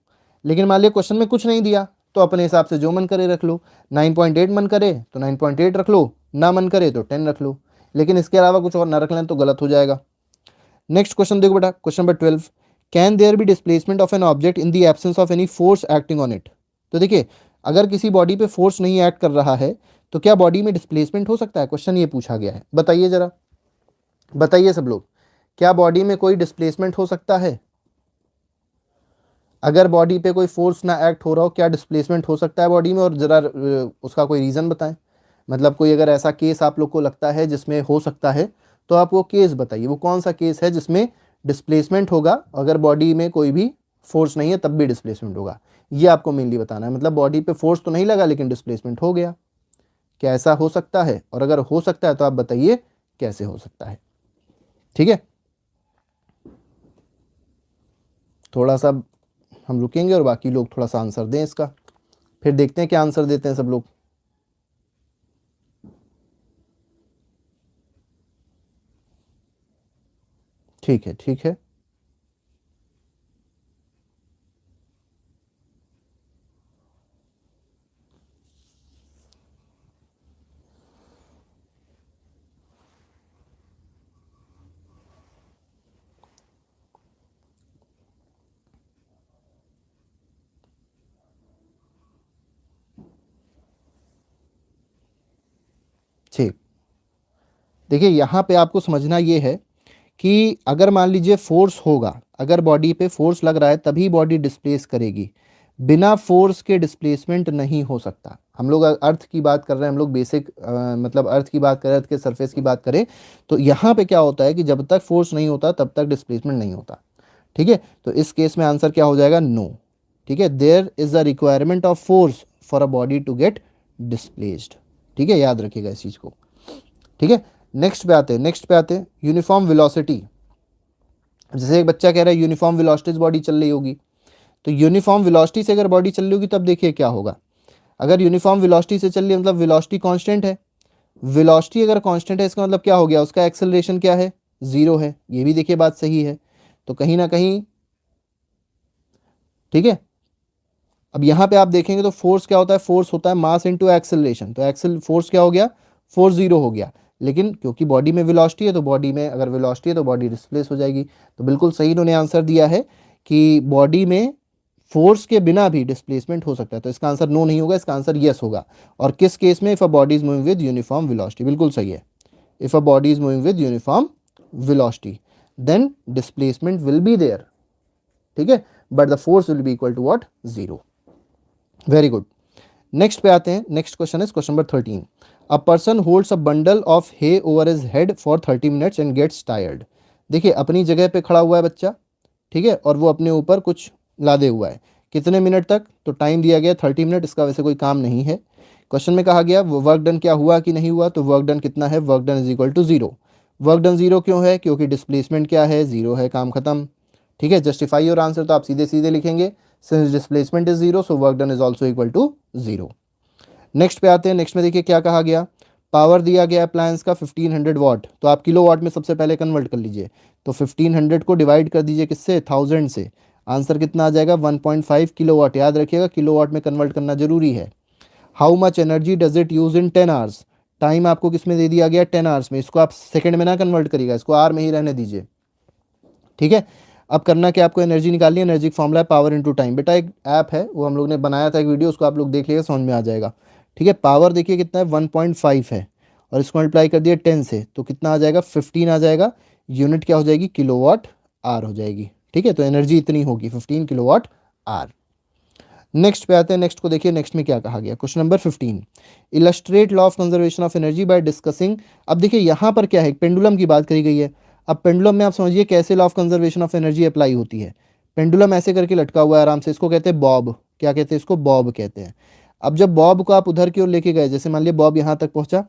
लेकिन मान लिया क्वेश्चन में कुछ नहीं दिया, तो अपने हिसाब से जो मन करे रख लो। 9.8 मन करे तो 9.8 रख लो, ना मन करे तो 10 रख लो, लेकिन इसके अलावा कुछ और ना रख लें तो गलत हो जाएगा। नेक्स्ट क्वेश्चन देखो बेटा, question number 12, can there be displacement of an object in the absence of any force acting on it. तो देखिए, अगर किसी बॉडी पे फोर्स नहीं एक्ट कर रहा है तो क्या बॉडी में डिस्प्लेसमेंट हो सकता है, क्वेश्चन ये पूछा गया है। बताइए जरा, बताइए सब लोग, क्या बॉडी में कोई डिस्प्लेसमेंट हो सकता है? अगर बॉडी पे कोई फोर्स ना एक्ट हो रहा हो, क्या डिस्प्लेसमेंट हो सकता है बॉडी में? और जरा उसका कोई रीज़न बताएं, मतलब कोई अगर ऐसा केस आप लोग को लगता है जिसमें हो सकता है तो आप वो केस बताइए, वो कौन सा केस है जिसमें डिस्प्लेसमेंट होगा, अगर बॉडी में कोई भी फोर्स नहीं है तब भी डिस्प्लेसमेंट होगा, ये आपको मेनली बताना है। मतलब बॉडी पे फोर्स तो नहीं लगा लेकिन डिस्प्लेसमेंट हो गया, क्या ऐसा हो सकता है? और अगर हो सकता है तो आप बताइए कैसे हो सकता है। ठीक है, थोड़ा सा हम रुकेंगे और बाकी लोग थोड़ा सा आंसर दें इसका, फिर देखते हैं क्या आंसर देते हैं सब लोग। ठीक है, ठीक है, ठीक। देखिए यहाँ पे आपको समझना ये है कि अगर मान लीजिए फोर्स होगा, अगर बॉडी पे फोर्स लग रहा है तभी बॉडी डिस्प्लेस करेगी, बिना फोर्स के डिस्प्लेसमेंट नहीं हो सकता। हम लोग अर्थ की बात कर रहे हैं, हम लोग बेसिक मतलब अर्थ की बात कर रहे हैं, अर्थ के सरफेस की बात करें तो यहाँ पे क्या होता है कि जब तक फोर्स नहीं होता तब तक डिस्प्लेसमेंट नहीं होता। ठीक है, तो इस केस में आंसर क्या हो जाएगा? नो। ठीक है, there is a requirement of force for a body to get displaced. ठीक है, याद रखिएगा इस चीज़ को। ठीक है, नेक्स्ट पे आते हैं, नेक्स्ट पे आते हैं यूनिफॉर्म वेलोसिटी। जैसे एक बच्चा कह रहा है यूनिफॉर्म वेलोसिटी से बॉडी चल रही होगी, तो यूनिफॉर्म वेलोसिटी से अगर बॉडी चल रही होगी तब देखिए क्या होगा। अगर यूनिफॉर्म वेलोसिटी से चल रही है मतलब वेलोसिटी कांस्टेंट है, वेलोसिटी अगर कांस्टेंट है इसका मतलब क्या हो गया, उसका एक्सेलरेशन क्या है? जीरो है। ये भी देखिए बात सही है, तो कहीं ना कहीं, ठीक है। अब यहाँ पे आप देखेंगे तो फोर्स क्या होता है? फोर्स होता है मास इनटू एक्सेलरेशन, तो एक्सेल फोर्स क्या हो गया? फोर्स जीरो हो गया। लेकिन क्योंकि बॉडी में वेलोसिटी है तो बॉडी में अगर वेलोसिटी है तो बॉडी डिस्प्लेस हो जाएगी। तो बिल्कुल सही इन्होंने आंसर दिया है कि बॉडी में फोर्स के बिना भी डिस्प्लेसमेंट हो सकता है। तो इसका आंसर नो नहीं होगा, इसका आंसर यस होगा। और किस केस में? If a body is moving with uniform velocity, बिल्कुल सही है। If a body is moving with uniform velocity then displacement will be there. ठीक है, but the force will be equal to what? Zero. Very good. Next पे आते हैं, next question is question number 13। A person holds a bundle of hay over his head for 30 minutes and gets tired. देखिए अपनी जगह पे खड़ा हुआ है बच्चा, ठीक है, और वो अपने ऊपर कुछ लादे हुआ है। कितने मिनट तक? तो टाइम दिया गया 30 मिनट, इसका वैसे कोई काम नहीं है। क्वेश्चन में कहा गया वर्क डन क्या हुआ कि नहीं हुआ, तो वर्क डन कितना है? Work done is equal to zero. Work done zero क्यों है? क्योंकि डिस्प्लेसमेंट क्या है? जीरो है, काम खत्म। ठीक है, जस्टिफाई योर आंसर तो आप सीधे सीधे लिखेंगे, since displacement is zero so work done is also equal to zero. Next पे आते हैं, नेक्स्ट में देखिए क्या कहा गया। पावर दिया गया अप्लायंस का 1500 वाट, तो आप किलो वाट में सबसे पहले कन्वर्ट कर लीजिए। तो 1500 को डिवाइड कर दीजिए किससे? 1000 से। आंसर कितना आ जाएगा? 1.5 किलो वाट। याद रखिएगा किलो वाट में कन्वर्ट करना जरूरी है। How much energy does it use in 10 hours. Time आपको किस में दे दिया गया? 10 आवर्स में। इसको आप सेकंड में ना कन्वर्ट करिएगा, इसको आर में ही रहने दीजिए। ठीक है, अब करना क्या, आपको एनर्जी निकालनी है। एनर्जी फॉर्मूला है पावर इनटू टाइम। बेटा एक ऐप है वो हम लोग ने बनाया था एक वीडियो, उसको आप लोग देख लीजिएगा, समझ में आ जाएगा। ठीक है, पावर देखिए कितना है? 1.5 है, और इसको मल्टीप्लाई कर दिया 10 से तो कितना आ जाएगा? 15 आ जाएगा। यूनिट क्या हो जाएगी? किलोवाट आर हो जाएगी। ठीक है, तो एनर्जी इतनी होगी 15 किलोवाट आर। नेक्स्ट पे आते हैं, नेक्स्ट को देखिए, नेक्स्ट में क्या कहा गया। Question number 15, illustrate law of conservation of energy by discussing. अब देखिए यहाँ पर क्या है, पेंडुलम की बात करी गई है। अब पेंडुलम में आप समझिए कैसे law of conservation of energy apply होती है। पेंडुलम ऐसे करके लटका हुआ है आराम से, इसको कहते हैं बॉब। क्या कहते हैं इसको? बॉब कहते हैं। अब जब बॉब को आप उधर की ओर लेके गए, जैसे मान लिया बॉब यहाँ तक पहुंचा,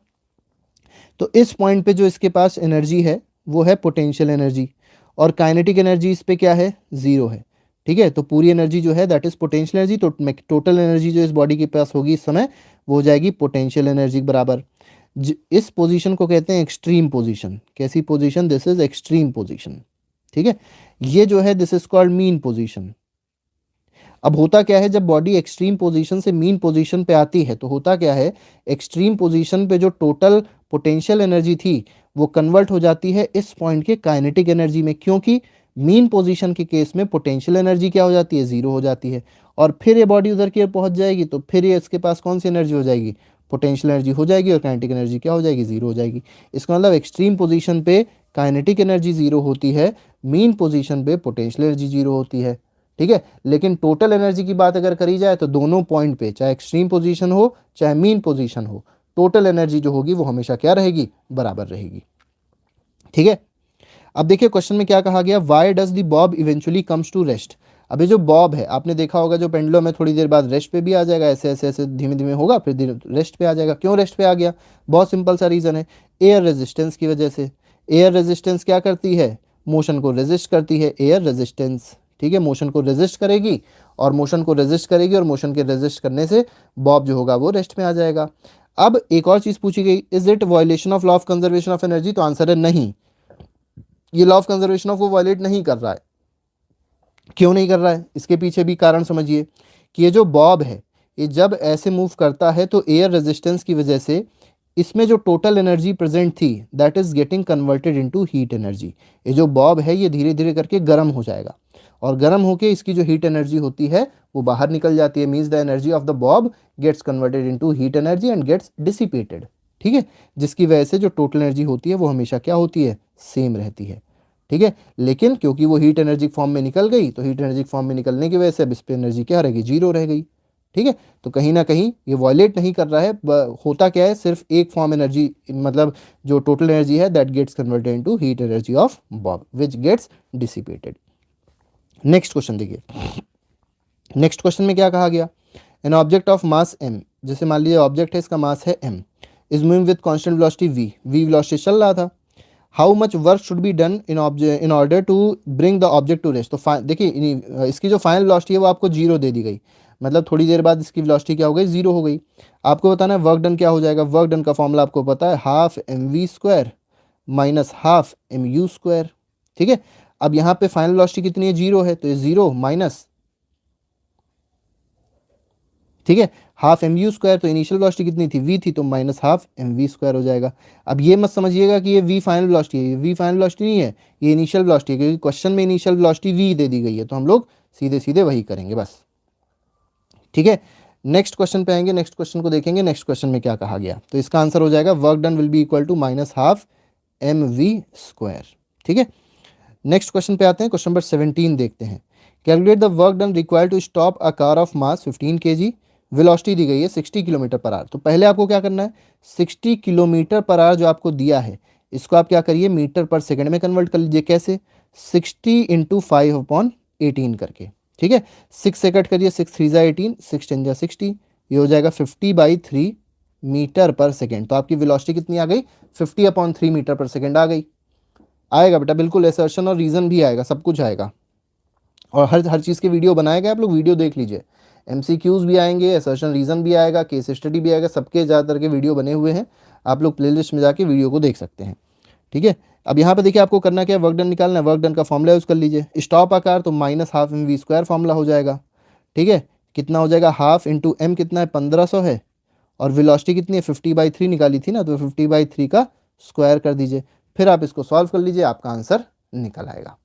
तो इस पॉइंट पे जो इसके पास एनर्जी है वो है पोटेंशियल एनर्जी, और काइनेटिक एनर्जी इस पे क्या है? जीरो है। ठीक है, तो पूरी एनर्जी जो है दैट इज पोटेंशियल एनर्जी। तो टोटल एनर्जी जो इस बॉडी के पास होगी इस समय वो हो जाएगी पोटेंशियल एनर्जी के बराबर। इस पोजीशन को कहते हैं एक्सट्रीम पोजीशन। कैसी position? This is extreme position. ठीक है, ये जो है this is called mean position. अब होता क्या है, जब बॉडी एक्सट्रीम पोजीशन से मीन पोजीशन पे आती है तो होता क्या है, एक्सट्रीम पोजीशन पे जो टोटल पोटेंशियल एनर्जी थी वो कन्वर्ट हो जाती है इस पॉइंट के काइनेटिक एनर्जी में, क्योंकि मीन पोजीशन के केस में पोटेंशियल एनर्जी क्या हो जाती है, जीरो हो जाती है। और फिर ये बॉडी उधर की ओर पहुंच जाएगी तो फिर ये इसके पास कौन सी एनर्जी हो जाएगी, पोटेंशियल एनर्जी हो जाएगी, और काइनेटिक एनर्जी क्या हो जाएगी, जीरो हो जाएगी। इसका मतलब एक्सट्रीम पोजीशन पे काइनेटिक एनर्जी जीरो होती है, मीन पोजीशन पे पोटेंशियल एनर्जी जीरो होती है, ठीक है। लेकिन टोटल एनर्जी की बात अगर करी जाए तो दोनों पॉइंट पे, चाहे एक्सट्रीम पोजीशन हो चाहे मीन पोजीशन हो, टोटल एनर्जी जो होगी वो हमेशा क्या रहेगी, बराबर रहेगी, ठीक है। अब देखिए क्वेश्चन में क्या कहा गया, why does the bob eventually comes to rest. अब ये जो बॉब है आपने देखा होगा, जो पेंडुलम है थोड़ी देर बाद रेस्ट पे भी आ जाएगा, ऐसे ऐसे ऐसे धीमे धीमे होगा, फिर रेस्ट पे आ जाएगा। क्यों रेस्ट पे आ गया, बहुत सिंपल सा रीजन है, एयर रेजिस्टेंस की वजह से। एयर रेजिस्टेंस क्या करती है, मोशन को रेजिस्ट करती है, एयर रेजिस्टेंस, ठीक है। मोशन को रेजिस्ट करेगी और मोशन को रेजिस्ट करेगी, और मोशन के रेजिस्ट करने से बॉब जो होगा वो रेस्ट में आ जाएगा। अब एक और चीज पूछी गई, is it violation of law of conservation of energy, तो आंसर है नहीं, ये लॉ ऑफ कंजर्वेशन ऑफ वो वायलेट नहीं कर रहा है। क्यों नहीं कर रहा है, इसके पीछे भी कारण समझिए कि ये जो बॉब है ये जब ऐसे मूव करता है तो एयर रेजिस्टेंस की वजह से इसमें जो टोटल एनर्जी प्रेजेंट थी that is getting converted into heat energy. ये जो बॉब है ये धीरे धीरे करके गर्म हो जाएगा, और गर्म होके इसकी जो हीट एनर्जी होती है वो बाहर निकल जाती है। Means the energy of the bob gets converted into heat energy and gets dissipated, ठीक है। जिसकी वजह से जो टोटल एनर्जी होती है वो हमेशा क्या होती है, सेम रहती है, ठीक है। लेकिन क्योंकि वो हीट एनर्जी फॉर्म में निकल गई तो हीट एनर्जी फॉर्म में निकलने की वजह से अब इस पे एनर्जी क्या रहेगी, जीरो रह गई, ठीक है। तो कहीं ना कहीं ये वायलेट नहीं कर रहा है, होता क्या है, सिर्फ एक फॉर्म एनर्जी, मतलब जो टोटल एनर्जी है that gets converted into heat energy of bob which gets dissipated. Next question देखिए, नेक्स्ट क्वेश्चन में क्या कहा गया, an object of mass m, जैसे मान लीजिए ऑब्जेक्ट है इसका मास है m, is moving with constant velocity v, v velocity चल रहा था। How much work should be done in order to bring the object to rest. तो देखिए इसकी जो फाइनल वेलोसिटी है वो आपको जीरो दे दी गई, मतलब थोड़ी देर बाद इसकी वेलोसिटी क्या हो गई, जीरो हो गई। आपको बताना है वर्क डन क्या हो जाएगा, वर्क डन का फॉर्मूला आपको पता है, half mv² minus half mu², ठीक है। अब यहाँ पे फाइनल वेलोसिटी कितनी है, जीरो है, तो ये जीरो माइनस, ठीक है, हाफ mu², तो इनिशियल वेलोसिटी कितनी थी, v थी, तो माइनस हाफ mv² हो जाएगा। अब ये मत समझिएगा कि ये v फाइनल वेलोसिटी है, ये v फाइनल वेलोसिटी नहीं है, ये इनिशियल वेलोसिटी है, क्योंकि क्वेश्चन में इनिशियल वेलोसिटी v दे दी गई है, तो हम लोग सीधे सीधे वही करेंगे बस, ठीक है। नेक्स्ट क्वेश्चन पे आएंगे, नेक्स्ट क्वेश्चन को देखेंगे, नेक्स्ट क्वेश्चन में क्या कहा गया, तो इसका आंसर हो जाएगा work done will be equal to minus half mv², ठीक है। नेक्स्ट क्वेश्चन पे आते हैं, क्वेश्चन नंबर 17 देखते हैं, calculate the work done required to stop a car of mass 15 kg, velocity दी गई है 60 किलोमीटर पर आवर। तो पहले आपको क्या करना है, 60 किलोमीटर पर आवर जो आपको दिया है इसको आप क्या करिए, मीटर पर सेकंड में कन्वर्ट कर लीजिए। कैसे, 60 इंटू 5/18 करके, ठीक है। 6 से कट करिए, 6 3 × 18, 6 10 × 60, ये हो जाएगा 50/3 मीटर पर सेकेंड। तो आपकी वेलोसिटी कितनी आ गई, 50/3 मीटर पर सेकेंड आ गई। आएगा बेटा, बिल्कुल असर्शन और रीज़न भी आएगा, सब कुछ आएगा, और हर चीज़ के वीडियो बनाए गए, आप लोग वीडियो देख लीजिए। MCQs भी आएंगे, असर्शन रीज़न भी आएगा, केस स्टडी भी आएगा, सबके ज़्यादातर के वीडियो बने हुए हैं, आप लोग प्लेलिस्ट में जाके वीडियो को देख सकते हैं, ठीक है। अब यहाँ पे देखिए आपको करना क्या है, वर्क डन निकालना है, वर्क डन का फॉर्मूला यूज़ कर लीजिए। स्टॉप आकार तो माइनस हाफ mv² फॉर्मूला हो जाएगा, ठीक है। कितना हो जाएगा, हाफ इंटू m कितना है, 1500 है, और वेलोसिटी कितनी है, 50/3 निकाली थी ना, तो 50/3 का स्क्वायर कर दीजिए, फिर आप इसको सॉल्व कर लीजिए, आपका आंसर निकल आएगा।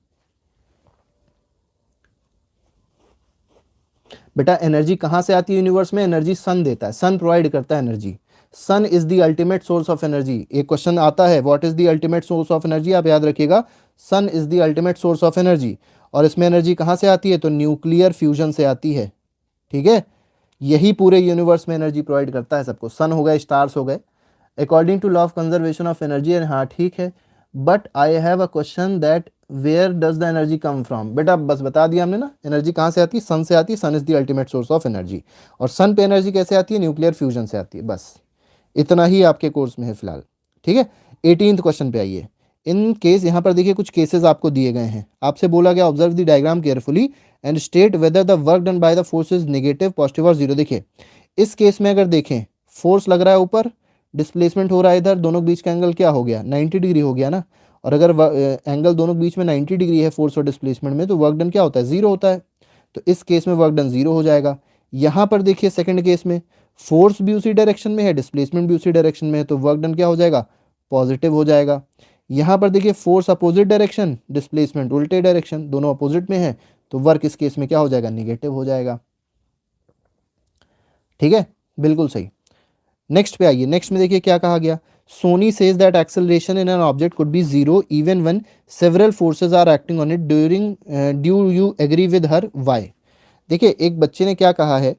बेटा एनर्जी कहाँ से आती है यूनिवर्स में, एनर्जी सन देता है, सन प्रोवाइड करता है energy, sun is the ultimate source of energy. एक क्वेश्चन आता है what is the ultimate source of energy, आप याद रखिएगा sun is the ultimate source of energy. और इसमें एनर्जी कहाँ से आती है, तो न्यूक्लियर फ्यूजन से आती है, ठीक है। यही पूरे यूनिवर्स में एनर्जी प्रोवाइड करता है सबको, सन हो गए, स्टार्स हो गए, according to law of conservation of energy. हाँ ठीक है, but I have a question that where does the energy come from. बेटा बस बता दिया हमने ना, एनर्जी कहाँ से आती है, सन से आती है, sun is the ultimate source of energy. और सन पे एनर्जी कैसे आती है, न्यूक्लियर फ्यूजन से आती है। बस इतना ही आपके कोर्स में है फिलहाल, ठीक है। 18th क्वेश्चन पे आइए। इन केस यहाँ पर देखिए कुछ केसेस आपको दिए गए हैं, आपसे बोला गया observe the diagram carefully and state whether the work done by the force is negative, positive और जीरो। देखिए इस केस में अगर देखें, फोर्स लग रहा है ऊपर, डिस्प्लेसमेंट हो रहा है इधर, दोनों के बीच का एंगल क्या हो गया, 90 डिग्री हो गया ना। और अगर एंगल दोनों के बीच में 90 डिग्री है फोर्स और डिस्प्लेसमेंट में, तो वर्क डन क्या होता है, जीरो होता है। तो इस केस में वर्क डन जीरो हो जाएगा। यहाँ पर देखिए सेकंड केस में फोर्स भी उसी डायरेक्शन में है, डिस्प्लेसमेंट भी उसी डायरेक्शन में है, तो वर्क डन क्या हो जाएगा, पॉजिटिव हो जाएगा। यहाँ पर देखिए फोर्स अपोजिट डायरेक्शन, डिस्प्लेसमेंट उल्टे डायरेक्शन, दोनों अपोजिट में है, तो वर्क इस केस में क्या हो जाएगा, निगेटिव हो जाएगा। ठीक है, बिल्कुल सही। नेक्स्ट पे आइए, नेक्स्ट में देखिए क्या कहा गया। Soni says that acceleration in an object could be zero even when several forces are acting on it during do you agree with her why. देखिए एक बच्चे ने क्या कहा है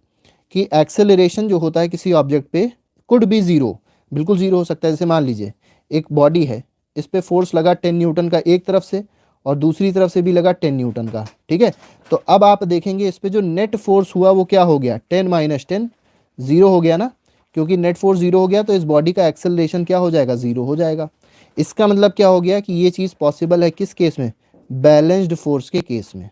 कि एक्सेलरेशन जो होता है किसी ऑब्जेक्ट पे कुड बी जीरो, बिल्कुल जीरो हो सकता है। जैसे मान लीजिए एक बॉडी है, इस पे फोर्स लगा 10 न्यूटन का एक तरफ से और दूसरी तरफ से भी लगा 10 न्यूटन का। ठीक है, तो अब आप देखेंगे इस पे जो नेट फोर्स हुआ वो क्या हो गया, 10 माइनस 10 जीरो हो गया ना, क्योंकि नेट फोर्स जीरो हो गया तो इस बॉडी का एक्सेलरेशन क्या हो जाएगा, जीरो हो जाएगा। इसका मतलब क्या हो गया कि ये चीज़ पॉसिबल है किस केस में, बैलेंस्ड फोर्स के केस में।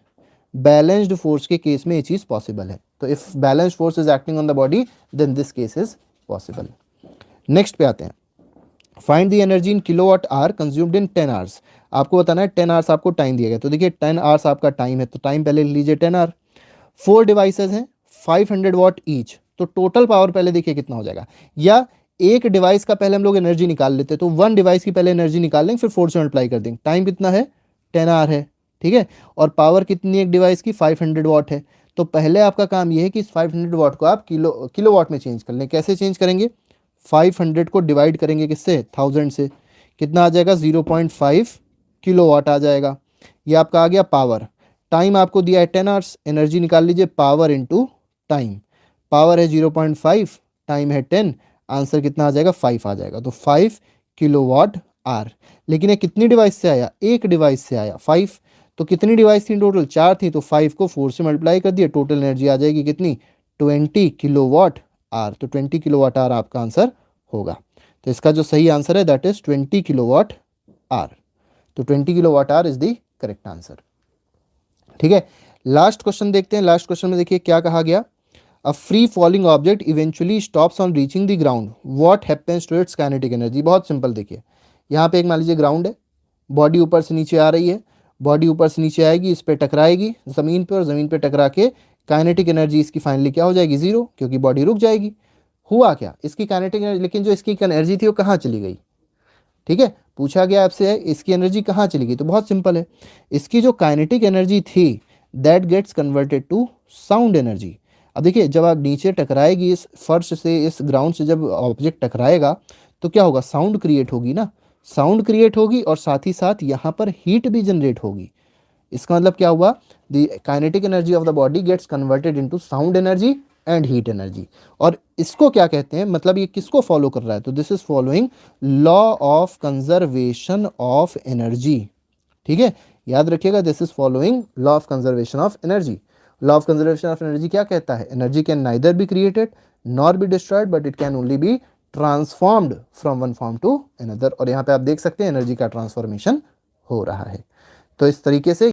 बैलेंस्ड फोर्स के केस में ये चीज़ पॉसिबल है। तो if balanced force is acting on the body then this case is possible. Next पे आते हैं, find the energy in kilowatt hour consumed in 10 hours. आपको बताना है 10 आवर्स आपको टाइम दिया गया, तो देखिए 10 आवर्स आपका टाइम है, तो टाइम पहले ले लीजिए 10 आवर। 4 डिवाइसेस हैं 500 वॉट ईच, तो टोटल पावर पहले देखिए कितना हो जाएगा। या एक डिवाइस का पहले हम लोग एनर्जी निकाल लेते, तो 1 डिवाइस की पहले एनर्जी निकाल लेंगे, फिर 4 से मल्टीप्लाई कर देंगे। टाइम कितना है, 10 आवर है। ठीक है, और पावर कितनी एक डिवाइस की, 500 वॉट है। तो पहले आपका काम ये है कि इस 500 वॉट को आप किलो वॉट में चेंज कर लें। कैसे चेंज करेंगे, 500 को डिवाइड करेंगे किससे, 1000 से, कितना आ जाएगा, 0.5 किलोवाट आ जाएगा। ये आपका आ गया पावर। टाइम आपको दिया है 10 आवर्स, एनर्जी निकाल लीजिए, पावर इनटू टाइम। पावर है 0.5, टाइम है 10, आंसर कितना आ जाएगा, 5 आ जाएगा। तो 5 किलोवाट आवर। लेकिन ये कितनी डिवाइस से आया, एक डिवाइस से आया 5। तो कितनी डिवाइस थी टोटल, 4 थी, तो 5 को 4 से मल्टीप्लाई कर दिया, टोटल एनर्जी आ जाएगी कितनी, 20 किलोवाट आवर। तो 20 किलोवाट आवर आपका आंसर होगा। तो इसका जो सही आंसर है दैट इज 20 किलोवाट आवर। तो 20 kilowatt hour is the correct answer. ठीक है, लास्ट क्वेश्चन देखते हैं। लास्ट क्वेश्चन में देखिए क्या कहा गया, a free falling object eventually stops on reaching the ground, what happens to its kinetic energy. बहुत सिंपल, देखिए यहाँ पे एक मान लीजिए ग्राउंड है, बॉडी ऊपर से नीचे आ रही है, बॉडी ऊपर से नीचे आएगी, इस पे टकराएगी ज़मीन पे, और ज़मीन पे टकरा के काइनेटिक एनर्जी इसकी फाइनली क्या हो जाएगी, जीरो, क्योंकि बॉडी रुक जाएगी। हुआ क्या, इसकी काइनेटिक एनर्जी, लेकिन जो इसकी एनर्जी थी वो कहाँ चली गई। ठीक है, पूछा गया आपसे इसकी एनर्जी कहाँ चली गई, तो बहुत सिंपल है, इसकी जो काइनेटिक एनर्जी थी that gets converted to sound energy. अब देखिए जब आप नीचे टकराएगी इस फर्श से, इस ग्राउंड से जब ऑब्जेक्ट टकराएगा तो क्या होगा, साउंड क्रिएट होगी ना, साउंड क्रिएट होगी और साथ ही साथ यहाँ पर हीट भी जनरेट होगी। इसका मतलब क्या हुआ, the kinetic energy of the body gets converted into sound energy and heat energy. और इसको क्या कहते हैं, मतलब ये किसको फॉलो कर रहा है, तो this is following law of conservation of energy. ठीक है, याद रखिएगा, this is following law of conservation of energy. Law of conservation of energy क्या कहता है, energy can neither be created nor be destroyed but it can only be transformed from one form to another. और यहाँ पे आप देख सकते हैं एनर्जी का ट्रांसफॉर्मेशन हो रहा है। तो इस तरीके से